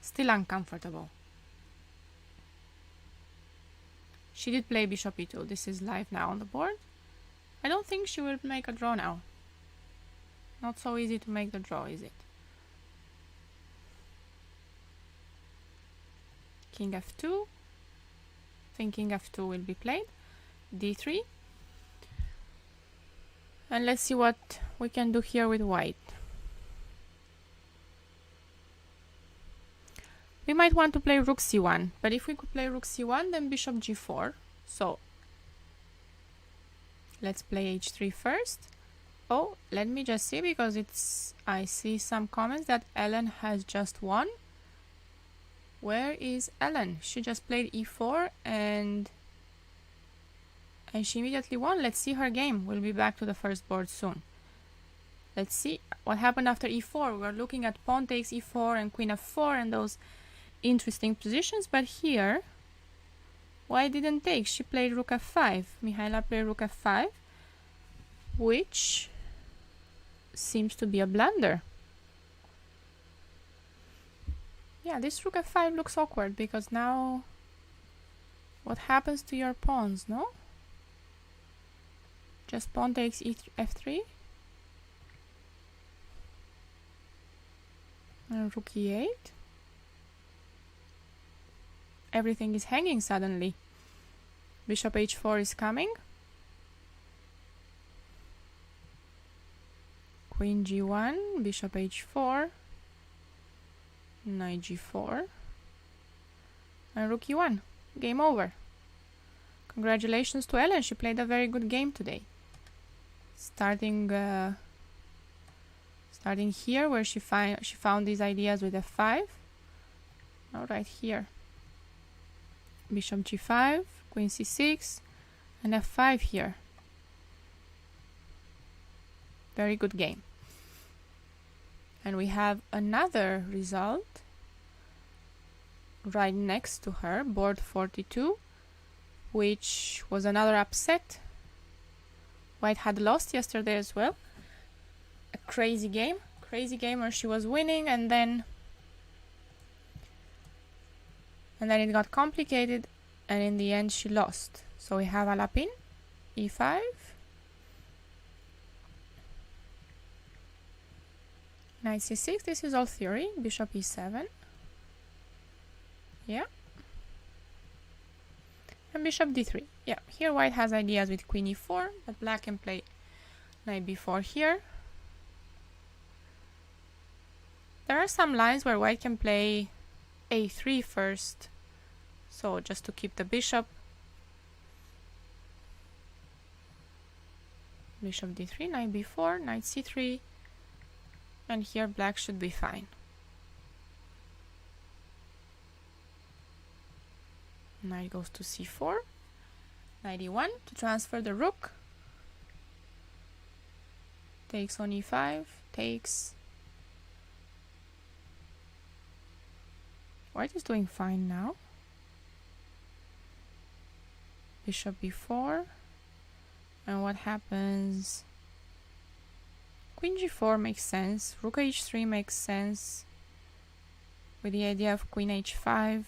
Still uncomfortable. She did play bishop e2. This is live now on the board. I don't think she will make a draw now. Not so easy to make the draw, is it? King f2. I think king f2 will be played. d3. And let's see what we can do here with white. We might want to play rook c1, but if we could play rook c1, then bishop g4. So let's play h3 first. Oh, let me just see, because I see some comments that Ellen has just won. Where is Ellen? She just played e4 and she immediately won. Let's see her game. We'll be back to the first board soon. Let's see what happened after e4. We're looking at pawn takes e4 and queen f4 and those interesting positions, but here white didn't take. She played rook f5. Mihaela played rook f5, which seems to be a blunder. Yeah, this rook f5 looks awkward, because now what happens to your pawns, no? Just pawn takes f3 and rook e8. Everything is hanging suddenly. Bishop h4 is coming. Queen g1, bishop h4, knight g4, and rook e1. Game over. Congratulations to Ellen. She played a very good game today. Starting here, where she found these ideas with f5. Now right here. Bishop g5, queen c6, and f5 here. Very good game. And we have another result right next to her, board 42, which was another upset. White had lost yesterday as well. A crazy game where she was winning, and then it got complicated, and in the end she lost. So we have Alapin, e5, knight c6. This is all theory. Bishop e7. Yeah. And bishop d3. Yeah, here white has ideas with queen e4, but black can play knight b4 here. There are some lines where white can play a3 first, so just to keep the bishop. Bishop d3, knight b4, knight c3, and here black should be fine. Knight goes to c4, knight e1 to transfer the rook. Takes on e5, takes. White is doing fine now. Bishop b4, and what happens? Queen g4 makes sense. Rook h3 makes sense with the idea of queen h5.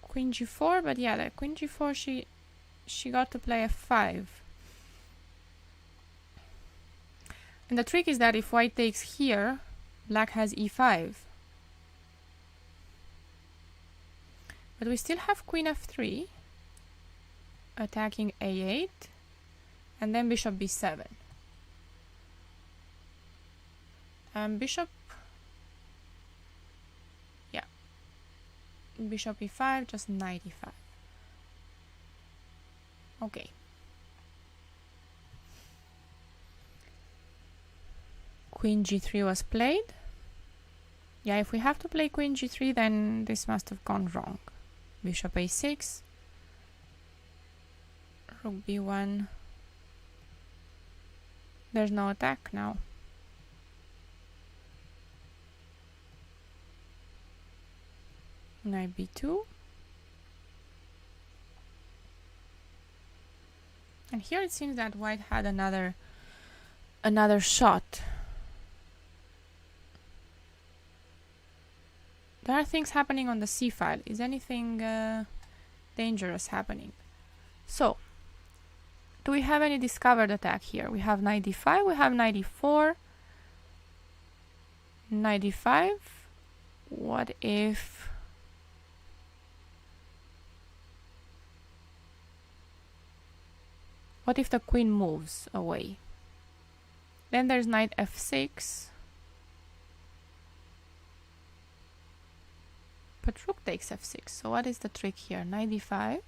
Queen g4, but yeah, that queen g4 she got to play f5. And the trick is that if white takes here, black has e5. But we still have queen f3 attacking a8, and then bishop b7. And bishop e5, just knight e5. Okay. Queen g3 was played. Yeah, if we have to play queen g3, then this must have gone wrong. Bishop a6. Rook b1. There's no attack now. Knight b2. And here it seems that white had another shot. There are things happening on the c file. Is anything dangerous happening? So, do we have any discovered attack here? We have knight d5, we have knight d4, knight d5. What if... What if the queen moves away? Then there's knight f6. But rook takes f6. So what is the trick here? Knight d5.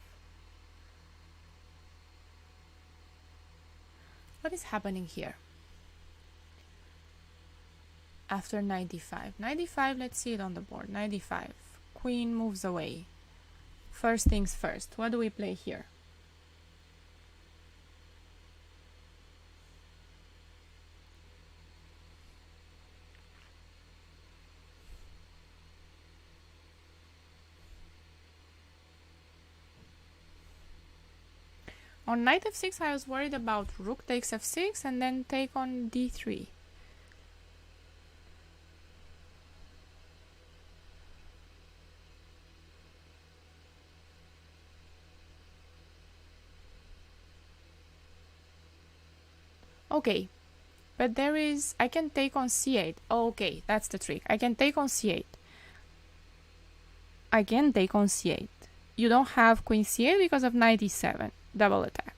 What is happening here? After knight d5. Knight d5, let's see it on the board. Knight d5. Queen moves away. First things first. What do we play here? On knight f6, I was worried about rook takes f6 and then take on d3. Okay, but there is... I can take on c8. Oh, okay, that's the trick. I can take on c8. I can take on c8. You don't have queen c8 because of knight e7. Double attack.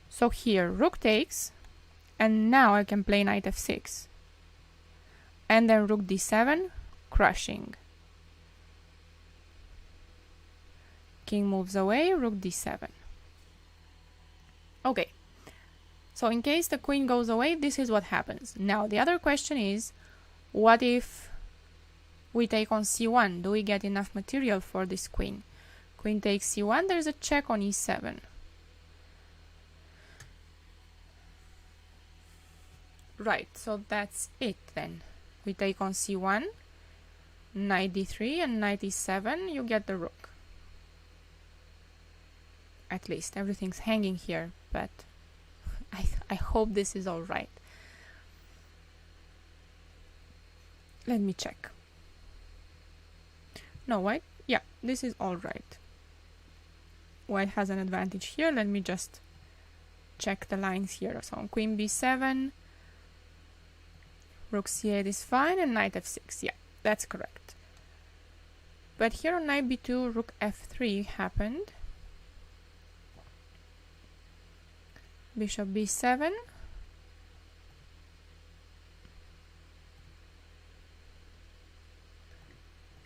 So here rook takes, and now I can play knight f6, and then rook d7, crushing. King moves away, rook d7. Okay, so in case the queen goes away, this is what happens. Now the other question is, what if we take on c1? Do we get enough material for this queen? Queen takes c1, there's a check on e7. Right, so that's it then. We take on c1, knight d3 and knight e7, you get the rook. At least everything's hanging here, but I hope this is all right. Let me check. No, white? Yeah, this is all right. White has an advantage here. Let me just check the lines here. So on queen b7, rook c8 is fine, and knight f6. Yeah, that's correct. But here on knight b2, rook f3 happened. Bishop b7.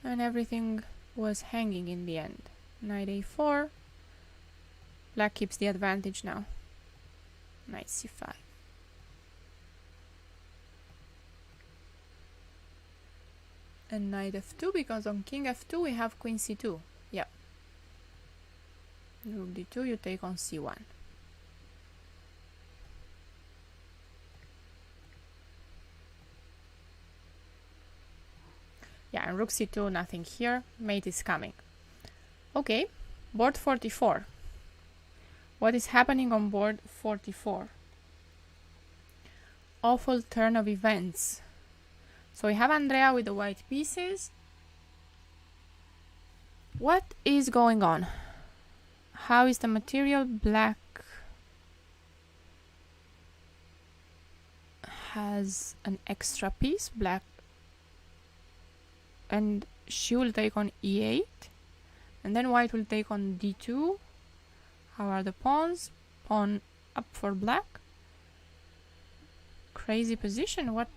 And everything was hanging in the end. Knight a4. Black keeps the advantage now. Knight c5. And knight f2, because on king f2 we have queen c2. Yep. Rook d2, you take on c1. Yeah, and rook c2, nothing here. Mate is coming. Okay, board 44. What is happening on board 44? Awful turn of events. So we have Andrea with the white pieces. What is going on? How is the material? Black has an extra piece. Black, and she will take on e8, and then white will take on d2. How are the pawns? Pawn up for black. Crazy position. What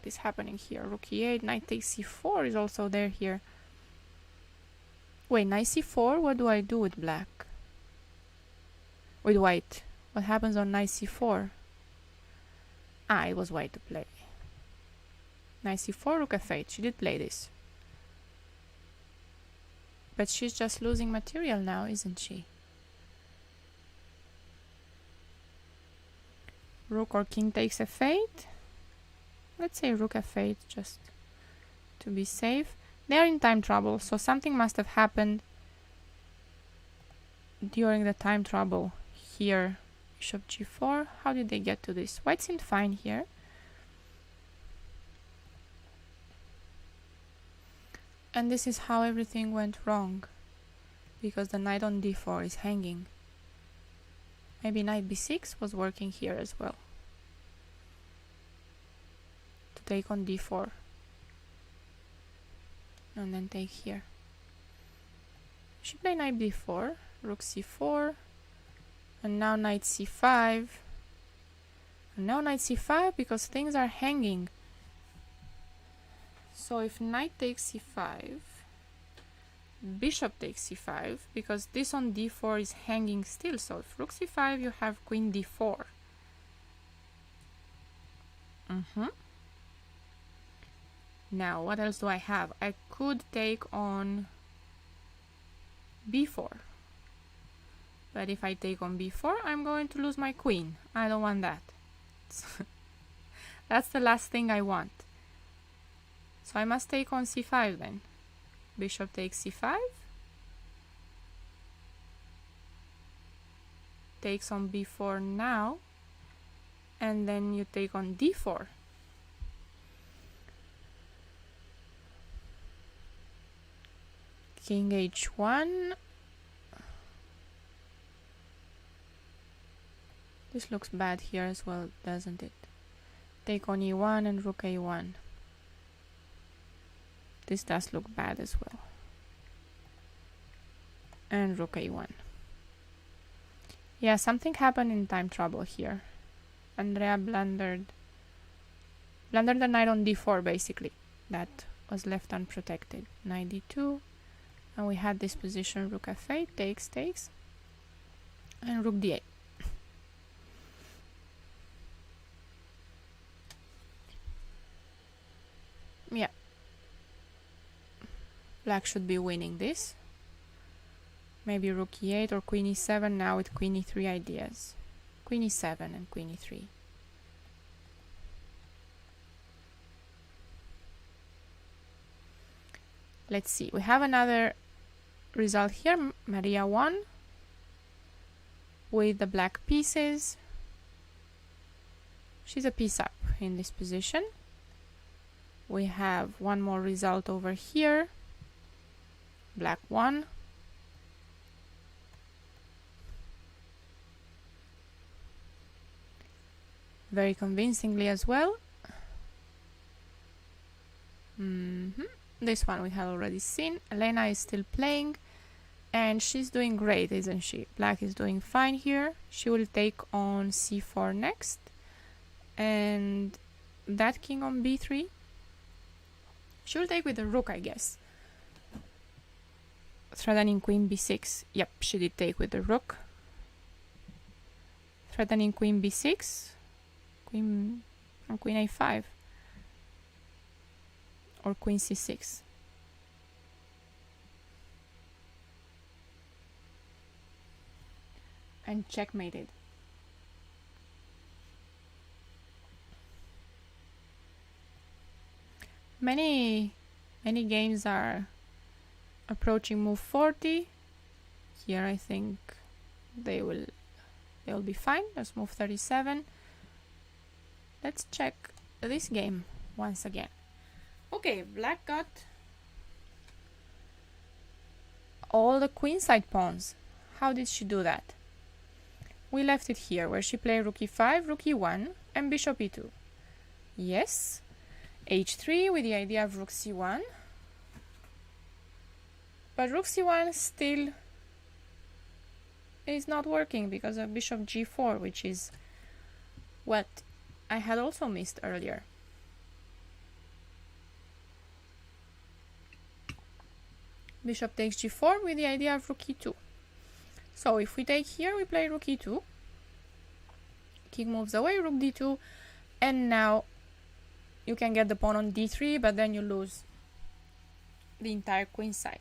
is happening here? Rook e8, knight takes c4 is also there here. Wait, knight c4, what do I do with black? With white. What happens on knight c4? Ah, it was white to play. Knight c4, rook f8. She did play this. But she's just losing material now, isn't she? Rook or king takes f8. Let's say rook f8 just to be safe. They're in time trouble, so something must have happened during the time trouble here. Bishop g4. How did they get to this? White seemed fine here. And this is how everything went wrong, because the knight on d4 is hanging. Maybe knight b6 was working here as well, to take on d4 and then take here. She played knight b4, rook c4, and now knight c5, and now knight c5 because things are hanging. So if knight takes c5, bishop takes c5, because this on d4 is hanging still. So if rook c5, you have queen d4. Now, what else do I have? I could take on b4. But if I take on b4, I'm going to lose my queen. I don't want that. That's the last thing I want. So I must take on c5 then. Bishop takes c5. Takes on b4 now. And then you take on d4. King h1. This looks bad here as well, doesn't it? Take on e1 and rook a1. This does look bad as well. And rook a1. Yeah, something happened in time trouble here. Andrea blundered the knight on d4 basically. That was left unprotected. Knight d2. And we had this position, rook f8, takes, and rook d8. Yeah. Black should be winning this. Maybe rook e8 or queen e7 now with queen e3 ideas. Queen e7 and queen e3. Let's see. We have another result here. Maria won with the black pieces. She's a piece up in this position. We have one more result over here. Black won. Very convincingly as well. This one we have already seen. Elena is still playing and she's doing great, isn't she? Black is doing fine here. She will take on c4 next, and that king on b3. She will take with the rook, I guess. Threatening queen b6. Yep, she did take with the rook. Threatening queen b6. Queen and queen a5. Or queen c6. And checkmated. Many games are approaching move 40. Here I think they will be fine. There's move 37. Let's check this game once again. Okay, black got all the queenside pawns. How did she do that? We left it here where she played rook e5, rook e1, and bishop e2. Yes, h3 with the idea of rook c1. But rook c1 still is not working because of bishop g4, which is what I had also missed earlier. Bishop takes g4 with the idea of rook e2. So if we take here, we play rook e2. King moves away, rook d2. And now you can get the pawn on d3, but then you lose the entire queen side.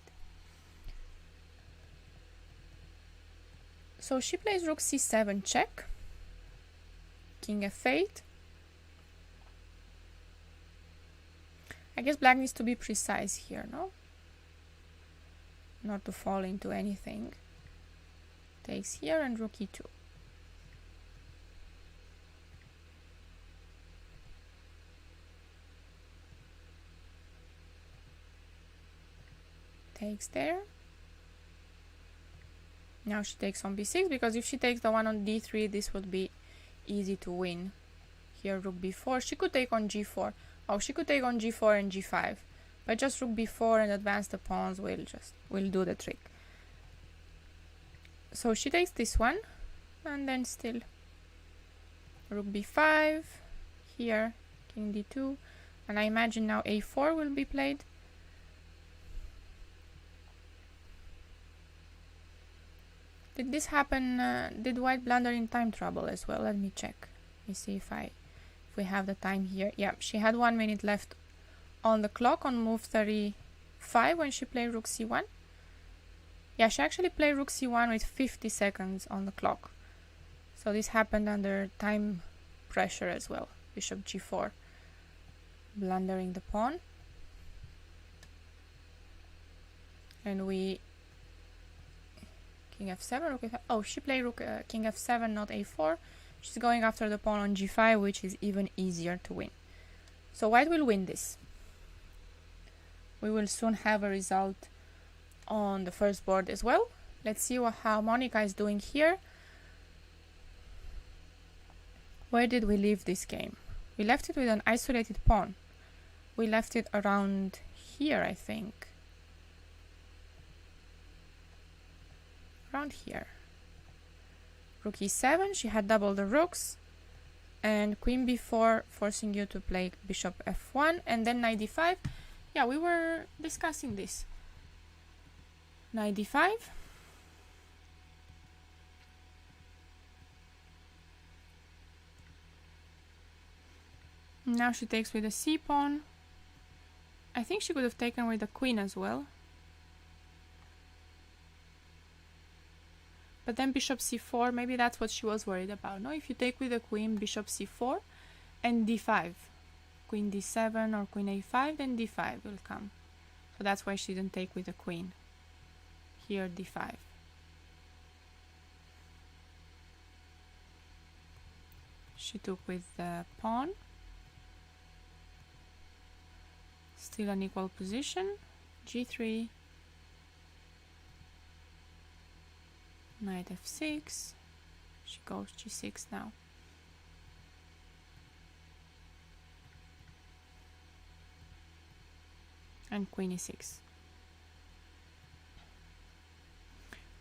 So she plays rook c7 check. king f8. I guess black needs to be precise here, no? Not to fall into anything. Takes here and rook e2. Takes there. Now she takes on b6, because if she takes the one on d3, this would be easy to win. Here rook b4. She could take on g4. Oh, she could take on g4 and g5. But just rook b4 and advance the pawns will do the trick. So she takes this one, and then still rook b5, here king d2, and I imagine now a4 will be played. Did this happen? Did white blunder in time trouble as well? Let me check. Let me see if we have the time here. Yeah, she had 1 minute left on the clock on move 35 when she played rook c1. Yeah, she actually played rook c1 with 50 seconds on the clock. So this happened under time pressure as well. Bishop g4, blundering the pawn. And we king f7, rook f5. Oh, she played king f7, not a4. She's going after the pawn on g5, which is even easier to win. So white will win this. We will soon have a result on the first board as well. Let's see how Monica is doing here. Where did we leave this game? We left it with an isolated pawn. We left it around here, I think. Around here. Rook e7, she had double the rooks, and queen b4, forcing you to play bishop f1, and then knight d5. Yeah, we were discussing this. Knight d5. Now she takes with the c pawn. I think she could have taken with the queen as well. But then bishop c4, maybe that's what she was worried about. No, if you take with the queen, bishop c4 and d5. Queen d7 or queen a5, then d5 will come. So that's why she didn't take with the queen. Here d5. She took with the pawn. Still an equal position. g3. Knight f6. She goes g6 now. And queen e6.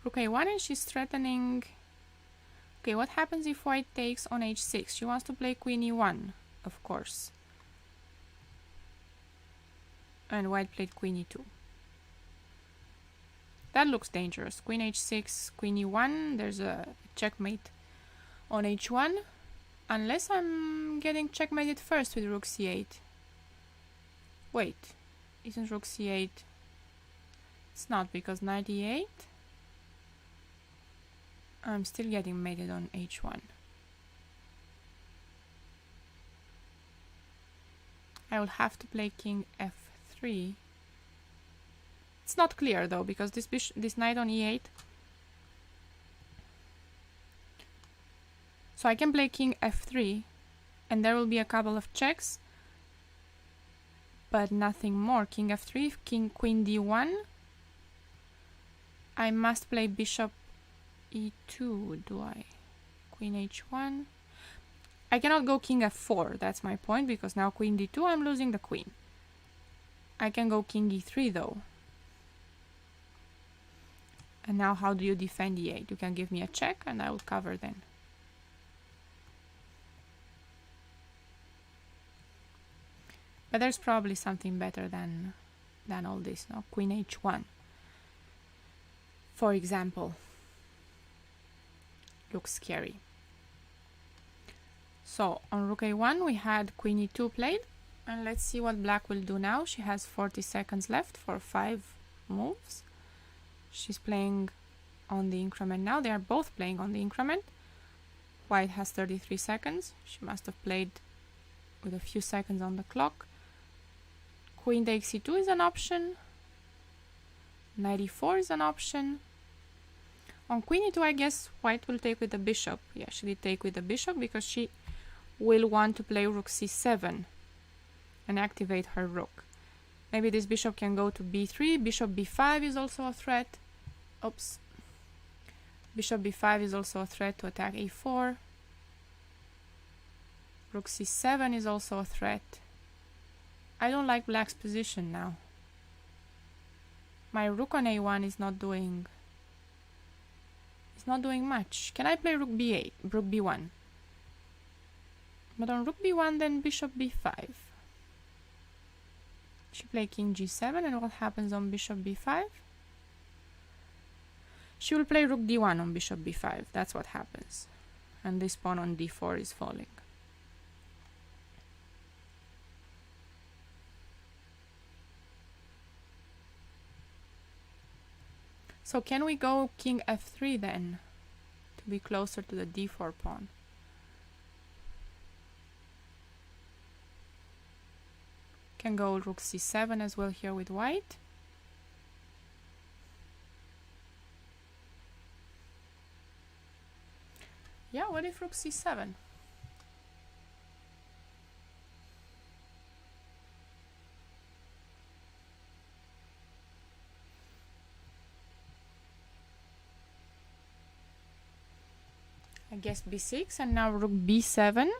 Rook a1, and she's threatening. Okay, what happens if white takes on h6? She wants to play queen e1, of course. And white played queen e2. That looks dangerous. Queen h6, queen e1. There's a checkmate on h1. Unless I'm getting checkmated first with rook c8. Wait, isn't rook c8? It's not, because knight e8. I'm still getting mated on h1. I will have to play king f3. It's not clear though, because this knight on e8. So I can play king f3, and there will be a couple of checks, but nothing more. King f3, queen d1. I must play bishop e2, do I? Queen h1. I cannot go king f4, that's my point, because now queen d2, I'm losing the queen. I can go king e3 though. And now how do you defend e8? You can give me a check and I will cover then. But there's probably something better than all this, no? Queen h1, for example. Looks scary. So on rook a1 we had queen e2 played, and let's see what black will do now. She has 40 seconds left for 5 moves. She's playing on the increment now. They are both playing on the increment. White has 33 seconds. She must have played with a few seconds on the clock. Queen takes c2 is an option. Knight e4 is an option. On queen e2, I guess white will take with the bishop. Yeah, she did take with the bishop because she will want to play rook c7 and activate her rook. Maybe this bishop can go to b3. Bishop b5 is also a threat. Oops. Bishop b5 is also a threat to attack a4. Rook c7 is also a threat. I don't like black's position now. My rook on a1 is not doing much. Can I play rook b8, rook b1? But on rook b1, then bishop b5. She played king g7, and what happens on bishop b5? She will play rook d1 on bishop b5. That's what happens. And this pawn on d4 is falling. So can we go king f3 then, to be closer to the d4 pawn? Can go rook c7 as well here with white. Yeah, what if rook c7? I guess b6 and now rook b7.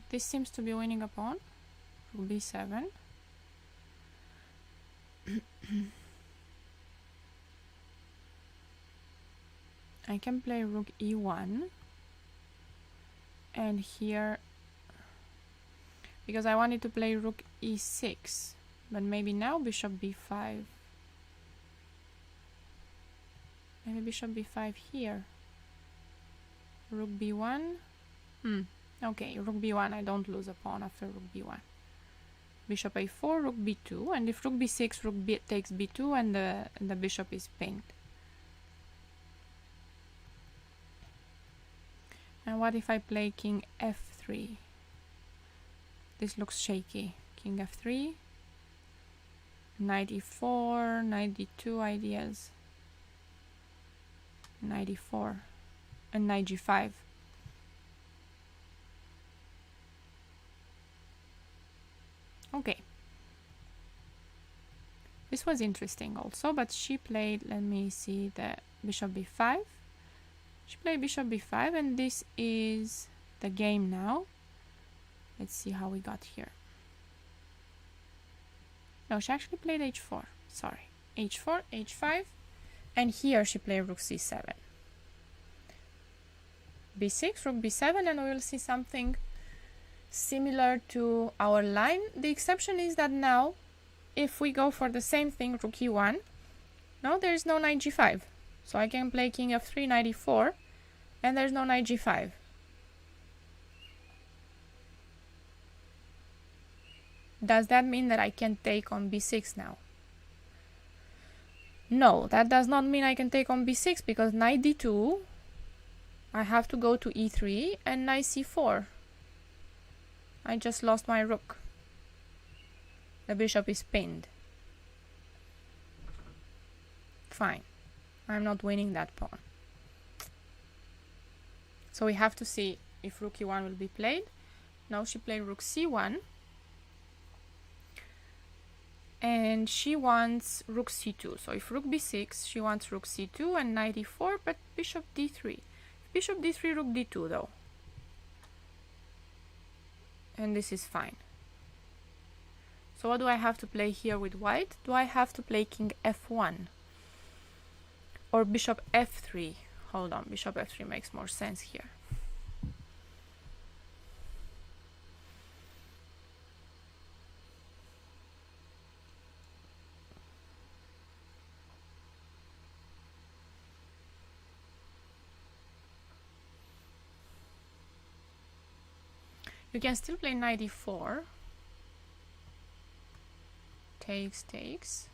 This seems to be winning a pawn. Rook b7. I can play rook e1. And here, because I wanted to play rook e6, but maybe now bishop b5. Maybe bishop b5 here. Rook b1. Okay, rook b1, I don't lose a pawn after rook b1. Bishop a4, rook b2, and if rook b6, rook b takes b2 and the bishop is pinned. And what if I play king f3? This looks shaky. King f3, knight e4, knight d2 ideas, knight e4, and knight g5. Okay. This was interesting also, but she played, let me see, the bishop b5. She played bishop b5, and this is the game now. Let's see how we got here. No, she actually played h4. Sorry. h4, h5, and here she played rook c7. b6, rook b7, and we will see something similar to our line. The exception is that now, if we go for the same thing, rook e1, no, there is no knight g5. So I can play king f3, knight e4, and there's no knight g5. Does that mean that I can take on b6 now? No, that does not mean I can take on b6, because knight d2, I have to go to e3, and knight c4. I just lost my rook. The bishop is pinned. Fine. I'm not winning that pawn. So we have to see if rook e1 will be played. Now she played rook c1. And she wants rook c2. So if rook b6, she wants rook c2 and knight e4, but bishop d3. Bishop d3, rook d2 though. And this is fine. So what do I have to play here with white? Do I have to play king f1? Or bishop f3? Hold on, bishop f3 makes more sense here. You can still play knight e4. takes.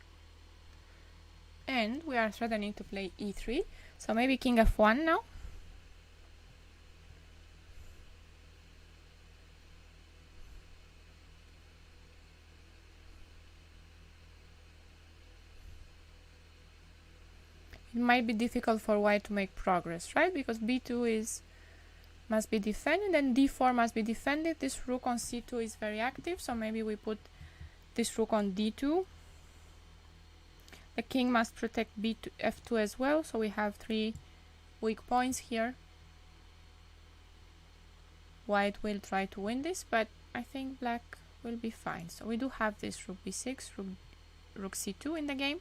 And we are threatening to play e3. So maybe king f1 now. It might be difficult for white to make progress, right? Because b2 must be defended and d4 must be defended. This rook on c2 is very active, so maybe we put this rook on d2. The king must protect b2, f2 as well, so we have 3 weak points here. White will try to win this, but I think black will be fine. So we do have this rook b6, rook c2 in the game.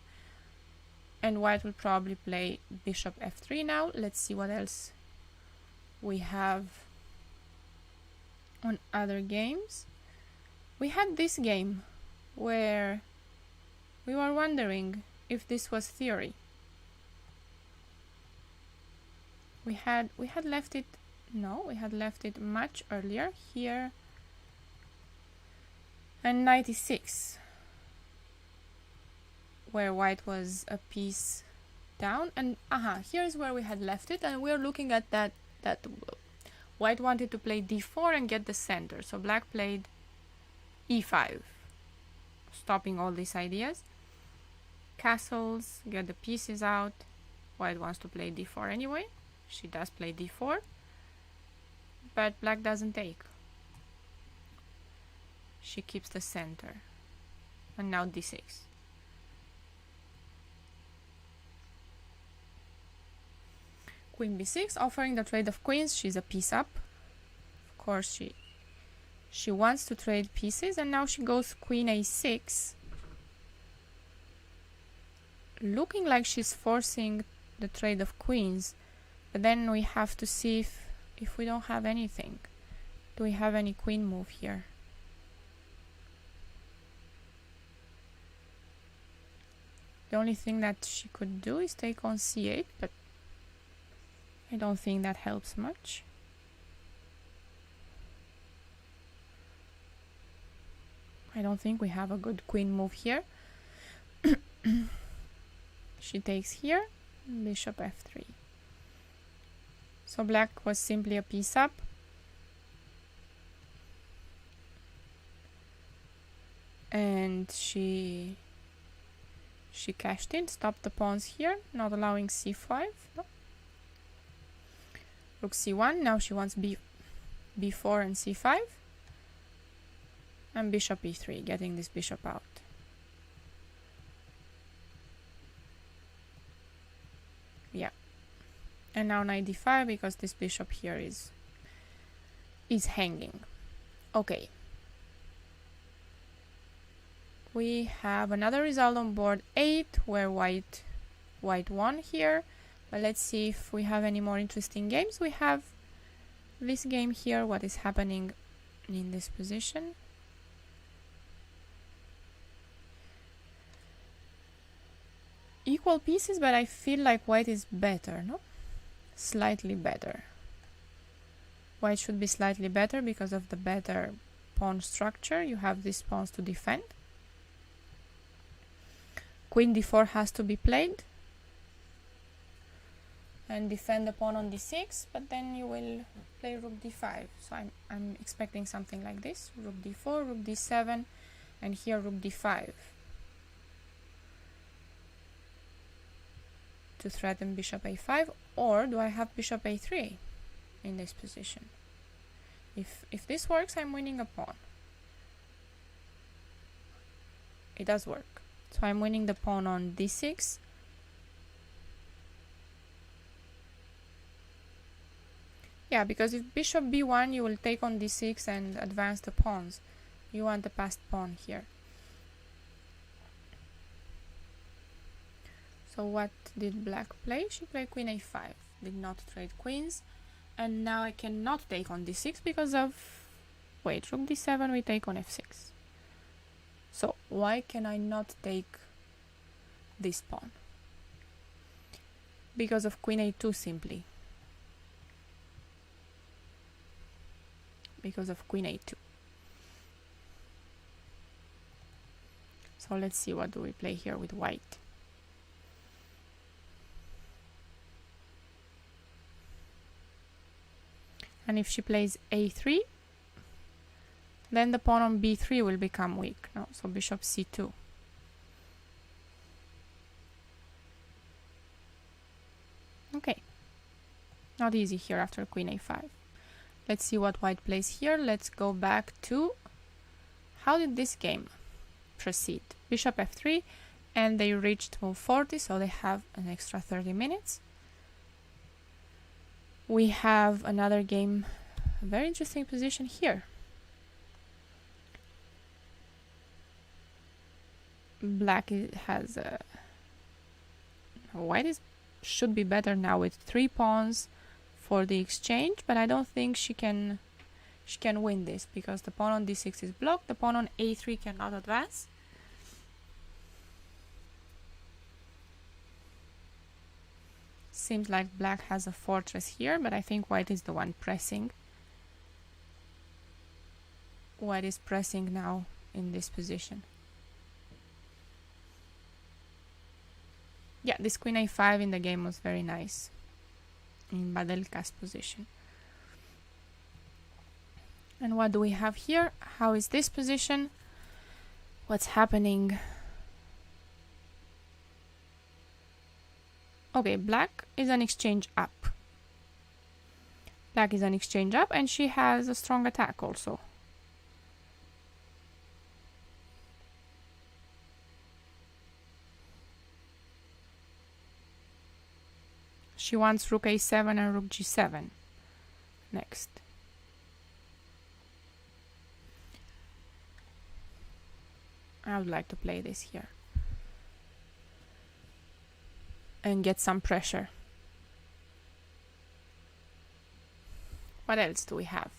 And white will probably play bishop f3 now. Let's see what else we have on other games. We had this game where we were wondering if this was theory. We had left it much earlier here, and 96, where white was a piece down, and here's where we had left it, and we're looking at that white wanted to play d4 and get the center, so black played e5, stopping all these ideas. Castles, get the pieces out. White wants to play d4 anyway. She does play d4, but black doesn't take. She keeps the center, and now d6. Queen b6, offering the trade of queens. She's a piece up. Of course, she wants to trade pieces, and now she goes queen a6, looking like she's forcing the trade of queens. But then we have to see if we don't have anything. Do we have any queen move here? The only thing that she could do is take on c8, but I don't think that helps much. I don't think we have a good queen move here. She takes here, bishop f3. So black was simply a piece up. And she cashed in, stopped the pawns here, not allowing c5. No. Rook c1, now she wants b4 and c5. And bishop e3, getting this bishop out. Yeah. And now knight d5, because this bishop here is hanging. Okay. We have another result on board 8, where white won here. But let's see if we have any more interesting games. We have this game here, what is happening in this position. Equal pieces, but I feel like white is better, no? Slightly better. White should be slightly better because of the better pawn structure. You have these pawns to defend. Queen d4 has to be played. And defend the pawn on d6, but then you will play rook d5. So I'm expecting something like this. Rook d4, rook d7, and here rook d5. To threaten bishop a5, or do I have bishop a3 in this position? If this works, I'm winning a pawn. It does work. So I'm winning the pawn on d6. Yeah, because if bishop b1, you will take on d6 and advance the pawns. You want the passed pawn here. So what did black play? She played queen a5, did not trade queens, and now I cannot take on d6 because of, wait, rook d7, we take on f6. So why can I not take this pawn? Because of queen a2 simply. Because of queen a2. So So let's see, what do we play here with white? And if she plays a3, then the pawn on b3 will become weak. No, so bishop c2. Okay, not easy here after queen a5. Let's see what white plays here. Let's go back to how did this game proceed. Bishop f3, and they reached move 40, so they have an extra 30 minutes. We have another game, a very interesting position here. Black has white should be better now with 3 pawns for the exchange, but I don't think she can win this because the pawn on d6 is blocked. The pawn on a3 cannot advance. Seems like black has a fortress here, but I think white is the one pressing. White is pressing now in this position. Yeah, this queen a5 in the game was very nice in Badelka's position. And what do we have here? How is this position? What's happening? Okay, black is an exchange up. Black is an exchange up, and she has a strong attack also. She wants rook a7 and rook g7 next. I would like to play this here and get some pressure. What else do we have?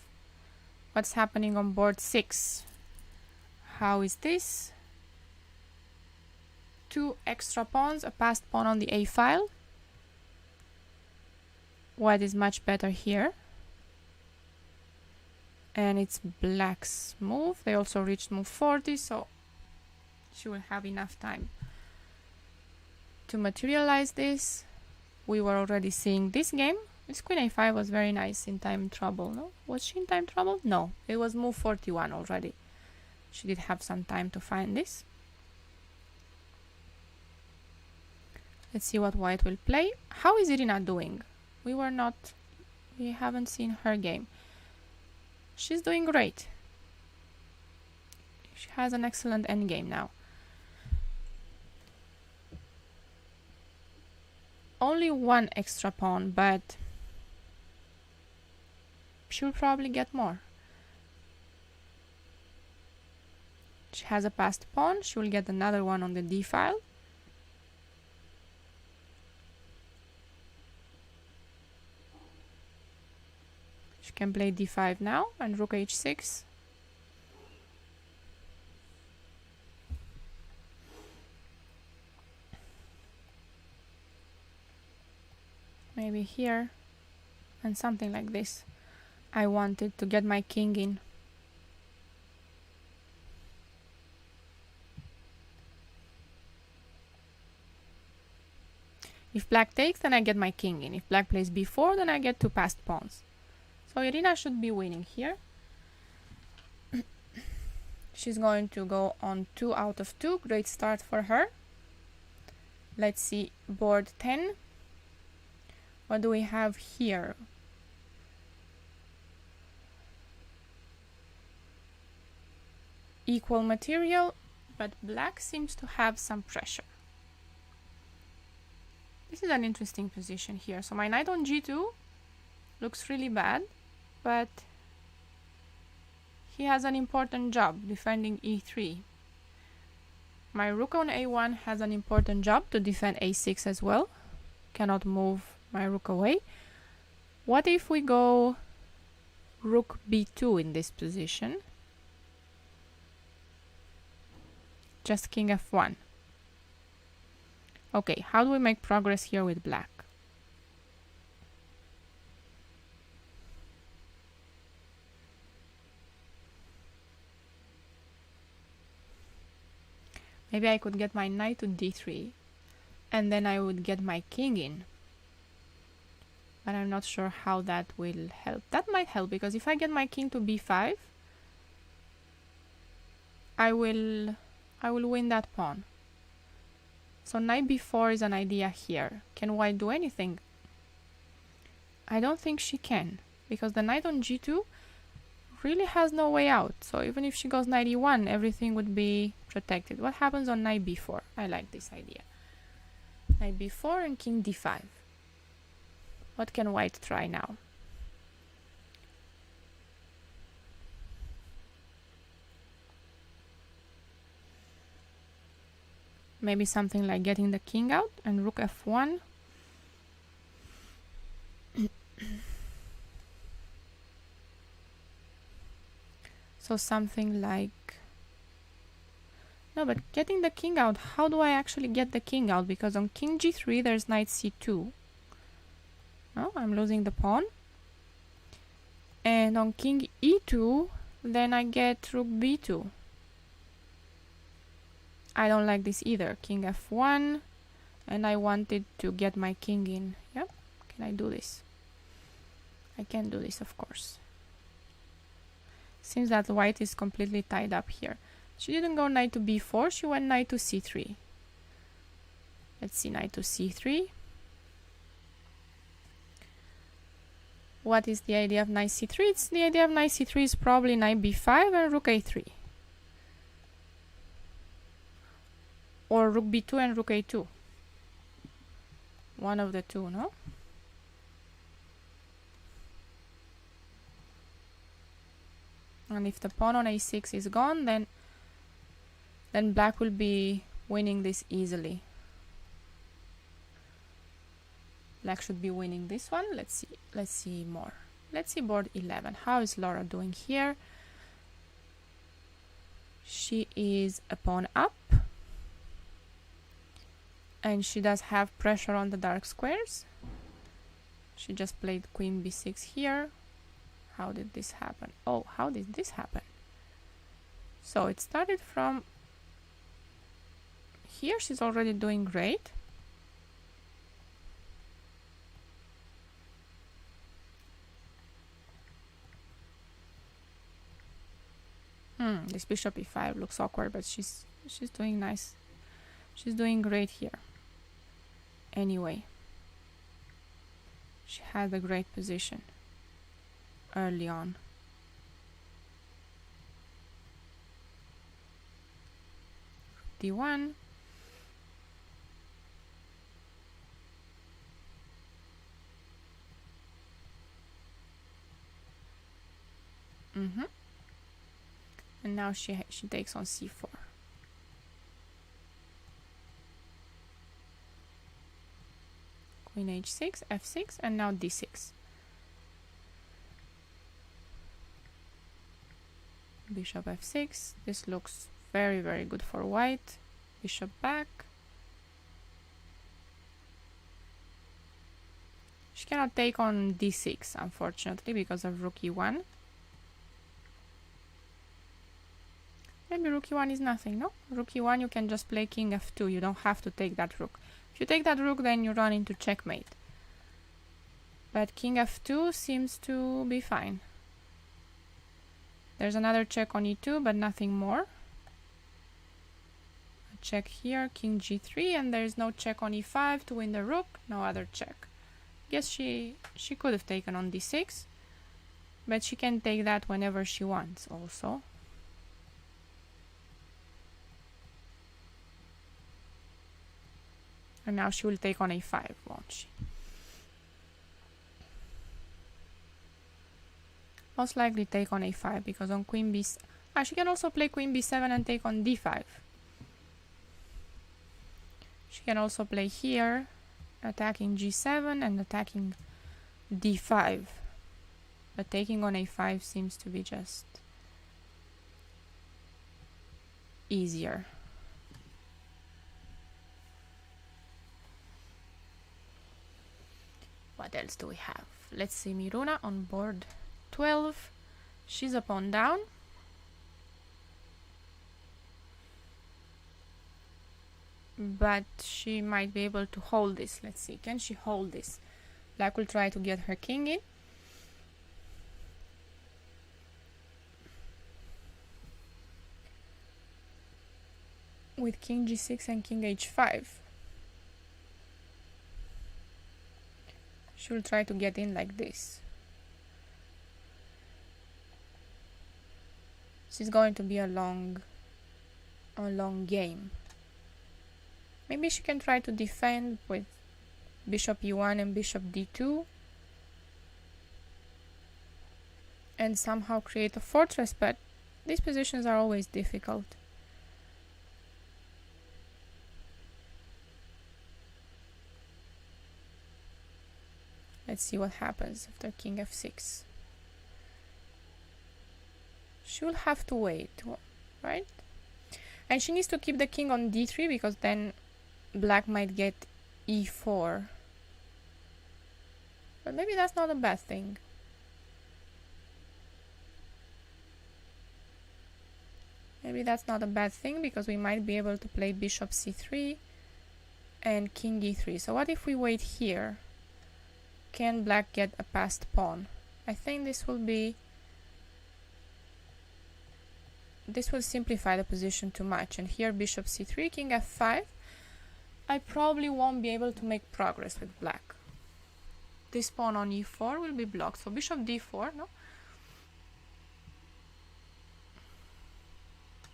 What's happening on board 6? How is this? 2 extra pawns, a passed pawn on the a file. White is much better here. And it's black's move. They also reached move 40, so she will have enough time to materialize this. We were already seeing this game. This queen a5 was very nice in time trouble, no? Was she in time trouble? No, it was move 41 already. She did have some time to find this. Let's see what white will play. How is Irina doing? We haven't seen her game. She's doing great. She has an excellent endgame now. Only 1 extra pawn, but she'll probably get more. She has a passed pawn. She will get another one on the d file. She can play d5 now and rook h6. Maybe here and something like this. I wanted to get my king in. If black takes, then I get my king in. If black plays b4, then I get 2 passed pawns. So Irina should be winning here. She's going to go on 2 out of 2. Great start for her. Let's see board 10. What do we have here? Equal material, but black seems to have some pressure. This is an interesting position here. So my knight on g2 looks really bad, but he has an important job defending e3. My rook on a1 has an important job to defend a6 as well. Cannot move my rook away. What if we go rook b2 in this position? Just king f1. Okay, how do we make progress here with black? Maybe I could get my knight to d3, and then I would get my king in. But I'm not sure how that will help. That might help, because if I get my king to b5, I will win that pawn. So knight b4 is an idea here. Can white do anything? I don't think she can, because the knight on g2 really has no way out. So even if she goes knight e1, everything would be protected. What happens on knight b4? I like this idea. Knight b4 and king d5. What can white try now? Maybe something like getting the king out and rook f1. So something like... No, but getting the king out, how do I actually get the king out? Because on king g3 there's knight c2. No, I'm losing the pawn. And on king e2, then I get rook b2. I don't like this either. King f1, and I wanted to get my king in. Yep, can I do this? I can do this, of course. Seems that white is completely tied up here. She didn't go knight to b4, she went knight to c3. Let's see, knight to c3. What is the idea of knight c3? It's the idea of knight c3 is probably knight b5 and rook a3. Or rook b2 and rook a2. One of the two, no? And if the pawn on a6 is gone, then black will be winning this easily. Black should be winning this one. Let's see more. Let's see board 11. How is Laura doing here? She is a pawn up. And she does have pressure on the dark squares. She just played queen b6 here. How did this happen? Oh, how did this happen? So it started from here. She's already doing great. This bishop e5 looks awkward, but she's doing nice. She's doing great here. Anyway, she had a great position early on. d1. And now she takes on c4. Queen h6, f6, and now d6. Bishop f6. This looks very, very good for white. Bishop back. She cannot take on d6, unfortunately, because of rook e1. Maybe rook e1 is nothing, no? Rook e1, you can just play king f2. You don't have to take that rook. If you take that rook, then you run into checkmate. But king f2 seems to be fine. There's another check on e2, but nothing more. A check here, king g3, and there's no check on e5 to win the rook. No other check. Guess she could have taken on d6, but she can take that whenever she wants also. And now she will take on a5, won't she? Most likely take on a5, because on queen b... she can also play queen b7 and take on d5. She can also play here, attacking g7 and attacking d5. But taking on a5 seems to be just easier. What else do we have? Let's see, Miruna on board 12. She's a pawn down. but she might be able to hold this. Let's see, can she hold this? Black will try to get her king in. With king g6 and king h5. She'll try to get in like this. This is going to be a long game. Maybe she can try to defend with bishop e1 and bishop d2 and somehow create a fortress, but these positions are always difficult. Let's see what happens after king f6. She'll have to wait, right? And she needs to keep the king on d3 because then black might get e4. But maybe that's not a bad thing. Maybe that's not a bad thing because we might be able to play bishop c3 and king e3. So what if we wait here? Can black get a passed pawn? I think this will simplify the position too much. And here bishop c3, king f5. I probably won't be able to make progress with black. This pawn on e4 will be blocked. So bishop d4, no?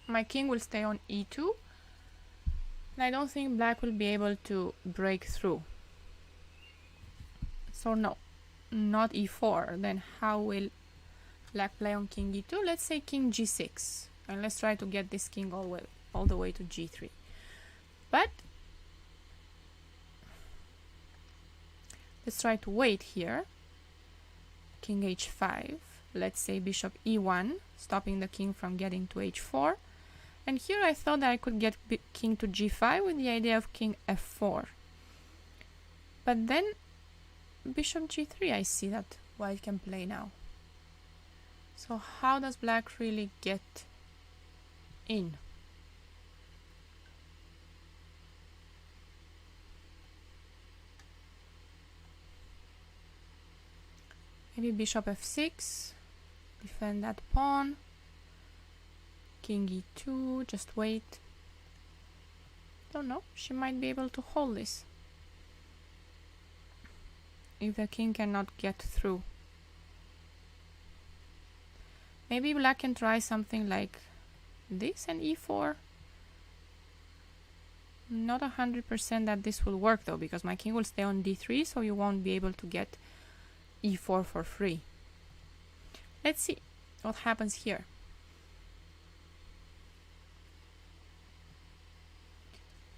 My king will stay on e2. And I don't think black will be able to break through. So no, not e4. Then how will black play on king e2? Let's say king g6. And let's try to get this king all the way to g3. But let's try to wait here. King h5. Let's say bishop e1, stopping the king from getting to h4. And here I thought that I could get king to g5 with the idea of king f4. But then bishop g3, I see that white can play now. So how does black really get in? Maybe bishop f6, defend that pawn. King e2, just wait. Don't know, she might be able to hold this if the king cannot get through. Maybe black can try something like this and e4. Not 100% that this will work though, because my king will stay on d3, so you won't be able to get e4 for free. Let's see what happens here.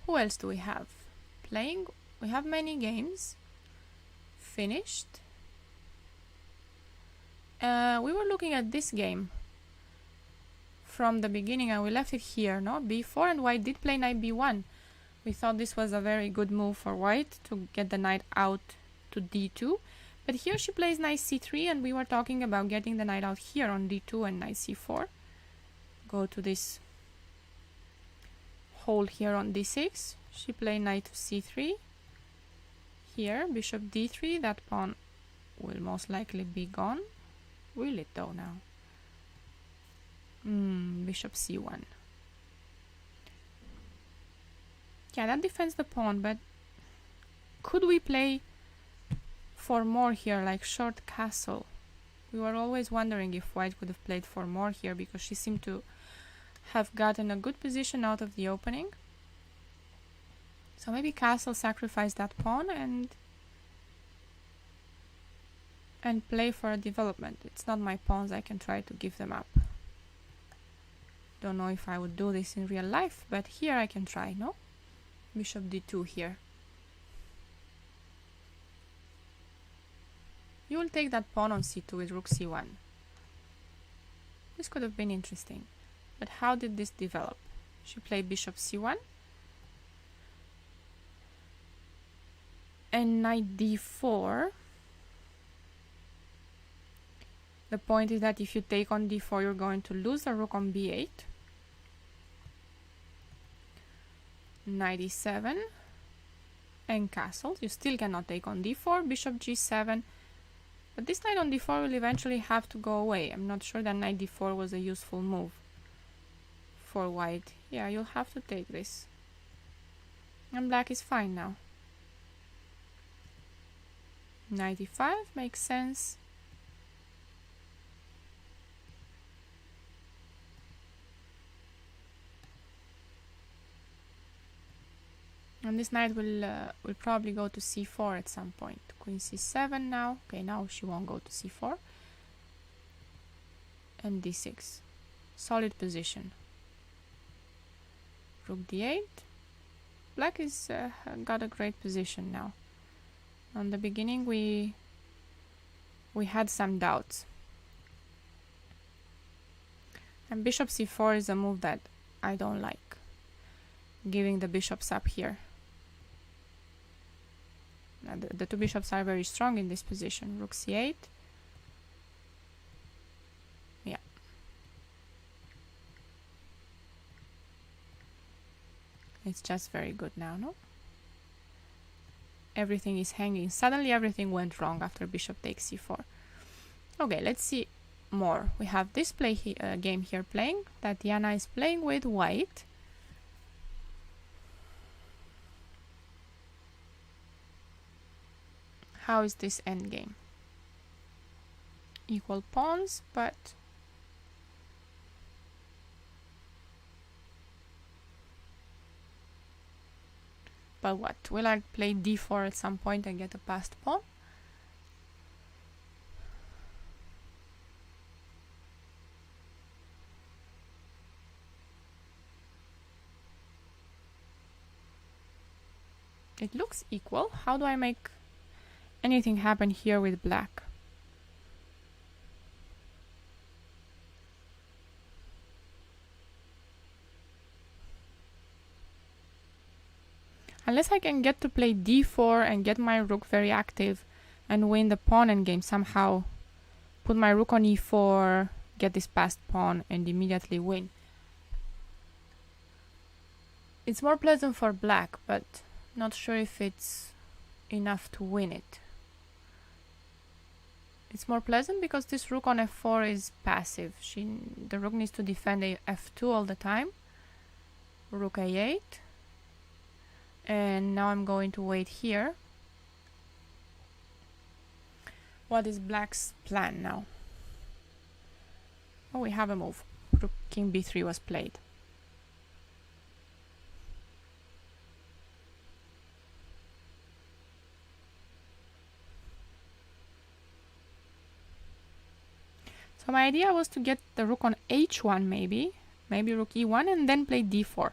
Who else do we have playing? We have many games finished. We were looking at this game from the beginning and we left it here, no? b4, and white did play knight b1. We thought this was a very good move for white to get the knight out to d2. But here she plays knight c3 and we were talking about getting the knight out here on d2 and knight c4. Go to this hold here on d6. She played knight to c3. Here, bishop d3. That pawn will most likely be gone. Will it though now? Bishop c1. Yeah, that defends the pawn, but could we play for more here, like short castle? We were always wondering if white could have played for more here because she seemed to have gotten a good position out of the opening. So maybe castle, sacrifice that pawn and play for a development. It's not my pawns, I can try to give them up. Don't know if I would do this in real life, but here I can try, no? Bishop d2 here. You will take that pawn on c2 with rook c1. This could have been interesting. But how did this develop? She played bishop c1. And knight d4. The point is that if you take on d4, you're going to lose the rook on b8. knight e7 and castle. You still cannot take on d4, bishop g7, but this knight on d4 will eventually have to go away. I'm not sure that knight d4 was a useful move for white. Yeah, you'll have to take this. And black is fine now. Knight e5 makes sense. And this knight will probably go to c4 at some point. Queen c7 now. Okay, now she won't go to c4. And d6. Solid position. Rook d8. Black is got a great position now. On the beginning we had some doubts. And bishop c4 is a move that I don't like. Giving the bishops up here. Now the two bishops are very strong in this position. Rook c8. Yeah. It's just very good now, no? Everything is hanging. Suddenly everything went wrong after bishop takes c4. Okay, let's see more. We have this game here playing. Tatiana is playing with white. How is this endgame? Equal pawns, but what? Will I play d4 at some point and get a passed pawn? It looks equal. How do I make anything happen here with black? Unless I can get to play d4 and get my rook very active and win the pawn endgame somehow. Put my rook on e4, get this passed pawn and immediately win. It's more pleasant for black, but not sure if it's enough to win it. It's more pleasant because this rook on f4 is passive. The rook needs to defend f2 all the time. Rook a8. And now I'm going to wait here. What is black's plan now? Oh, we have a move. Rook king b3 was played. So my idea was to get the rook on h1 maybe rook e1 and then play d4.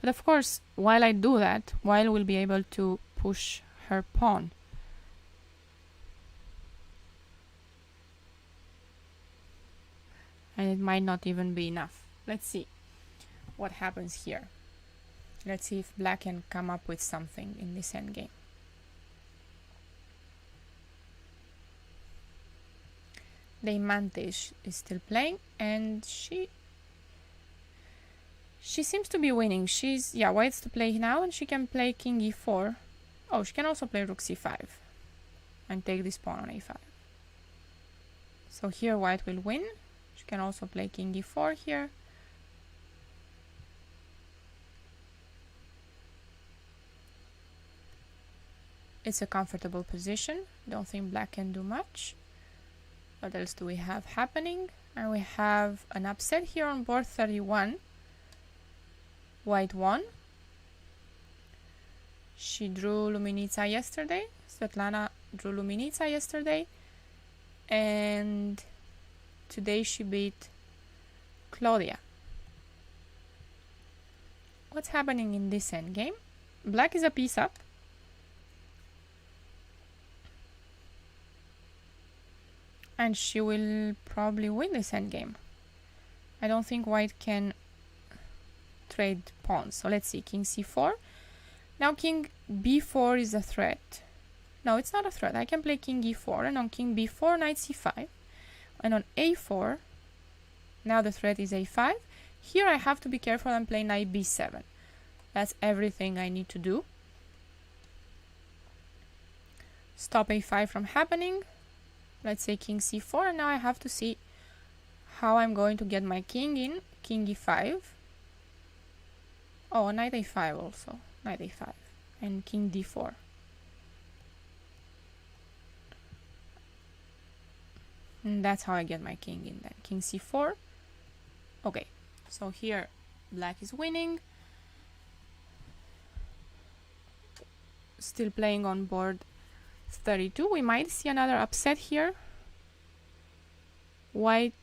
But of course, while I do that, While will be able to push her pawn. And it might not even be enough. Let's see what happens here. Let's see if black can come up with something in this endgame. Deimante is still playing, and she seems to be winning. White's to play now, and she can play king e4. Oh, she can also play rook c5 and take this pawn on a5. So here white will win. She can also play king e4 here. It's a comfortable position. Don't think black can do much. What else do we have happening? And we have an upset here on board 31. White won. She drew Luminitsa yesterday. Svetlana drew Luminitsa yesterday. And today she beat Claudia. What's happening in this endgame? Black is a piece up. And she will probably win this endgame. I don't think white can trade pawns. So let's see, king c4. Now king b4 is a threat. No, it's not a threat. I can play king e4, and on king b4, knight c5. And on a4, now the threat is a5. Here I have to be careful and play knight b7. That's everything I need to do. Stop a5 from happening. Let's say king c4. Now I have to see how I'm going to get my king in. King e5. Oh, knight a5 also. Knight a5. And king d4. And that's how I get my king in then. King c4. Okay, so here black is winning. Still playing on board 32. We might see another upset here. White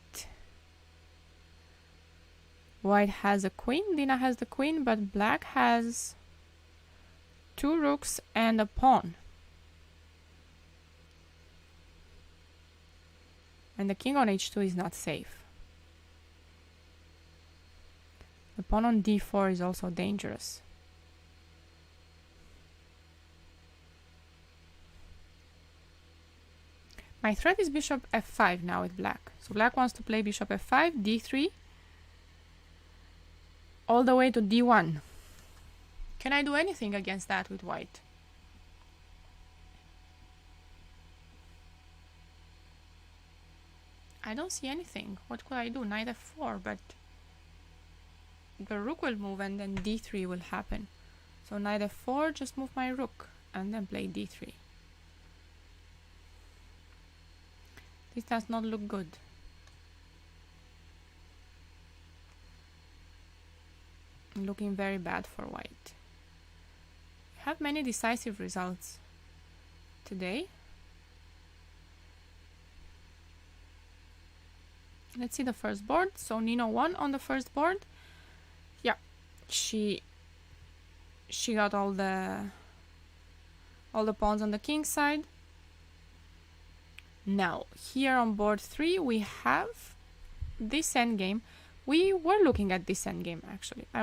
has a queen. Dina has the queen, but black has 2 rooks and a pawn. And the king on h2 is not safe. The pawn on d4 is also dangerous. My threat is bishop f5 now with black. So black wants to play bishop f5, d3, all the way to d1. Can I do anything against that with white? I don't see anything. What could I do? Knight f4, but the rook will move and then d3 will happen. So knight f4, just move my rook and then play d3. This does not look good. Looking very bad for white. We have many decisive results today. Let's see the first board. So Nino won on the first board. Yeah, she got all the pawns on the king side. Now, here on board 3, we have this endgame. We were looking at this endgame, actually. I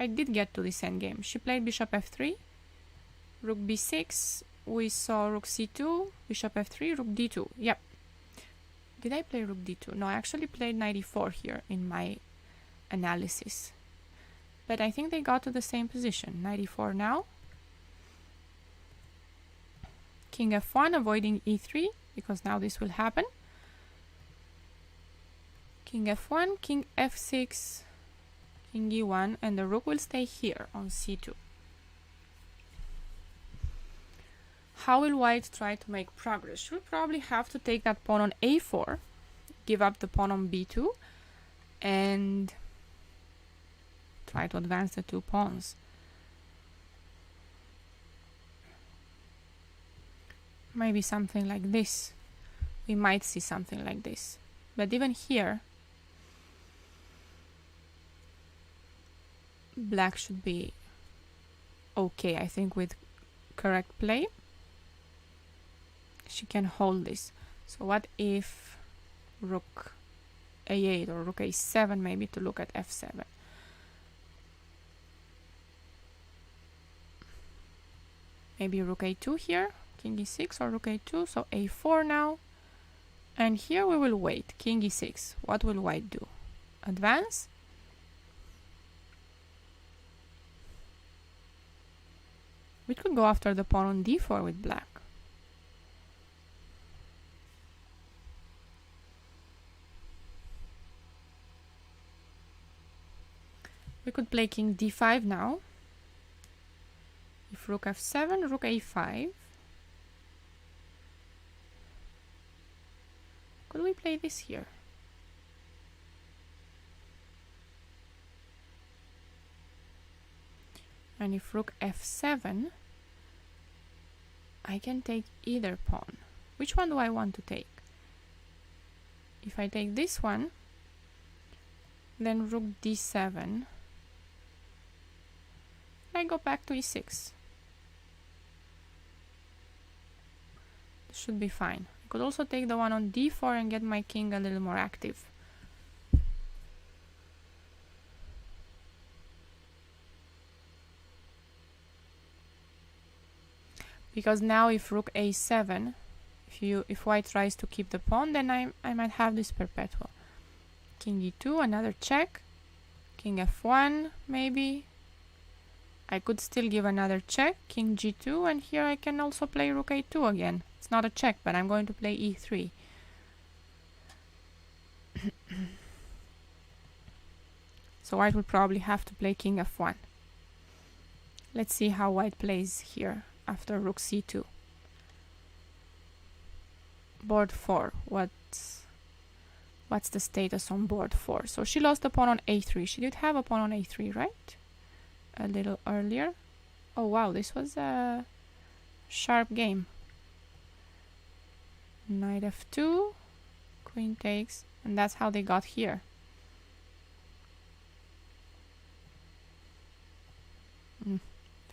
did get to this endgame. She played bishop f3, rook b6. We saw rook c2, bishop f3, rook d2. Yep. Did I play rook d2? No, I actually played knight e4 here in my analysis. But I think they got to the same position. Knight e4 now. King f1, avoiding e3, because now this will happen. King f1, king f6, king e1, and the rook will stay here on c2. How will white try to make progress? She'll probably have to take that pawn on a4, give up the pawn on b2, and try to advance the 2 pawns. Maybe something like this. We might see something like this. But even here, black should be okay, I think, with correct play. She can hold this. So what if rook a8 or rook a7, maybe, to look at f7? Maybe rook a2 here, king e6, or rook a2, so a4 now. And here we will wait, king e6. What will white do? Advance? We could go after the pawn on d4 with black. We could play king d5 now. If rook f7, rook a5. Could we play this here? And if rook f7, I can take either pawn. Which one do I want to take? If I take this one, then rook d7, I go back to e6. This should be fine. I could also take the one on d4 and get my king a little more active. Because now if rook a7, if white tries to keep the pawn, then I might have this perpetual. King e2, another check. King f1, maybe. I could still give another check, king g2, and here I can also play rook a2 again. It's not a check, but I'm going to play e3. So white will probably have to play king f1. Let's see how white plays here after rook c2. Board 4. What's the status on board 4? So she lost the pawn on a3. She did have a pawn on a3, right? A little earlier. Oh wow, this was a sharp game. Knight f2, queen takes, and that's how they got here.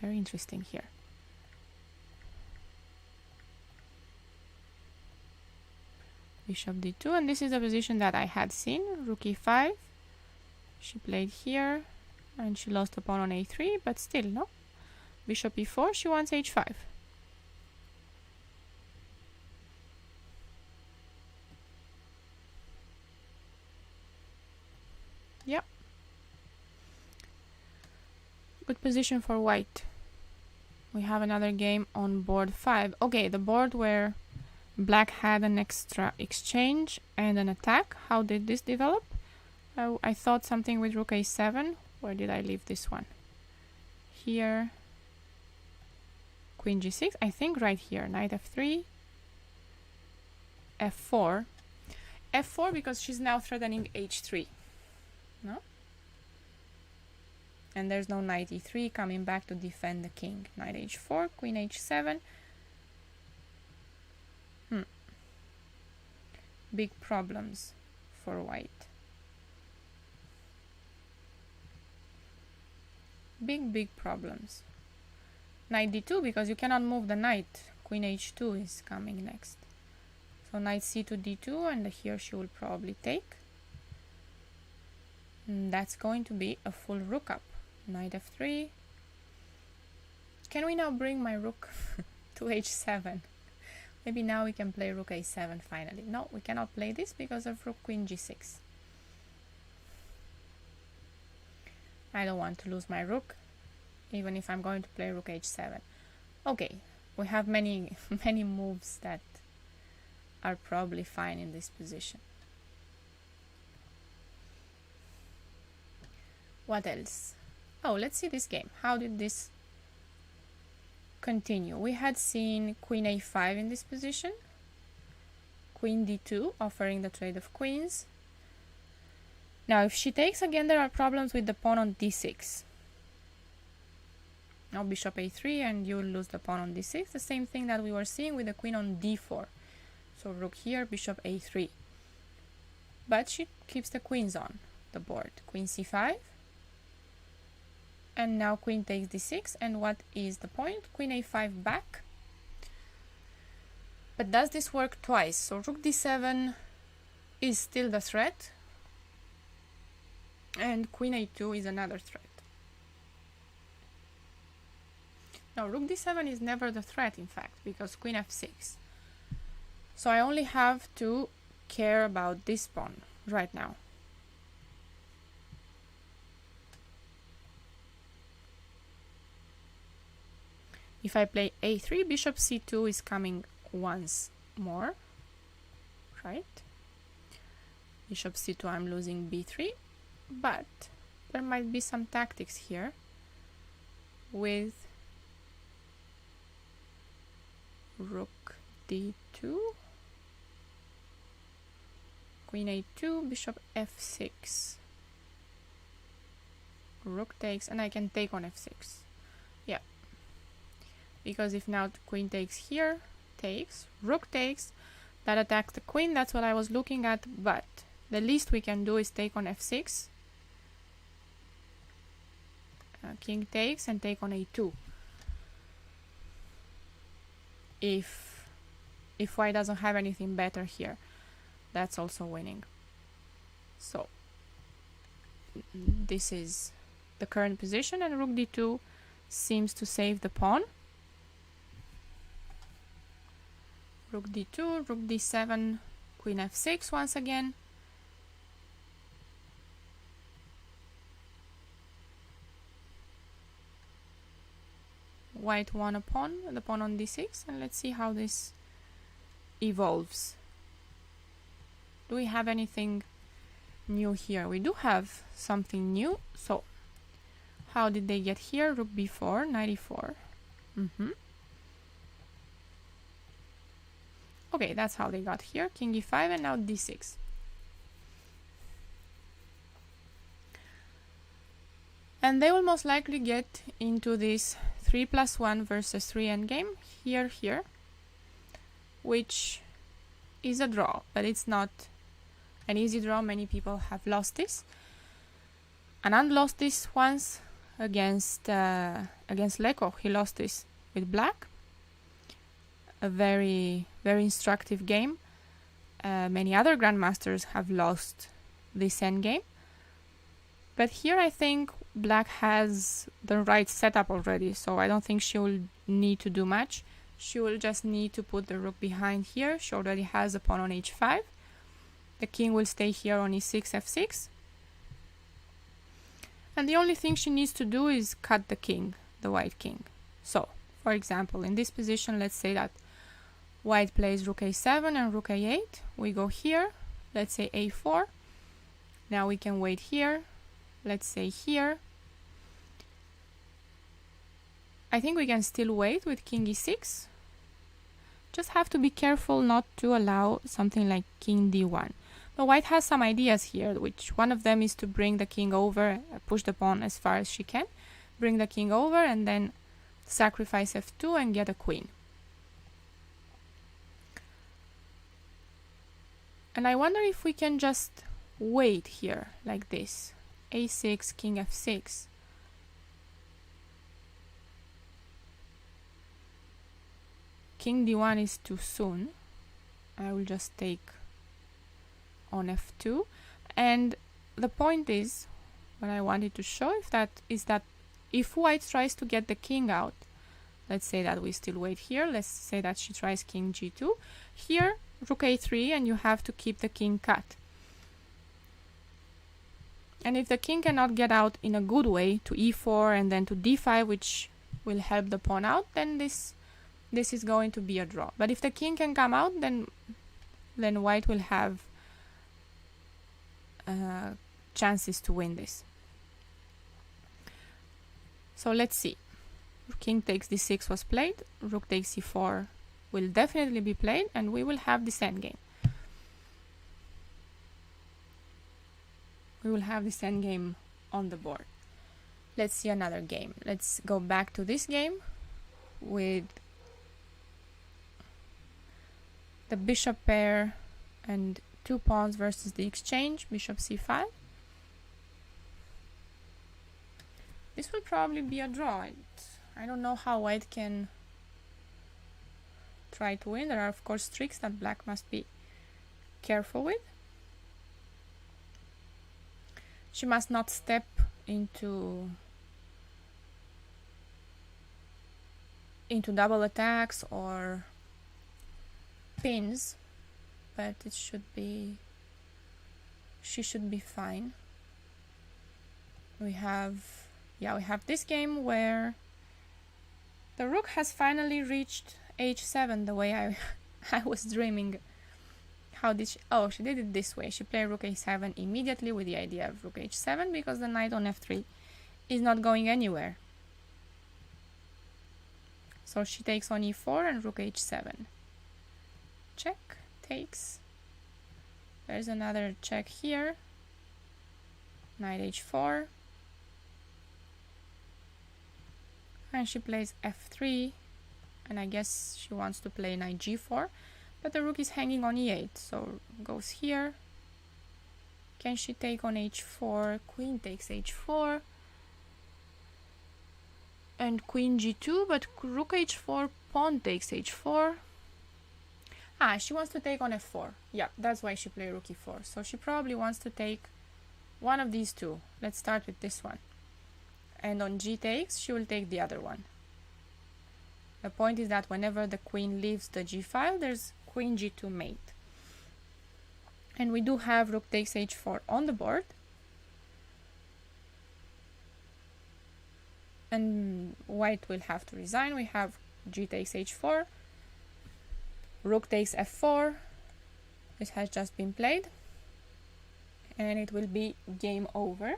Very interesting here. Bishop d2, and this is the position that I had seen. Rook e5. She played here, and she lost the pawn on a3, but still, no. Bishop e4, she wants h5. Yep. Good position for white. We have another game on board 5. Okay, the board where black had an extra exchange and an attack. How did this develop? I thought something with rook a7. Where did I leave this one? Here. Queen g6. I think right here. Knight f3. f4. f4 because she's now threatening h3. No? And there's no knight e3 coming back to defend the king. Knight h4, queen h7. Big problems for white. Big problems. Knight d2 because you cannot move the knight. Queen h2 is coming next. So knight c2 d2, and here she will probably take. And that's going to be a full rook up. Knight f3. Can we now bring my rook to h7? Maybe now we can play rook a7 finally. No, we cannot play this because of rook queen g6. I don't want to lose my rook, even if I'm going to play rook h7. Okay, we have many moves that are probably fine in this position. What else? Oh, let's see this game. How did this continue? We had seen queen a5 in this position. Queen d2, offering the trade of queens. Now, if she takes again, there are problems with the pawn on d6. Now bishop a3, and you will lose the pawn on d6. The same thing that we were seeing with the queen on d4. So rook here, bishop a3. But she keeps the queens on the board. Queen c5. And now queen takes d6, and what is the point? Queen a5 back. But does this work twice? So rook d7 is still the threat, and queen a2 is another threat. Now rook d7 is never the threat, in fact, because queen f6. So I only have to care about this pawn right now. If I play a3, bishop c2 is coming once more, right? Bishop c2, I'm losing b3, but there might be some tactics here with rook d2, queen a2, bishop f6, rook takes, and I can take on f6. Yeah. Because if now the queen takes here, takes, rook takes, that attacks the queen, that's what I was looking at, but the least we can do is take on f6. King takes and take on a2. If white doesn't have anything better here, that's also winning. So this is the current position, and rook d2 seems to save the pawn. Rook d2, rook d7, queen f6 once again. white won a pawn, the pawn on d6, and let's see how this evolves. Do we have anything new here? We do have something new. So how did they get here? Rook b4, knight e4. Okay, that's how they got here. King e5 and now d6. And they will most likely get into this 3+1 versus 3 endgame here, which is a draw, but it's not an easy draw. Many people have lost this. Anand lost this once against Leko. He lost this with black. A very, very instructive game. Many other grandmasters have lost this endgame. But here I think black has the right setup already, so I don't think she will need to do much. She will just need to put the rook behind here. She already has a pawn on h5. The king will stay here on e6, f6. And the only thing she needs to do is cut the king, the white king. So, for example, in this position, let's say that white plays rook a7 and rook a8. We go here, let's say a4. Now we can wait here. Let's say here. I think we can still wait with king e6. Just have to be careful not to allow something like king d1. The white has some ideas here, which one of them is to bring the king over, push the pawn as far as she can, bring the king over and then sacrifice f2 and get a queen. And I wonder if we can just wait here like this. a6, king f6. King d1 is too soon. I will just take on f2. And the point is, what I wanted to show is that if white tries to get the king out, let's say that we still wait here, let's say that she tries king g2, here rook a3 and you have to keep the king cut. And if the king cannot get out in a good way to e4 and then to d5, which will help the pawn out, then this is going to be a draw. But if the king can come out, then white will have chances to win this. So let's see. King takes d6 was played, rook takes e4 will definitely be played, and we will have this endgame. We will have this endgame on the board. Let's see another game. Let's go back to this game with the bishop pair and two pawns versus the exchange, bishop c5. This will probably be a draw. I don't know how white can try to win. There are of course tricks that black must be careful with. She must not step into double attacks or pins, but she should be fine. We have this game where the rook has finally reached h7 the way I was dreaming. How did she? Oh, she did it this way. She played rook a7 immediately with the idea of rook h7 because the knight on f3 is not going anywhere. So she takes on e4 and rook h7. Check, takes. There's another check here. Knight h4. And she plays f3. And I guess she wants to play knight g4. But the rook is hanging on e8, so goes here. Can she take on h4? Queen takes h4. And queen g2, but rook h4, pawn takes h4. Ah, she wants to take on f4. Yeah, that's why she played rook e4. So she probably wants to take one of these two. Let's start with this one. And on g takes, she will take the other one. The point is that whenever the queen leaves the g file, there's queen g2 mate. And we do have rook takes h4 on the board. and white will have to resign. We have g takes h4, rook takes f4. This has just been played, and it will be game over.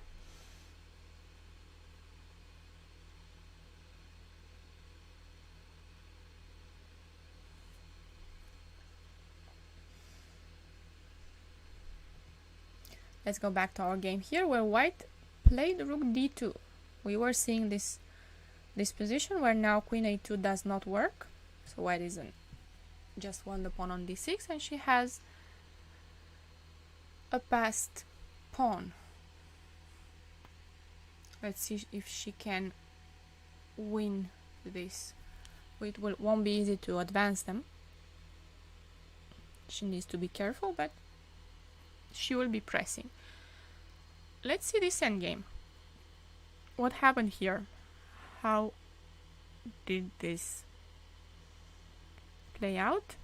Let's go back to our game here, where white played rook d2. We were seeing this position where now queen a2 does not work, so white isn't just won the pawn on d6, and she has a passed pawn. Let's see if she can win this. It won't be easy to advance them. She needs to be careful, but she will be pressing. Let's see this endgame. What happened here? How did this play out?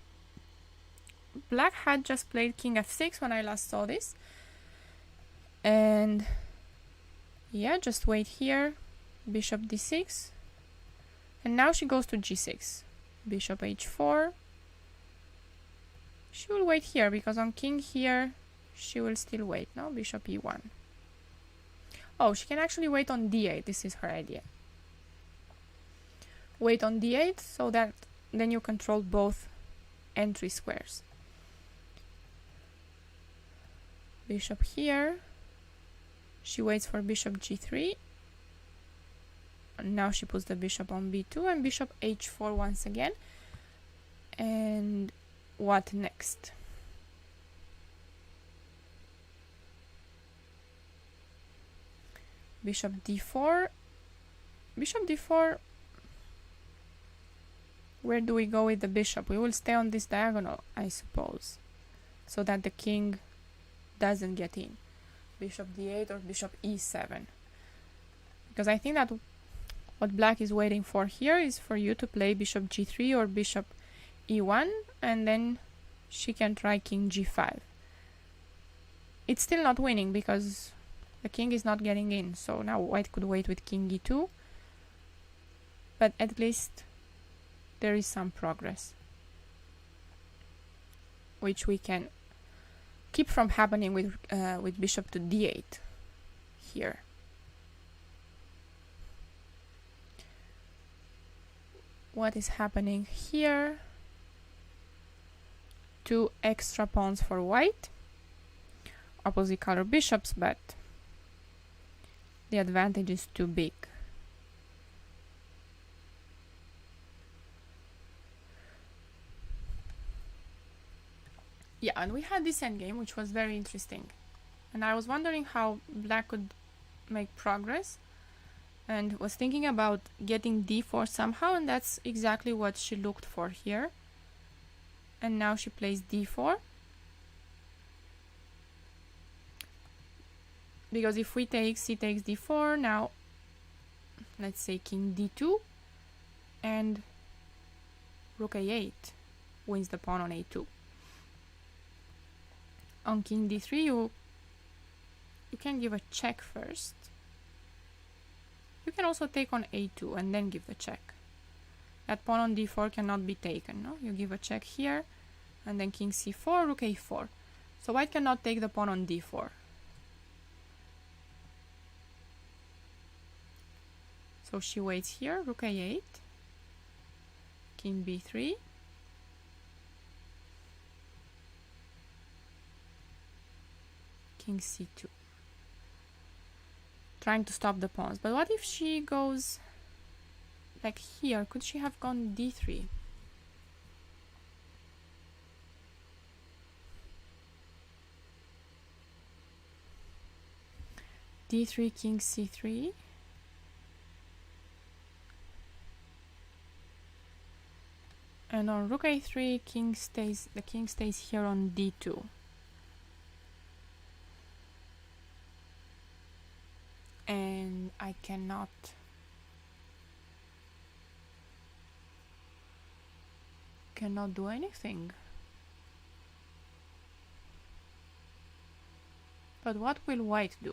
Black had just played king f6 when I last saw this. And yeah, just wait here. Bishop d6. And now she goes to g6. Bishop h4. She will wait here, because on king here, she will still wait, no? Bishop e1. Oh, she can actually wait on d8. This is her idea. Wait on d8, so that then you control both entry squares. Bishop here. She waits for bishop g3. And now she puts the bishop on b2 and bishop h4 once again. And what next? Bishop d4. Bishop d4. Where do we go with the bishop? We will stay on this diagonal, I suppose, so that the king doesn't get in. Bishop d8 or bishop e7. Because I think that what black is waiting for here is for you to play bishop g3 or bishop e1, and then she can try king g5. It's still not winning because the king is not getting in, so now white could wait with king e2, but at least there is some progress, which we can keep from happening with bishop to d8 here. What is happening here? Two extra pawns for white, opposite color bishops, but the advantage is too big. Yeah, and we had this endgame, which was very interesting. And I was wondering how black could make progress, and was thinking about getting d4 somehow, and that's exactly what she looked for here. And now she plays d4. Because if we take c takes d4, now let's say king d2, and rook a8 wins the pawn on a2. On king d3, you can give a check first. You can also take on a2 and then give the check. That pawn on d4 cannot be taken, no? You give a check here, and then king c4, rook a4. So white cannot take the pawn on d4. So she waits here, rook a8, king b3, king c2. Trying to stop the pawns. But what if she goes like here? Could she have gone d3? d3, king c3. And on rook a3, the king stays here on d2. And I cannot do anything. But what will white do?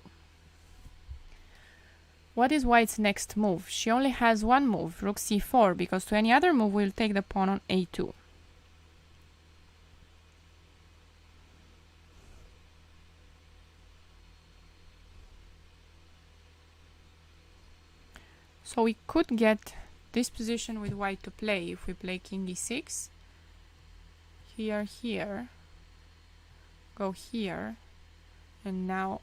What is white's next move? She only has one move, rook c4, because to any other move we'll take the pawn on a2. So we could get this position with white to play if we play king e6. Here, here. Go here. And now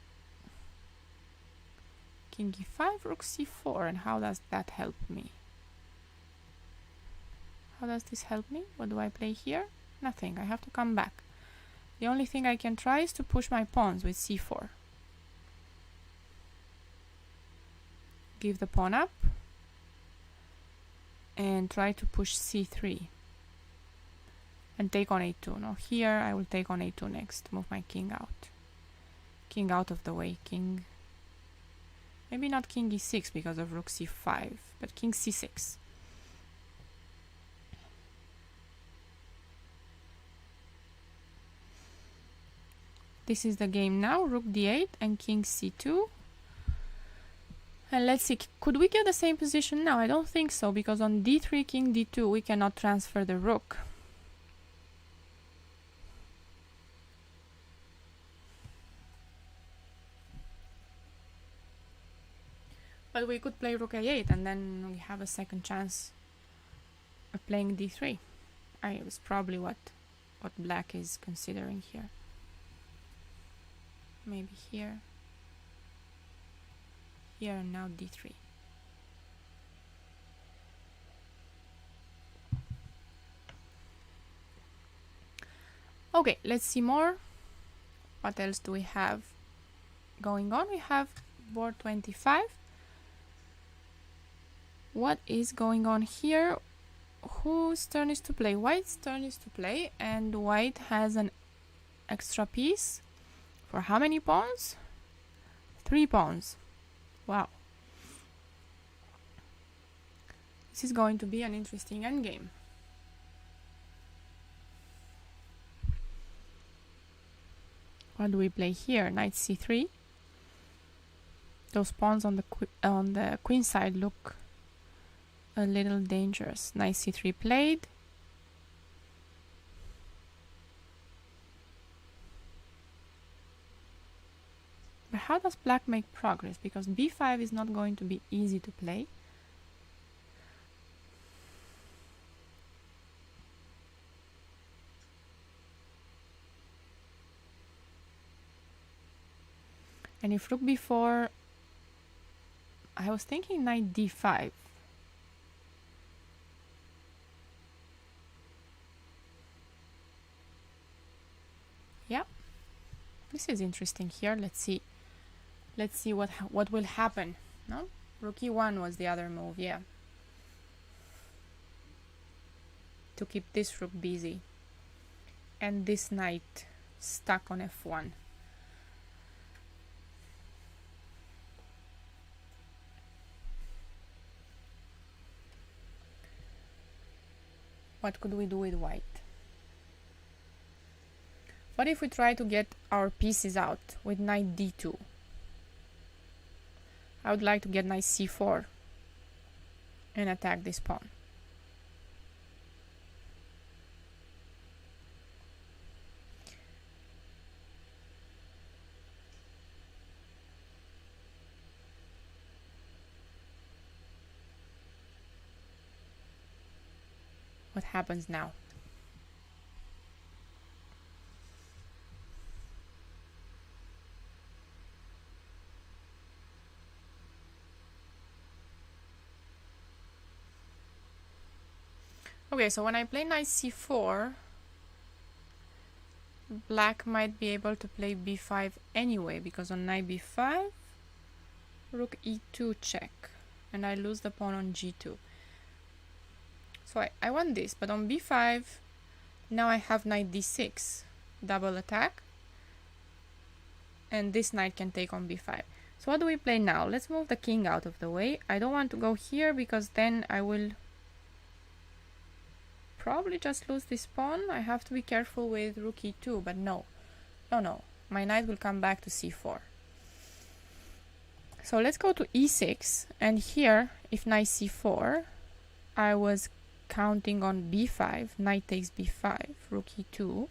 king e5, rook c4. And how does that help me? How does this help me? What do I play here? Nothing. I have to come back. The only thing I can try is to push my pawns with c4. Give the pawn up. And try to push c3. And take on a2. Now here I will take on a2 next. Move my king out. King out of the way. King... Maybe not king e6 because of rook c5. But king c6. This is the game now. Rook d8 and king c2. And let's see, could we get the same position now? I don't think so, because on d3, king d2, we cannot transfer the rook. But we could play rook a8, and then we have a second chance of playing d3. It's probably what black is considering here. Maybe here. Here and now d3. Okay, let's see more. What else do we have going on? We have board 25. What is going on here? Whose turn is to play? White's turn is to play, and white has an extra piece. For how many pawns? 3 pawns. Wow. This is going to be an interesting endgame. What do we play here? Knight c3. Those pawns on the queen side look a little dangerous. Knight c3 played. But how does black make progress? Because b5 is not going to be easy to play. And if rook b4, I was thinking knight d5. Yeah, this is interesting here. Let's see what will happen. No, rook e1 was the other move. Yeah, to keep this rook busy, and this knight stuck on f1. What could we do with white? What if we try to get our pieces out with knight d2? I would like to get knight c4 and attack this pawn. What happens now? Okay, so when I play knight c4, black might be able to play b5 anyway, because on knight b5, rook e2 check, and I lose the pawn on g2. So I want this, but on b5, now I have knight d6, double attack, and this knight can take on b5. So what do we play now? Let's move the king out of the way. I don't want to go here, because then I will probably just lose this pawn. I have to be careful with rook e2, but no. My knight will come back to c4. So let's go to e6, and here, if knight c4, I was counting on b5, knight takes b5, rook e2.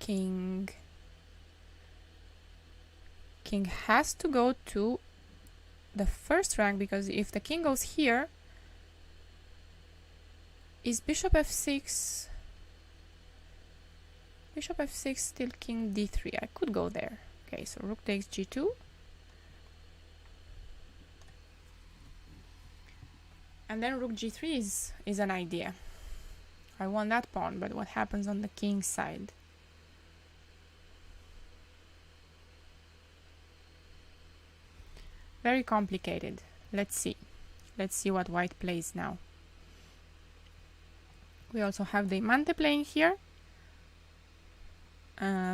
King has to go to the first rank, because if the king goes here, is bishop f6, bishop f6 still king d3. I could go there. Okay, so rook takes g2. And then rook g3 is an idea. I want that pawn, but what happens on the king's side? Very complicated. Let's see. Let's see what white plays now. We also have the Diamante playing here.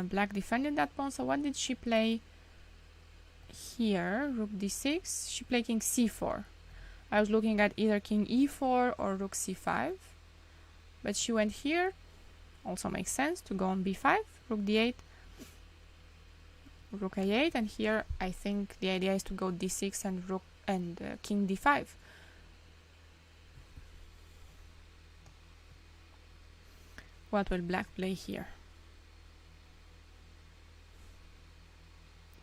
Black defended that pawn, so what did she play here? Rook d6. She played king c4. I was looking at either king e4 or rook c5, but she went here. Also makes sense to go on b5, rook d8, rook a8, and here I think the idea is to go d6 and rook and king d5. What will black play here?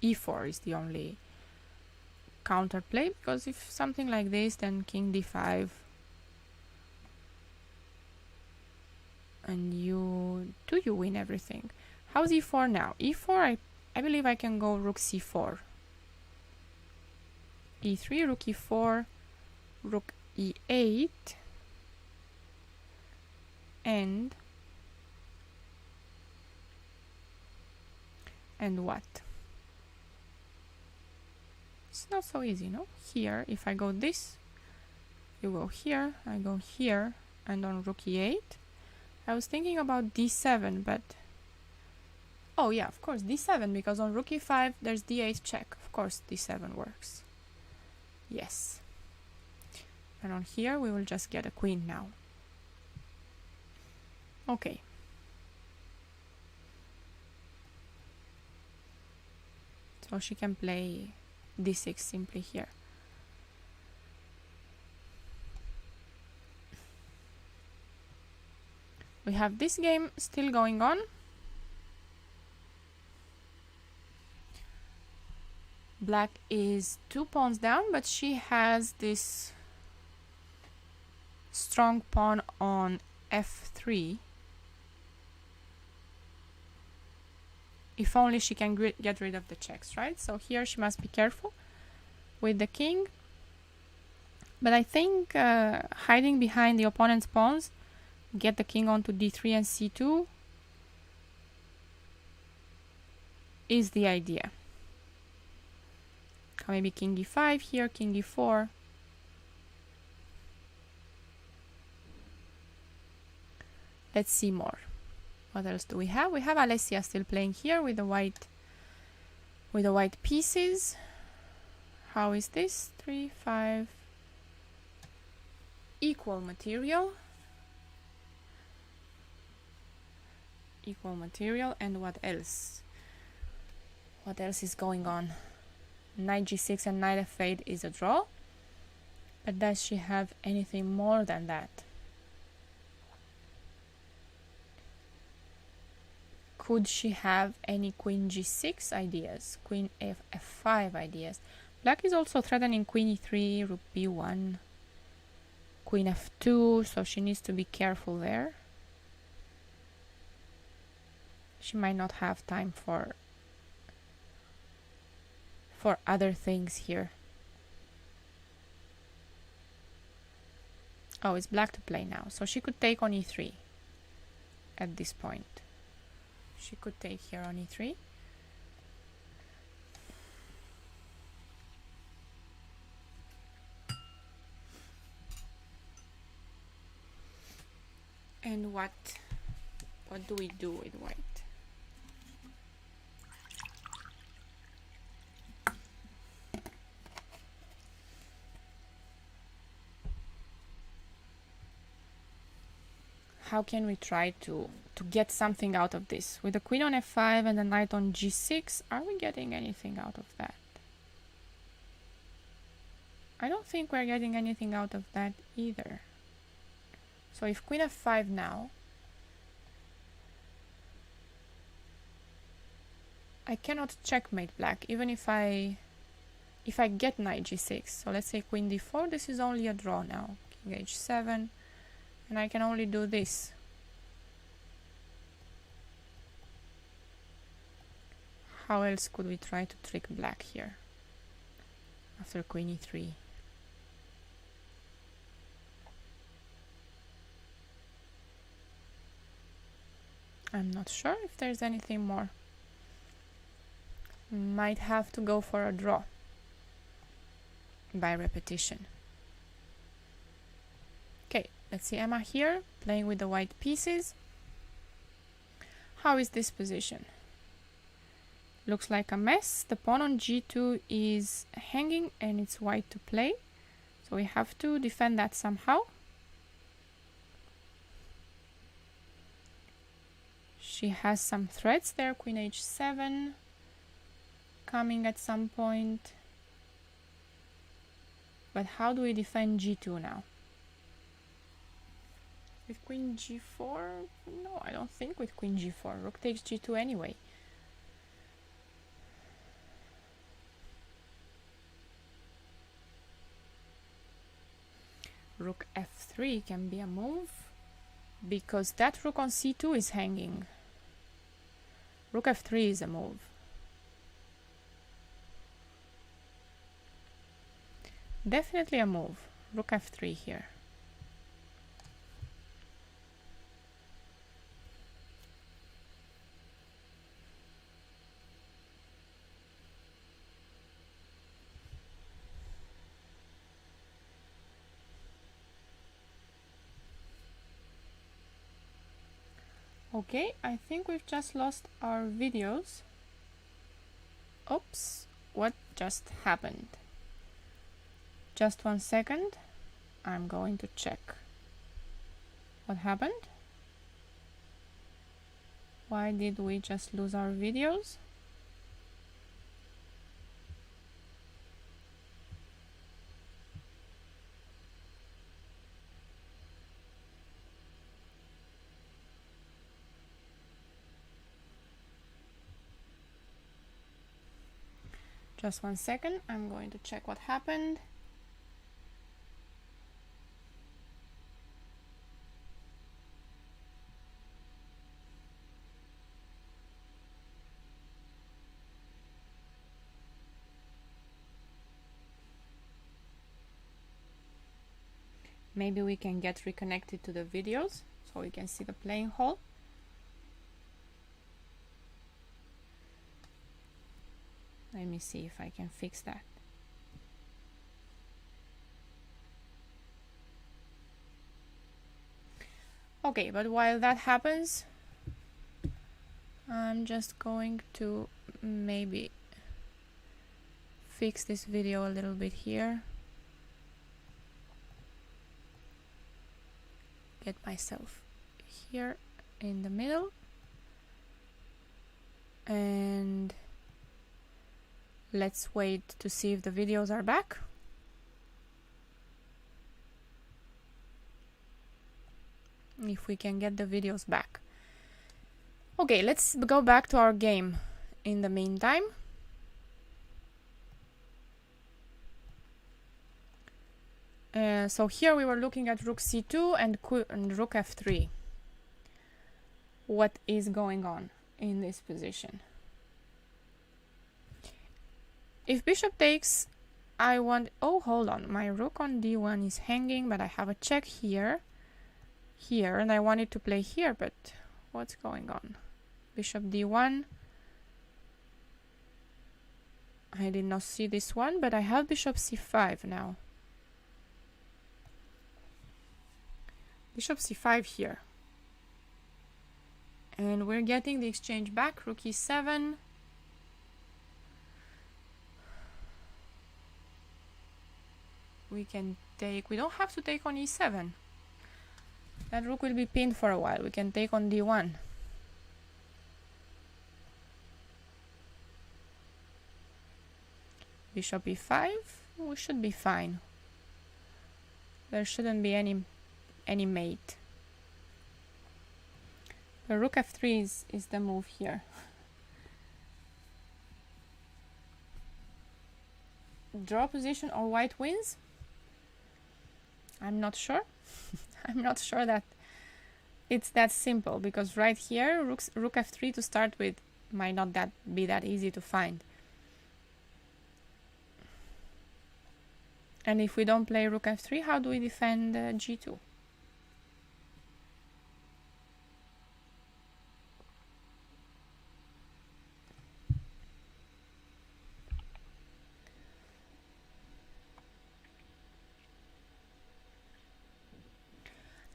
e4 is the only counterplay, because if something like this, then king d5, and you win everything. How's e4 now? e4, I believe I can go rook c4, e3, rook e4, rook e8, and what? It's not so easy, no? Here, if I go this, you go here, I go here, and on rook e8. I was thinking about d7, but... Oh yeah, of course, d7, because on rook e5 there's d8 check. Of course, d7 works. Yes. And on here we will just get a queen now. Okay. So she can play d6 simply here. We have this game still going on. Black is 2 pawns down, but she has this strong pawn on f3. If only she can get rid of the checks, right? So here she must be careful with the king. But I think hiding behind the opponent's pawns, get the king onto d3 and c2 is the idea. Maybe king e5 here, king e4. Let's see more. What else do we have? We have Alessia still playing here with the white pieces. How is this? 3, 5. Equal material. Equal material, and what else? What else is going on? Knight g6 and knight f8 is a draw. But does she have anything more than that? Could she have any queen g6 ideas? Queen f5 ideas? Black is also threatening queen e3, rook b1, queen f2, so she needs to be careful there. She might not have time for other things here. Oh, it's black to play now, so she could take on e3 at this point. She could take here on e3. And what do we do with white? How can we try to to get something out of this. With the queen on f5 and the knight on g6, are we getting anything out of that? I don't think we're getting anything out of that either. So if queen f5 now, I cannot checkmate black, even if I get knight g6. So let's say queen d4, this is only a draw now. King h7, and I can only do this. How else could we try to trick black here? After queen e3. I'm not sure if there's anything more. Might have to go for a draw by repetition. Okay, let's see Emma here playing with the white pieces. How is this position? Looks like a mess. The pawn on g2 is hanging and it's white to play, so we have to defend that somehow. She has some threats there. Queen h7 coming at some point. But how do we defend g2 now? With queen g4? No, I don't think with queen g4. Rook takes g2 anyway. Rook f3 can be a move, because that rook on c2 is hanging. Rook f3 is a move. Definitely a move. Rook f3 here. Okay, I think we've just lost our videos. Oops, what just happened? Just 1 second. I'm going to check. What happened? Why did we just lose our videos? Just 1 second. I'm going to check what happened. Maybe we can get reconnected to the videos so we can see the playing hall. Let me see if I can fix that. Okay, but while that happens, I'm just going to maybe fix this video a little bit here. Get myself here in the middle. And let's wait to see if the videos are back. If we can get the videos back. Okay, let's go back to our game in the meantime. So here we were looking at rook c2 and rook f3. What is going on in this position? If bishop takes, I want... Oh, hold on. My rook on d1 is hanging, but I have a check here, and I wanted to play here, but what's going on? Bishop d1. I did not see this one, but I have bishop c5 now. Bishop c5 here. And we're getting the exchange back. Rook e7. We can take... We don't have to take on e7. That rook will be pinned for a while. We can take on d1. Bishop e5. We should be fine. There shouldn't be any mate. The rook f3 is the move here. Draw position or white wins? I'm not sure. I'm not sure that it's that simple, because right here rook f3 to start with might not be that easy to find. And if we don't play rook f3, how do we defend g2?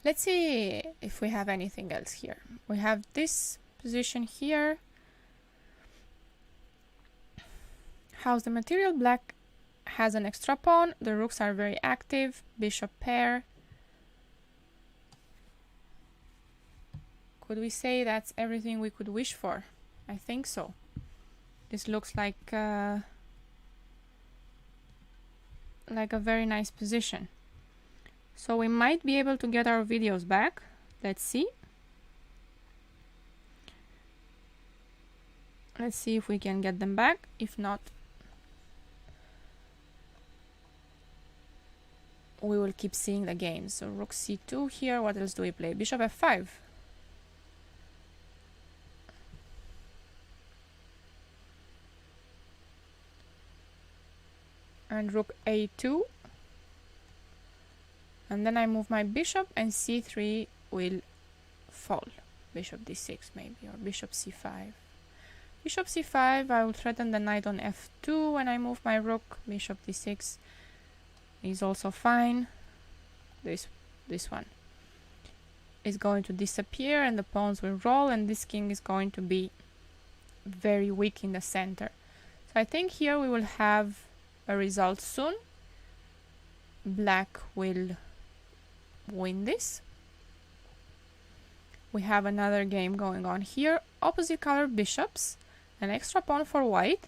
Let's see if we have anything else here. We have this position here. How's the material? Black has an extra pawn. The rooks are very active. Bishop pair. Could we say that's everything we could wish for? I think so. This looks like a very nice position. So we might be able to get our videos back. Let's see. Let's see if we can get them back. If not, we will keep seeing the game. So rook c2 here. What else do we play? Bishop f5. And rook a2. And then I move my bishop, and c3 will fall. Bishop d6 maybe, or bishop c5. Bishop c5, I will threaten the knight on f2 when I move my rook. Bishop d6 is also fine. This one is going to disappear, and the pawns will roll, and this king is going to be very weak in the center. So I think here we will have a result soon. Black will win this. We have another game going on here. Opposite color bishops, an extra pawn for white,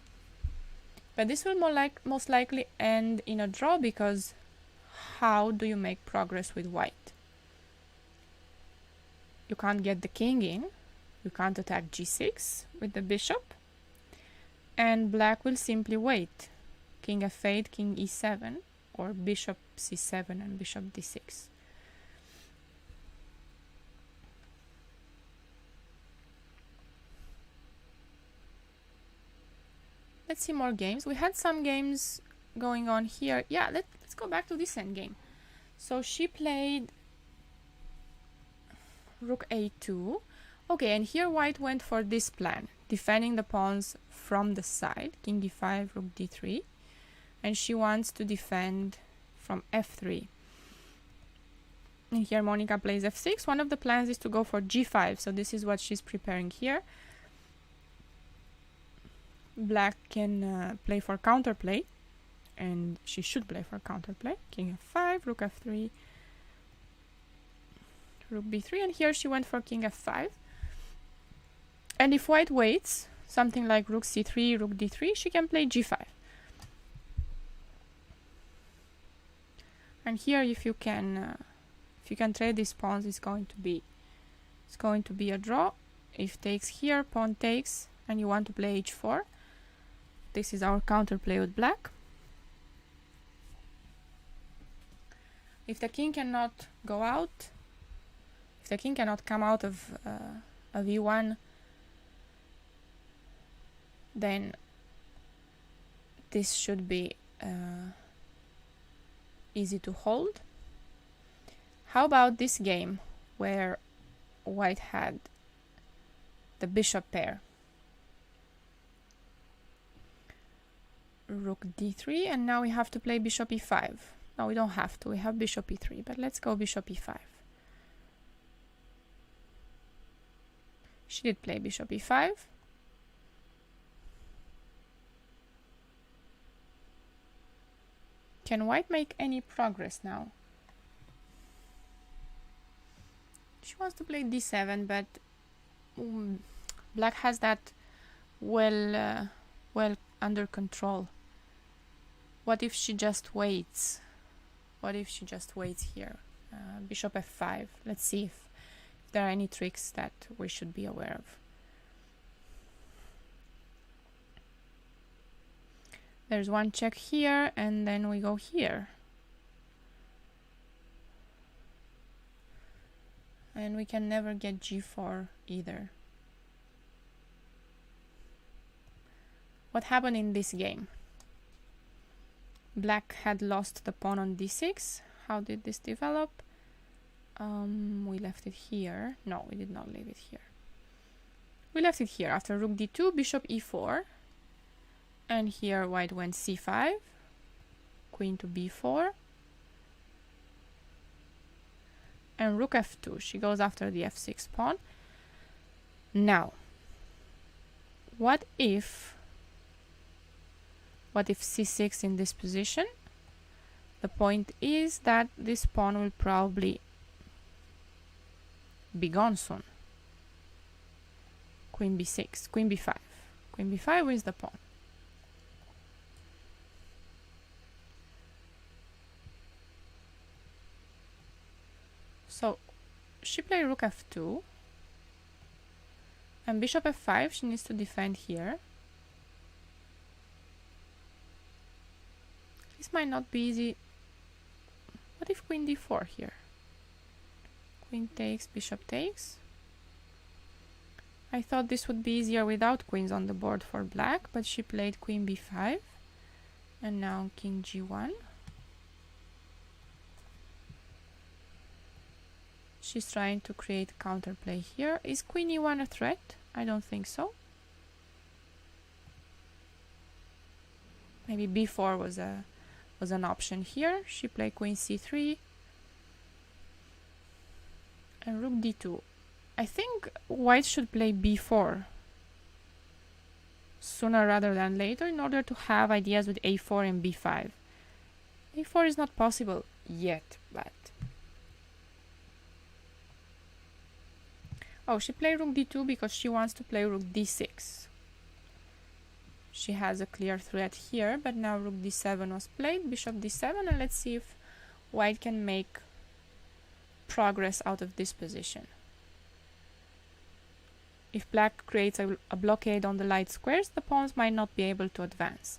but this will most likely end in a draw, because how do you make progress with white? You can't get the king in, you can't attack g6 with the bishop, and black will simply wait. King f8, king e7, or bishop c7 and bishop d6. Let's see more games. We had some games going on here. Yeah, let's go back to this endgame. So she played rook a2. Okay, and here white went for this plan, defending the pawns from the side. King d5, rook d3. And she wants to defend from f3. And here Monica plays f6. One of the plans is to go for g5, so this is what she's preparing here. Black can play for counterplay, and she should play for counterplay. King f5, rook f3, rook b3, and here she went for king f5. And if white waits, something like rook c3, rook d3, she can play g5. And here, if you can trade these pawns, it's going to be a draw. If takes here, pawn takes, and you want to play h4. This is our counterplay with black. If the king cannot go out, if the king cannot come out of a v1, then this should be easy to hold. How about this game where white had the bishop pair? Rook d3, and now we have to play bishop e5. No, we don't have to. We have bishop e3, but let's go bishop e5. She did play bishop e5. Can white make any progress now? She wants to play d7, but black has that well under control. What if she just waits? What if she just waits here? Bishop f5. Let's see if there are any tricks that we should be aware of. There's one check here, and then we go here. And we can never get g4 either. What happened in this game? Black had lost the pawn on d6. How did this develop? We left it here. No, we did not leave it here. We left it here after rook d2, bishop e4. And here white went c5, queen to b4. And rook f2. She goes after the f6 pawn. Now, what if c6 in this position? The point is that this pawn will probably be gone soon. Queen b6, queen b5. Queen b5 wins the pawn. So she played rook f2 and bishop f5. She needs to defend here. This might not be easy. What if queen d4 here? Queen takes, bishop takes. I thought this would be easier without queens on the board for black, but she played queen b5 and now king g1. She's trying to create counterplay here. Is queen e1 a threat? I don't think so. Maybe b4 was an option here. She played queen c3 and rook d2. I think white should play b4 sooner rather than later in order to have ideas with a4 and b5. a4 is not possible yet, but... Oh, she played rook d2 because she wants to play rook d6. She has a clear threat here, but now rook d7 was played, bishop d7, and let's see if white can make progress out of this position. If black creates a blockade on the light squares, the pawns might not be able to advance.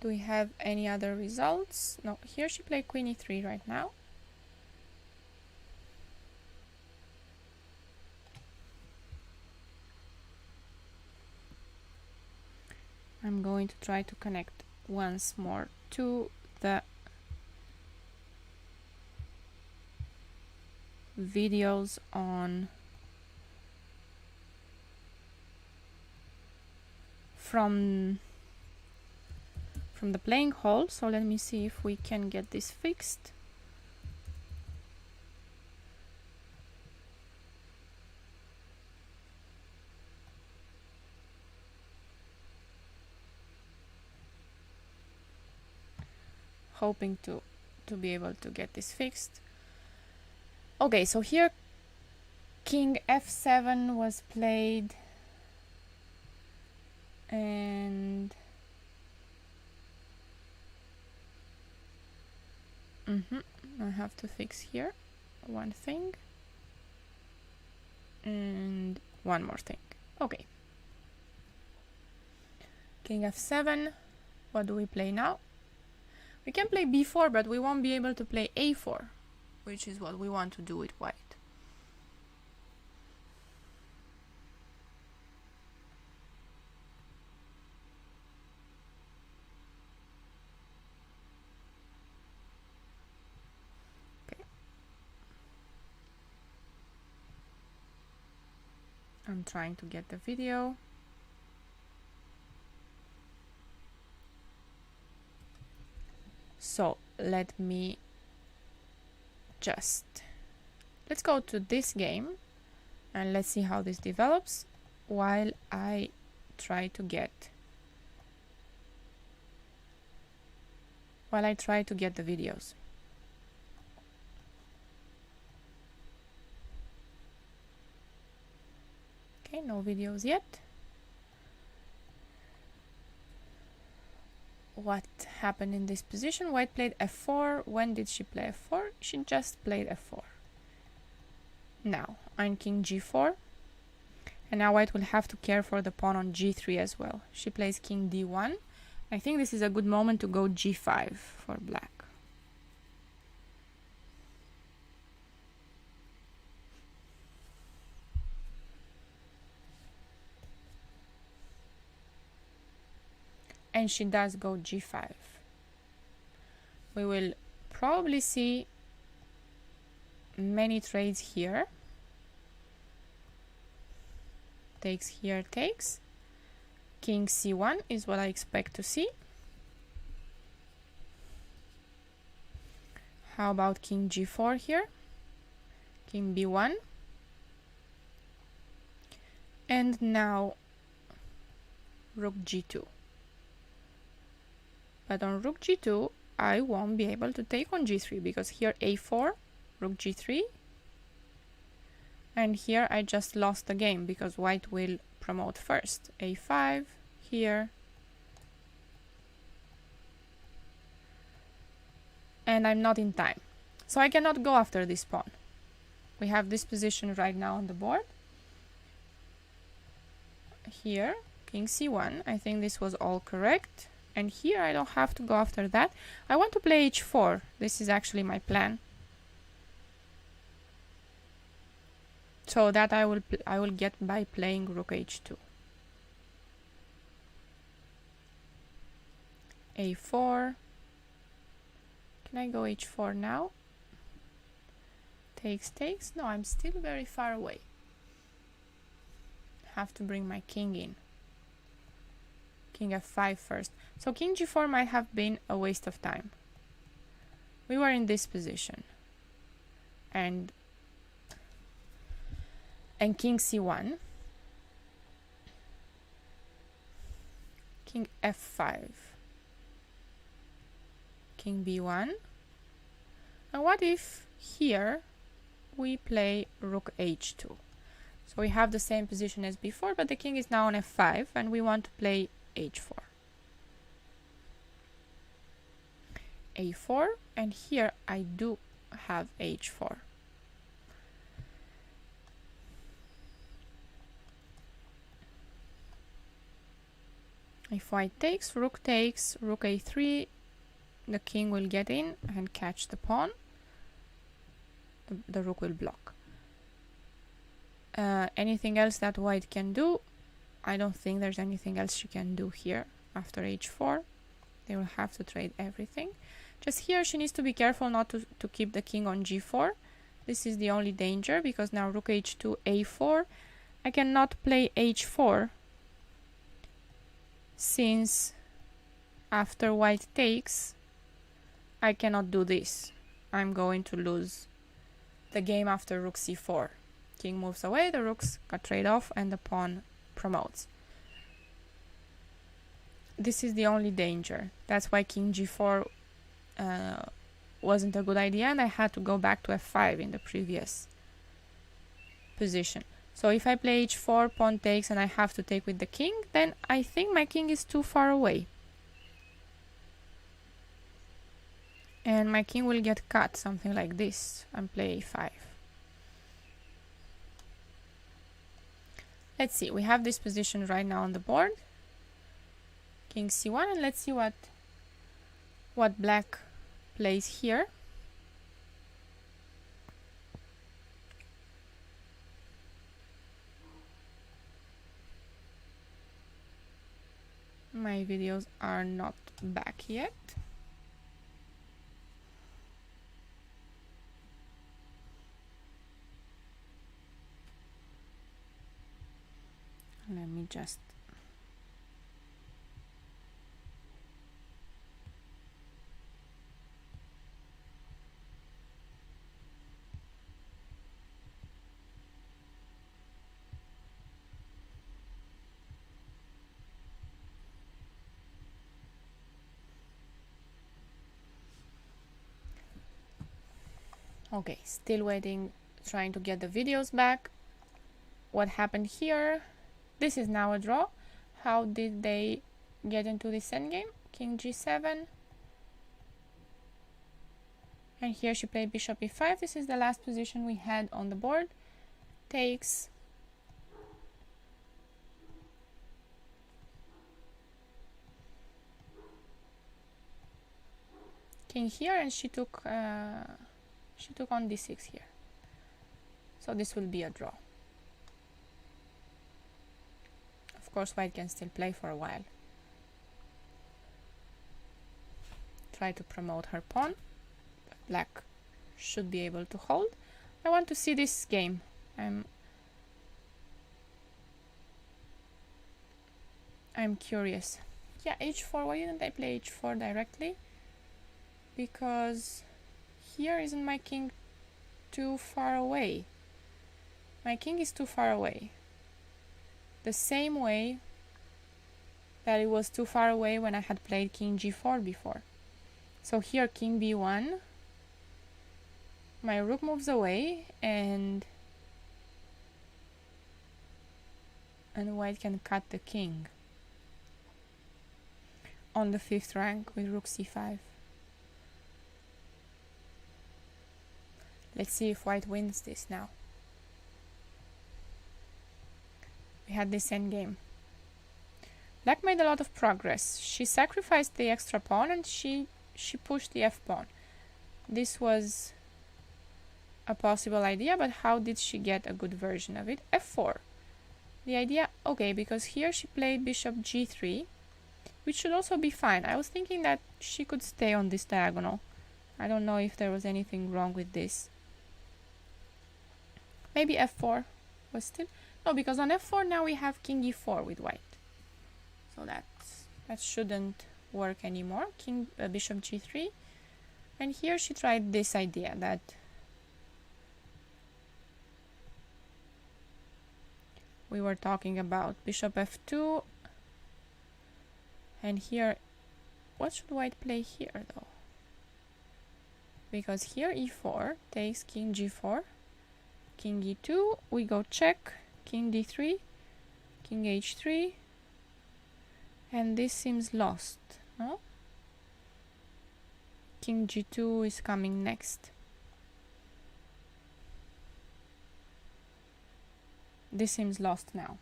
Do we have any other results? No, here she played queen e3 right now. I'm going to try to connect once more to the videos on from the playing hall. So let me see if we can get this fixed. Hoping to be able to get this fixed. Okay, so here king f7 was played and I have to fix here one thing and one more thing. Okay, king f7. What do we play now? We can play b4, but we won't be able to play a4, which is what we want to do with white. Okay. I'm trying to get the video. So let's go to this game and let's see how this develops while I try to get the videos. no videos yet. What happened in this position? White played f4. When did she play f4? She just played f4. Now, on king g4. And now white will have to care for the pawn on g3 as well. She plays king d1. I think this is a good moment to go g5 for black. And she does go g5. We will probably see many trades here. Takes here, takes. King c1 is what I expect to see. How about king g4 here? King b1. And now rook g2. But on rook g2, I won't be able to take on g3 because here a4, rook g3. And here I just lost the game because white will promote first. a5 here. And I'm not in time. So I cannot go after this pawn. We have this position right now on the board. Here, king c1. I think this was all correct. And here I don't have to go after that. I want to play h4. This is actually my plan. So that I will get by playing rook h2. a4. Can I go h4 now? Takes, takes. No, I'm still very far away. Have to bring my king in. King f5 first. So king g4 might have been a waste of time. We were in this position. And king c1. King f5. King b1. And what if here we play rook h2? So we have the same position as before, but the king is now on f5 and we want to play h4. a4, and here I do have h4. If white takes, rook a3, the king will get in and catch the pawn. The rook will block. Anything else that white can do? I don't think there's anything else she can do here after h4. They will have to trade everything. Just here she needs to be careful not to keep the king on g4. This is the only danger because now rook h2, a4. I cannot play h4 since after white takes I cannot do this. I'm going to lose the game after rook c4. King moves away, the rooks got trade off and the pawn promotes. This is the only danger. That's why king g4 wasn't a good idea and I had to go back to f5 in the previous position. So if I play h4, pawn takes and I have to take with the king, then I think my king is too far away. And my king will get cut, something like this, and play a5. Let's see, we have this position right now on the board. King c1, and let's see what black plays here. My videos are not back yet. Let me just okay, still waiting, trying to get the videos back. What happened here? This is now a draw. How did they get into this endgame? King g7. And here she played bishop e5. This is the last position we had on the board. Takes. King here, and she took on d6 here. So this will be a draw. Of course, white can still play for a while. Try to promote her pawn. Black should be able to hold. I want to see this game. I'm curious. Yeah, h4. Why didn't I play h4 directly? Because here isn't my king too far away. My king is too far away. The same way that it was too far away when I had played king g4 before. So here king b1. My rook moves away and white can cut the king on the 5th rank with rook c5. Let's see if white wins this now. We had this endgame. Black made a lot of progress. She sacrificed the extra pawn and she pushed the f-pawn. This was a possible idea, but how did she get a good version of it? f4. The idea, okay, because here she played bishop g3, which should also be fine. I was thinking that she could stay on this diagonal. I don't know if there was anything wrong with this. Maybe f4 was still... No, because on f4 now we have king e4 with white. So that shouldn't work anymore. Bishop g3. And here she tried this idea that we were talking about. Bishop f2. And here, what should white play here though? Because here e4 takes king g4. King e2, we go check, king d3, king h3, and this seems lost, no? King g2 is coming next. This seems lost now.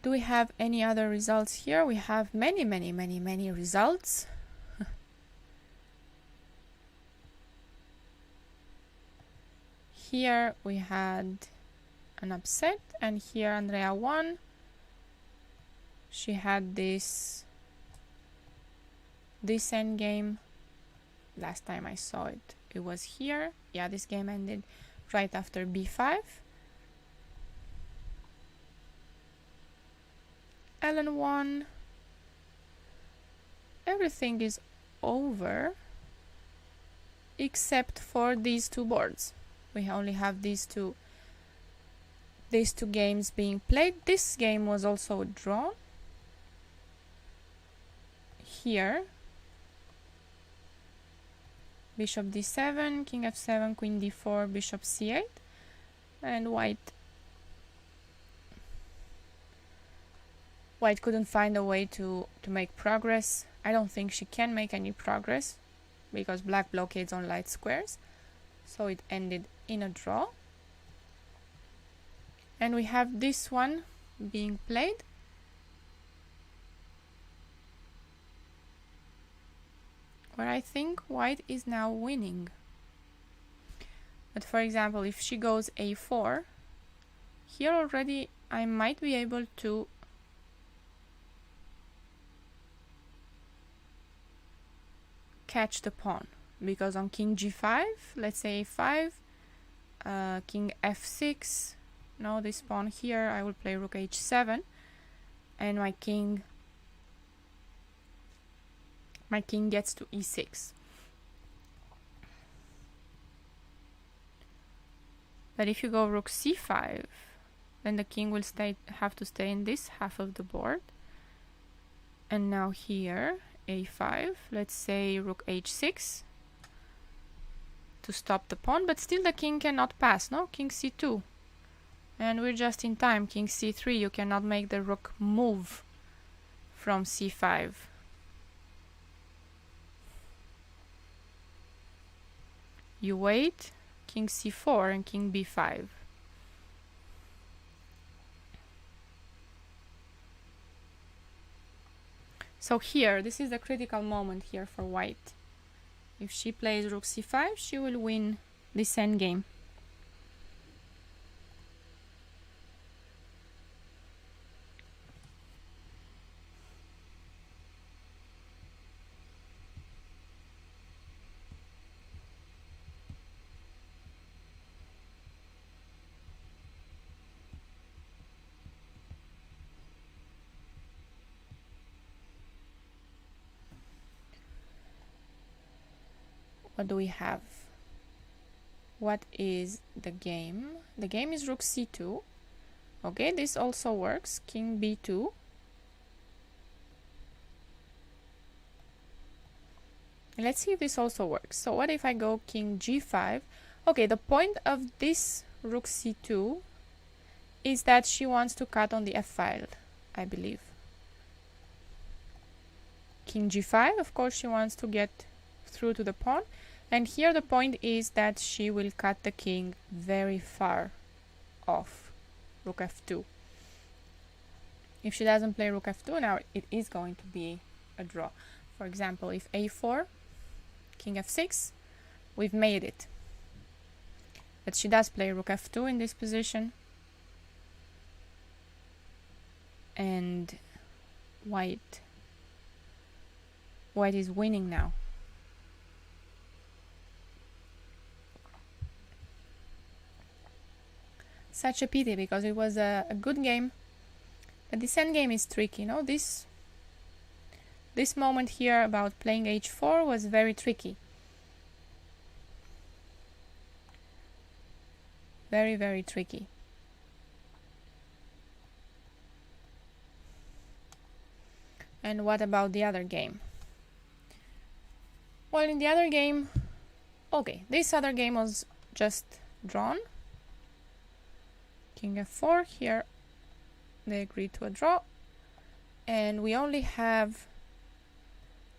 Do we have any other results here? We have many results. Here we had an upset, and here Andrea won. She had this endgame. Last time I saw it, it was here. Yeah, this game ended right after b5. Ellen won. Everything is over except for these two boards. We only have these two games being played. This game was also drawn. Here, bishop d7, king f7, queen d4, bishop c8, and white couldn't find a way to make progress. I don't think she can make any progress because black blockades on light squares. So it ended in a draw. And we have this one being played. Where I think white is now winning. But for example, if she goes a4, here already I might be able to catch the pawn. Because on king g5, let's say a5, king f6, no, this pawn here, I will play rook h7, and my king gets to e6. But if you go rook c5, then the king will have to stay in this half of the board. And now here, a5, let's say rook h6. to stop the pawn, but still the king cannot pass, no? King c2. And we're just in time. King c3, you cannot make the rook move from c5. You wait, king c4 and king b5. So here, this is the critical moment here for white. If she plays rook c5, she will win this endgame. What do we have? What is the game? The game is rook c2. Okay, this also works. King b2. Let's see if this also works. So what if I go king g5? Okay, the point of this rook c2 is that she wants to cut on the f file, I believe. King g5, of course she wants to get through to the pawn. And here the point is that she will cut the king very far off. Rook f2. If she doesn't play rook f2 now, it is going to be a draw. For example, if a4, king f6, we've made it. But she does play rook f2 in this position. And white is winning now. Such a pity, because it was a good game, but this endgame is tricky. You know, this moment here about playing h4 was very tricky. Very, very tricky. And what about the other game? Well, in the other game, okay, this other game was just drawn. King f4, here they agreed to a draw, and we only have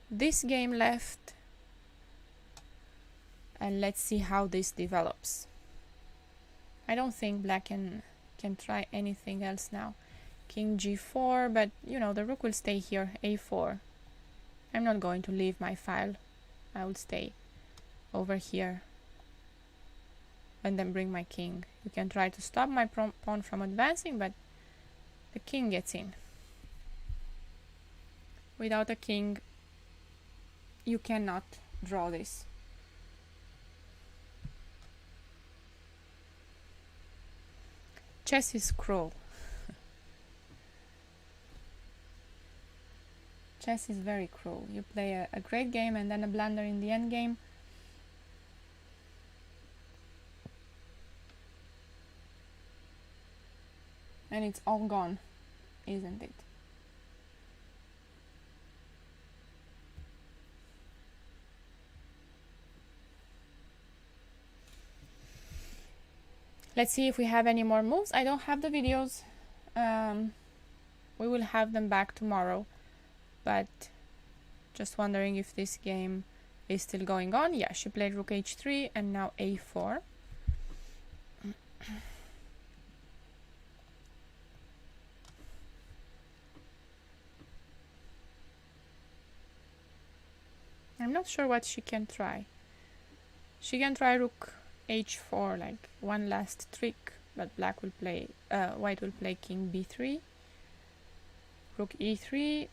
this game left, and let's see how this develops. I don't think black can try anything else now. King g4, but you know, the rook will stay here, a4. I'm not going to leave my file. I will stay over here and then bring my king. You can try to stop my pawn from advancing, but the king gets in. Without a king, you cannot draw this. Chess is cruel. Chess is very cruel. You play a great game and then a blunder in the end game. And it's all gone, isn't it? Let's see if we have any more moves. I don't have the videos. We will have them back tomorrow. But just wondering if this game is still going on. Yeah, she played rook h3 and now a4. I'm not sure what she can try. She can try rook h4, like one last trick, but black will play, white will play king b3, rook e3.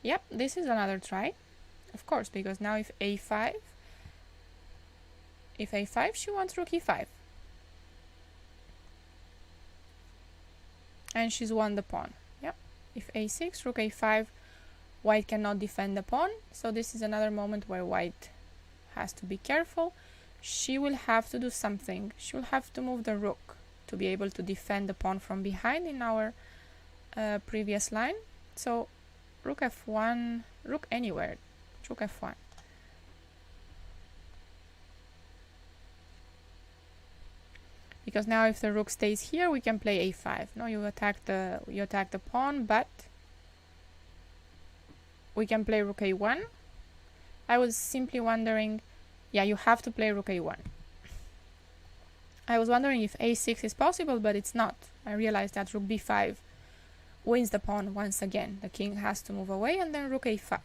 Yep, this is another try, of course, because now if a5, she wants rook e5. And she's won the pawn. Yep, if a6, rook a5, white cannot defend the pawn, so this is another moment where white has to be careful. She will have to do something. She will have to move the rook to be able to defend the pawn from behind in our previous line. So rook f1, rook anywhere, rook f1. Because now if the rook stays here, we can play a5. No, you attack the pawn, but we can play rook a1. I was simply wondering, yeah, you have to play rook a1. I was wondering if a6 is possible, but it's not. I realized that rook b5 wins the pawn once again. The king has to move away, and then rook a5.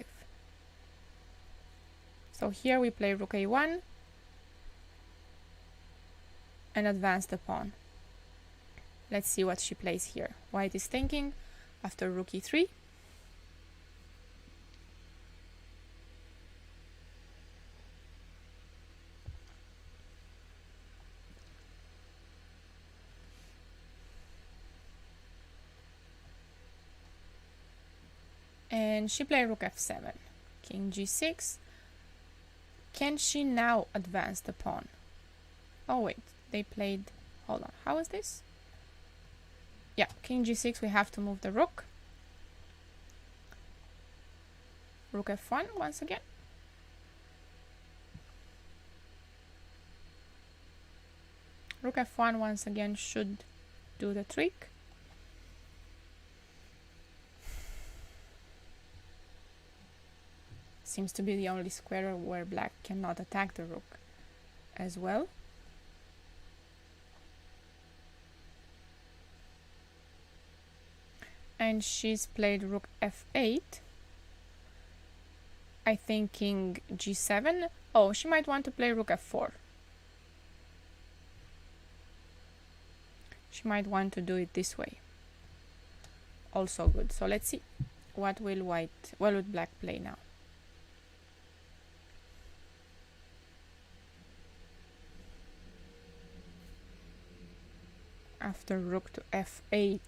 So here we play rook a1 and advance the pawn. Let's see what she plays here. White is thinking after rook e3. And she played rook f7, king g6. Can she now advance the pawn? Oh wait, they played, hold on, how is this? Yeah, king g6, we have to move the rook. Rook f1 once again. Rook f1 once again should do the trick. Seems to be the only square where black cannot attack the rook as well. And she's played rook f8. I think king g7. Oh, she might want to play rook f4. She might want to do it this way. Also good. So let's see. What will black play now? After rook to f8.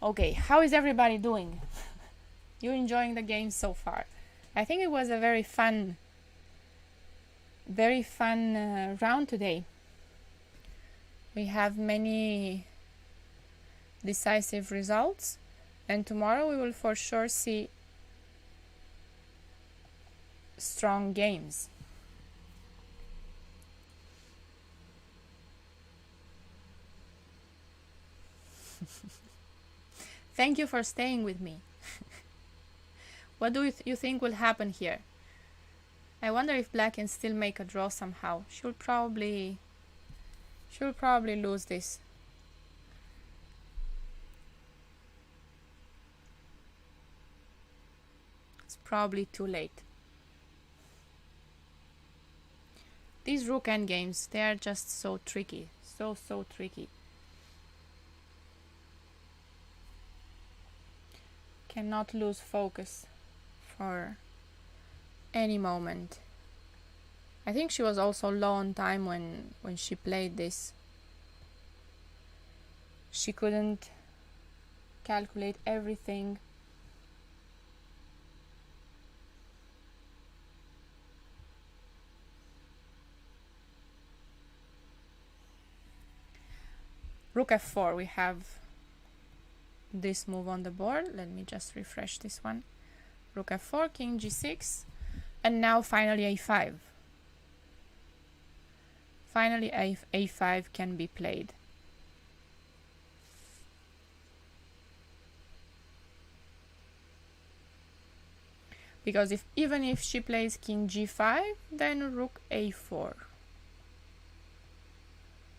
Okay, how is everybody doing? You enjoying the game so far? I think it was a very fun round today. We have many decisive results, and tomorrow we will for sure see strong games. Thank you for staying with me. What do you think will happen here? I wonder if black can still make a draw somehow. She'll probably lose this. It's probably too late. These rook endgames, they are just so tricky. So tricky. Cannot lose focus for any moment. I think she was also low on time when she played this. She couldn't calculate everything. Rook f4, we have this move on the board. Let me just refresh this one. Rook f4, king g6, and now finally a5. Finally a5 can be played. Because even if she plays king g5, then rook a4.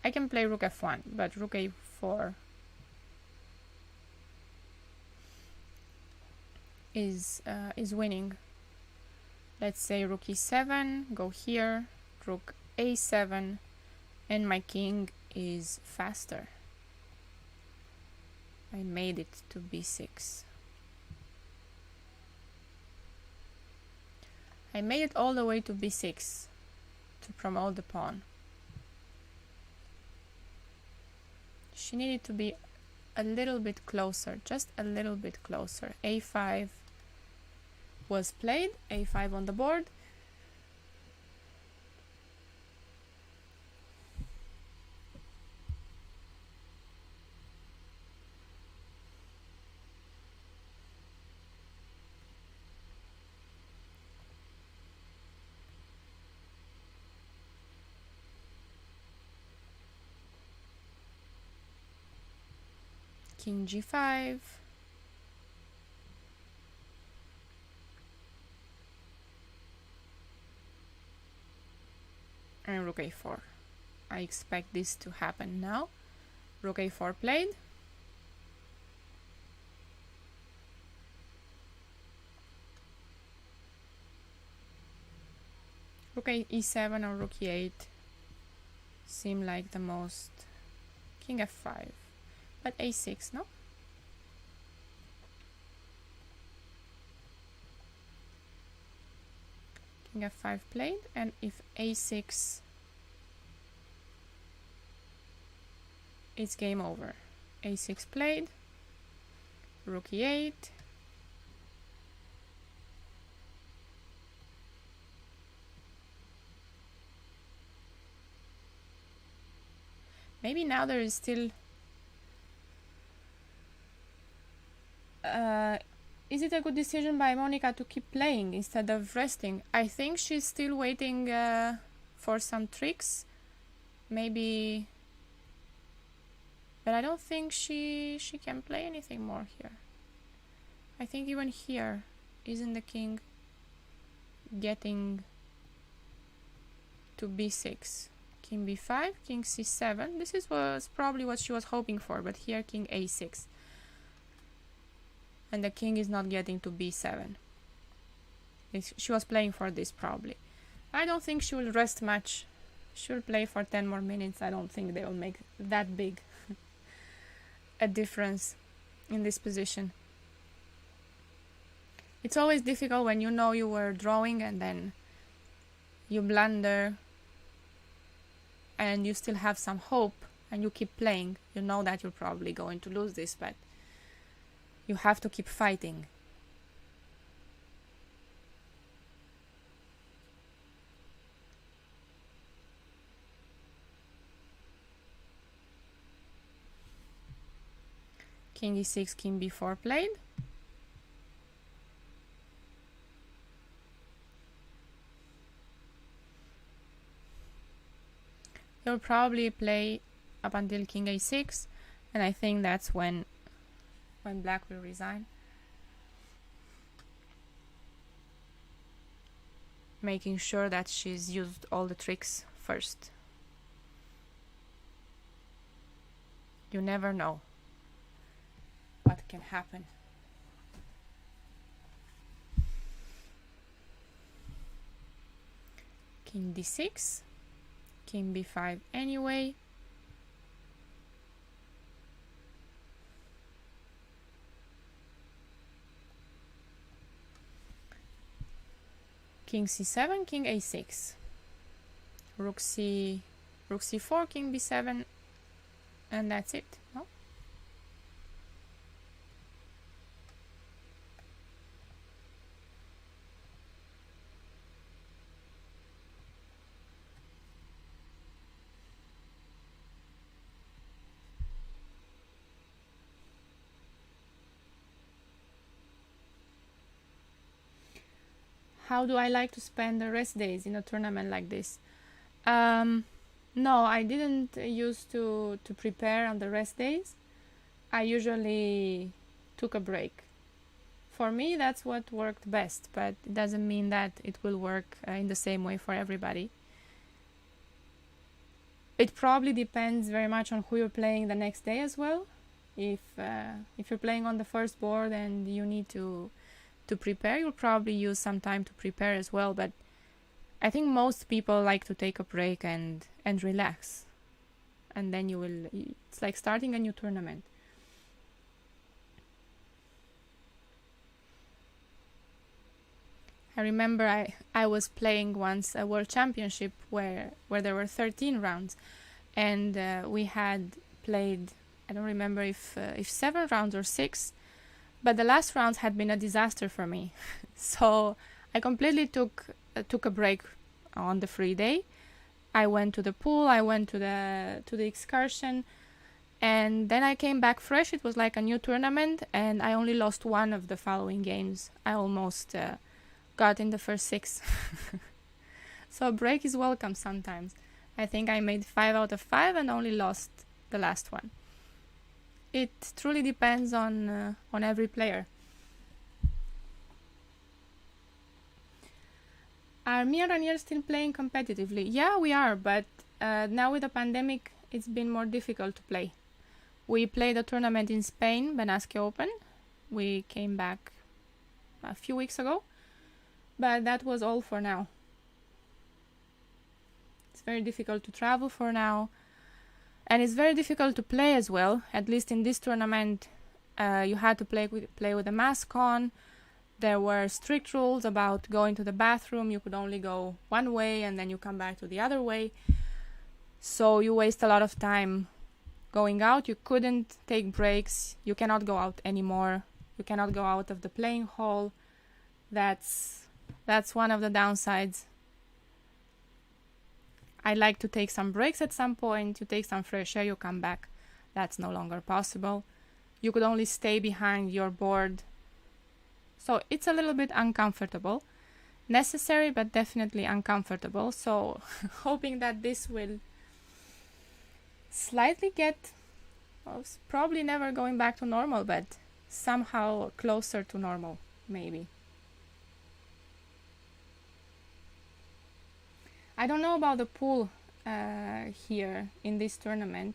I can play rook f1, but rook a4 is winning. Let's say rook e7, go here, rook a7, and my king is faster. I made it to b6. I made it all the way to b6 to promote the pawn. She needed to be a little bit closer, just a little bit closer. a5 was played, a5 on the board. king g5. And rook a4. I expect this to happen now. Rook a4 played. Rook e7 or rook e8 seem like the most. King f5. But a6, no? King f5 played, and if a6, it's game over. a6 played, rook e8, maybe now there is still is it a good decision by Monica to keep playing instead of resting? I think she's still waiting for some tricks, maybe, but I don't think she can play anything more here. I think even here, isn't the king getting to b6? King b5, king c7. This was probably what she was hoping for, but here king a6. And the king is not getting to b7. She was playing for this probably. I don't think she will rest much. She will play for 10 more minutes. I don't think they will make that big a difference in this position. It's always difficult when you know you were drawing and then you blunder and you still have some hope and you keep playing. You know that you're probably going to lose this, but you have to keep fighting. King e6, king b4 played. He'll probably play up until king a6, and I think that's when black will resign, making sure that she's used all the tricks first. You never know what can happen. King d6, king b5 anyway. King c7, king a6, rook c4, king b7, and that's it. No? How do I like to spend the rest days in a tournament like this? No, I didn't used to prepare on the rest days. I usually took a break. For me, that's what worked best, but it doesn't mean that it will work in the same way for everybody. It probably depends very much on who you're playing the next day as well. If you're playing on the first board and you need to prepare, you'll probably use some time to prepare as well, but I think most people like to take a break and relax, and then it's like starting a new tournament. I remember I was playing once a world championship where there were 13 rounds, and we had played, I don't remember if 7 rounds or 6, but the last rounds had been a disaster for me. So I completely took a break on the free day. I went to the pool, I went to the excursion, and then I came back fresh. It was like a new tournament, and I only lost one of the following games. I almost got in the first 6. So a break is welcome sometimes. I think I made 5 out of 5 and only lost the last one. it truly depends on every player. Are me and Renier still playing competitively? Yeah, we are, but now with the pandemic, it's been more difficult to play. We played a tournament in Spain, Benasque Open. We came back a few weeks ago, but that was all for now. It's very difficult to travel for now, and it's very difficult to play as well. At least in this tournament, you had to play with a mask on. There were strict rules about going to the bathroom. You could only go one way and then you come back to the other way. So you waste a lot of time going out. You couldn't take breaks. You cannot go out anymore. You cannot go out of the playing hall. That's one of the downsides. I like to take some breaks at some point. You take some fresh air, you come back. That's no longer possible. You could only stay behind your board. So it's a little bit uncomfortable. Necessary, but definitely uncomfortable. So hoping that this will slightly get, well, probably never going back to normal, but somehow closer to normal, maybe. I don't know about the pool here in this tournament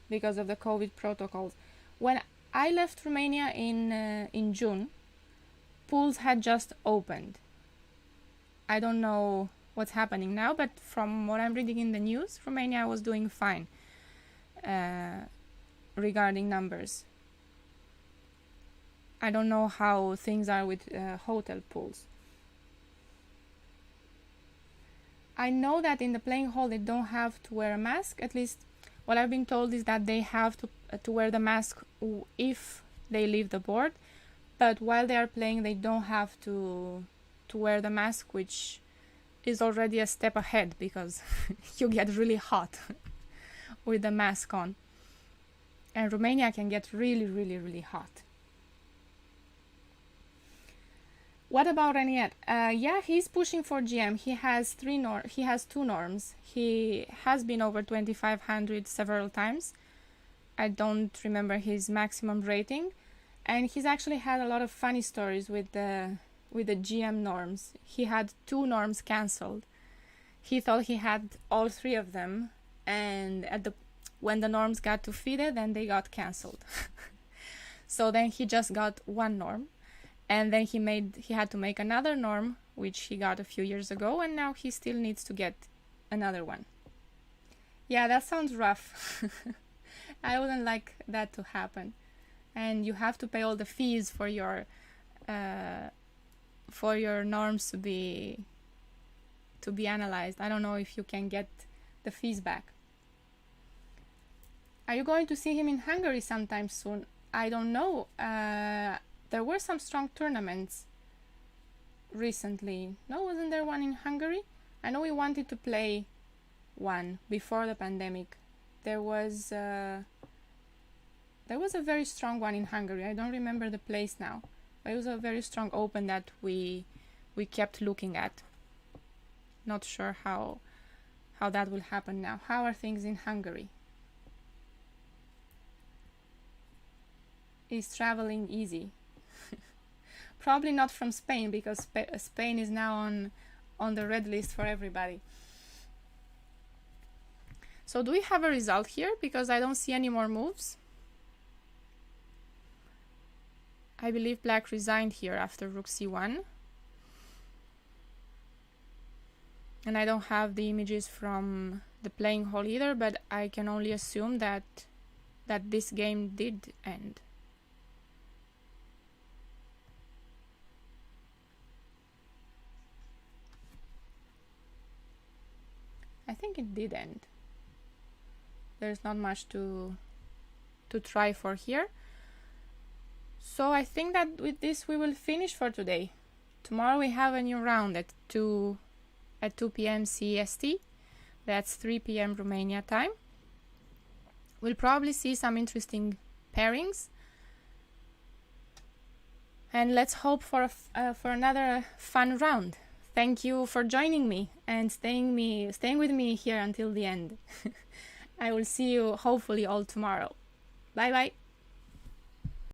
because of the COVID protocols. When I left Romania in June, pools had just opened. I don't know what's happening now, but from what I'm reading in the news, Romania was doing fine regarding numbers. I don't know how things are with hotel pools. I know that in the playing hall they don't have to wear a mask. At least what I've been told is that they have to wear the mask if they leave the board. But while they are playing, they don't have to wear the mask, which is already a step ahead because you get really hot with the mask on. And Romania can get really, really, really hot. What about Renier? Yeah, he's pushing for GM. He has two norms. He has been over 2500 several times. I don't remember his maximum rating. And he's actually had a lot of funny stories with the GM norms. He had 2 norms cancelled. He thought he had all 3 of them, and when the norms got to FIDE, then they got cancelled. So then he just got 1 norm, and then he had to make another norm, which he got a few years ago, and now he still needs to get another one. Yeah, that sounds rough. I wouldn't like that to happen. And you have to pay all the fees for your norms to be analyzed. I don't know if you can get the fees back. Are you going to see him in Hungary sometime soon? I don't know. There were some strong tournaments recently. No, wasn't there one in Hungary? I know we wanted to play one before the pandemic. There was a very strong one in Hungary. I don't remember the place now. But it was a very strong open that we kept looking at. Not sure how that will happen now. How are things in Hungary? Is traveling easy? Probably not from Spain, because Spain is now on the red list for everybody. So do we have a result here? Because I don't see any more moves. I believe black resigned here after rook c1. And I don't have the images from the playing hall either, but I can only assume that this game did end. I think it did end. There's not much to try for here. So I think that with this we will finish for today. Tomorrow we have a new round at 2 p.m. CEST. That's 3 p.m. Romania time. We'll probably see some interesting pairings. And let's hope for another fun round. Thank you for joining me and staying with me here until the end. I will see you hopefully all tomorrow. Bye bye.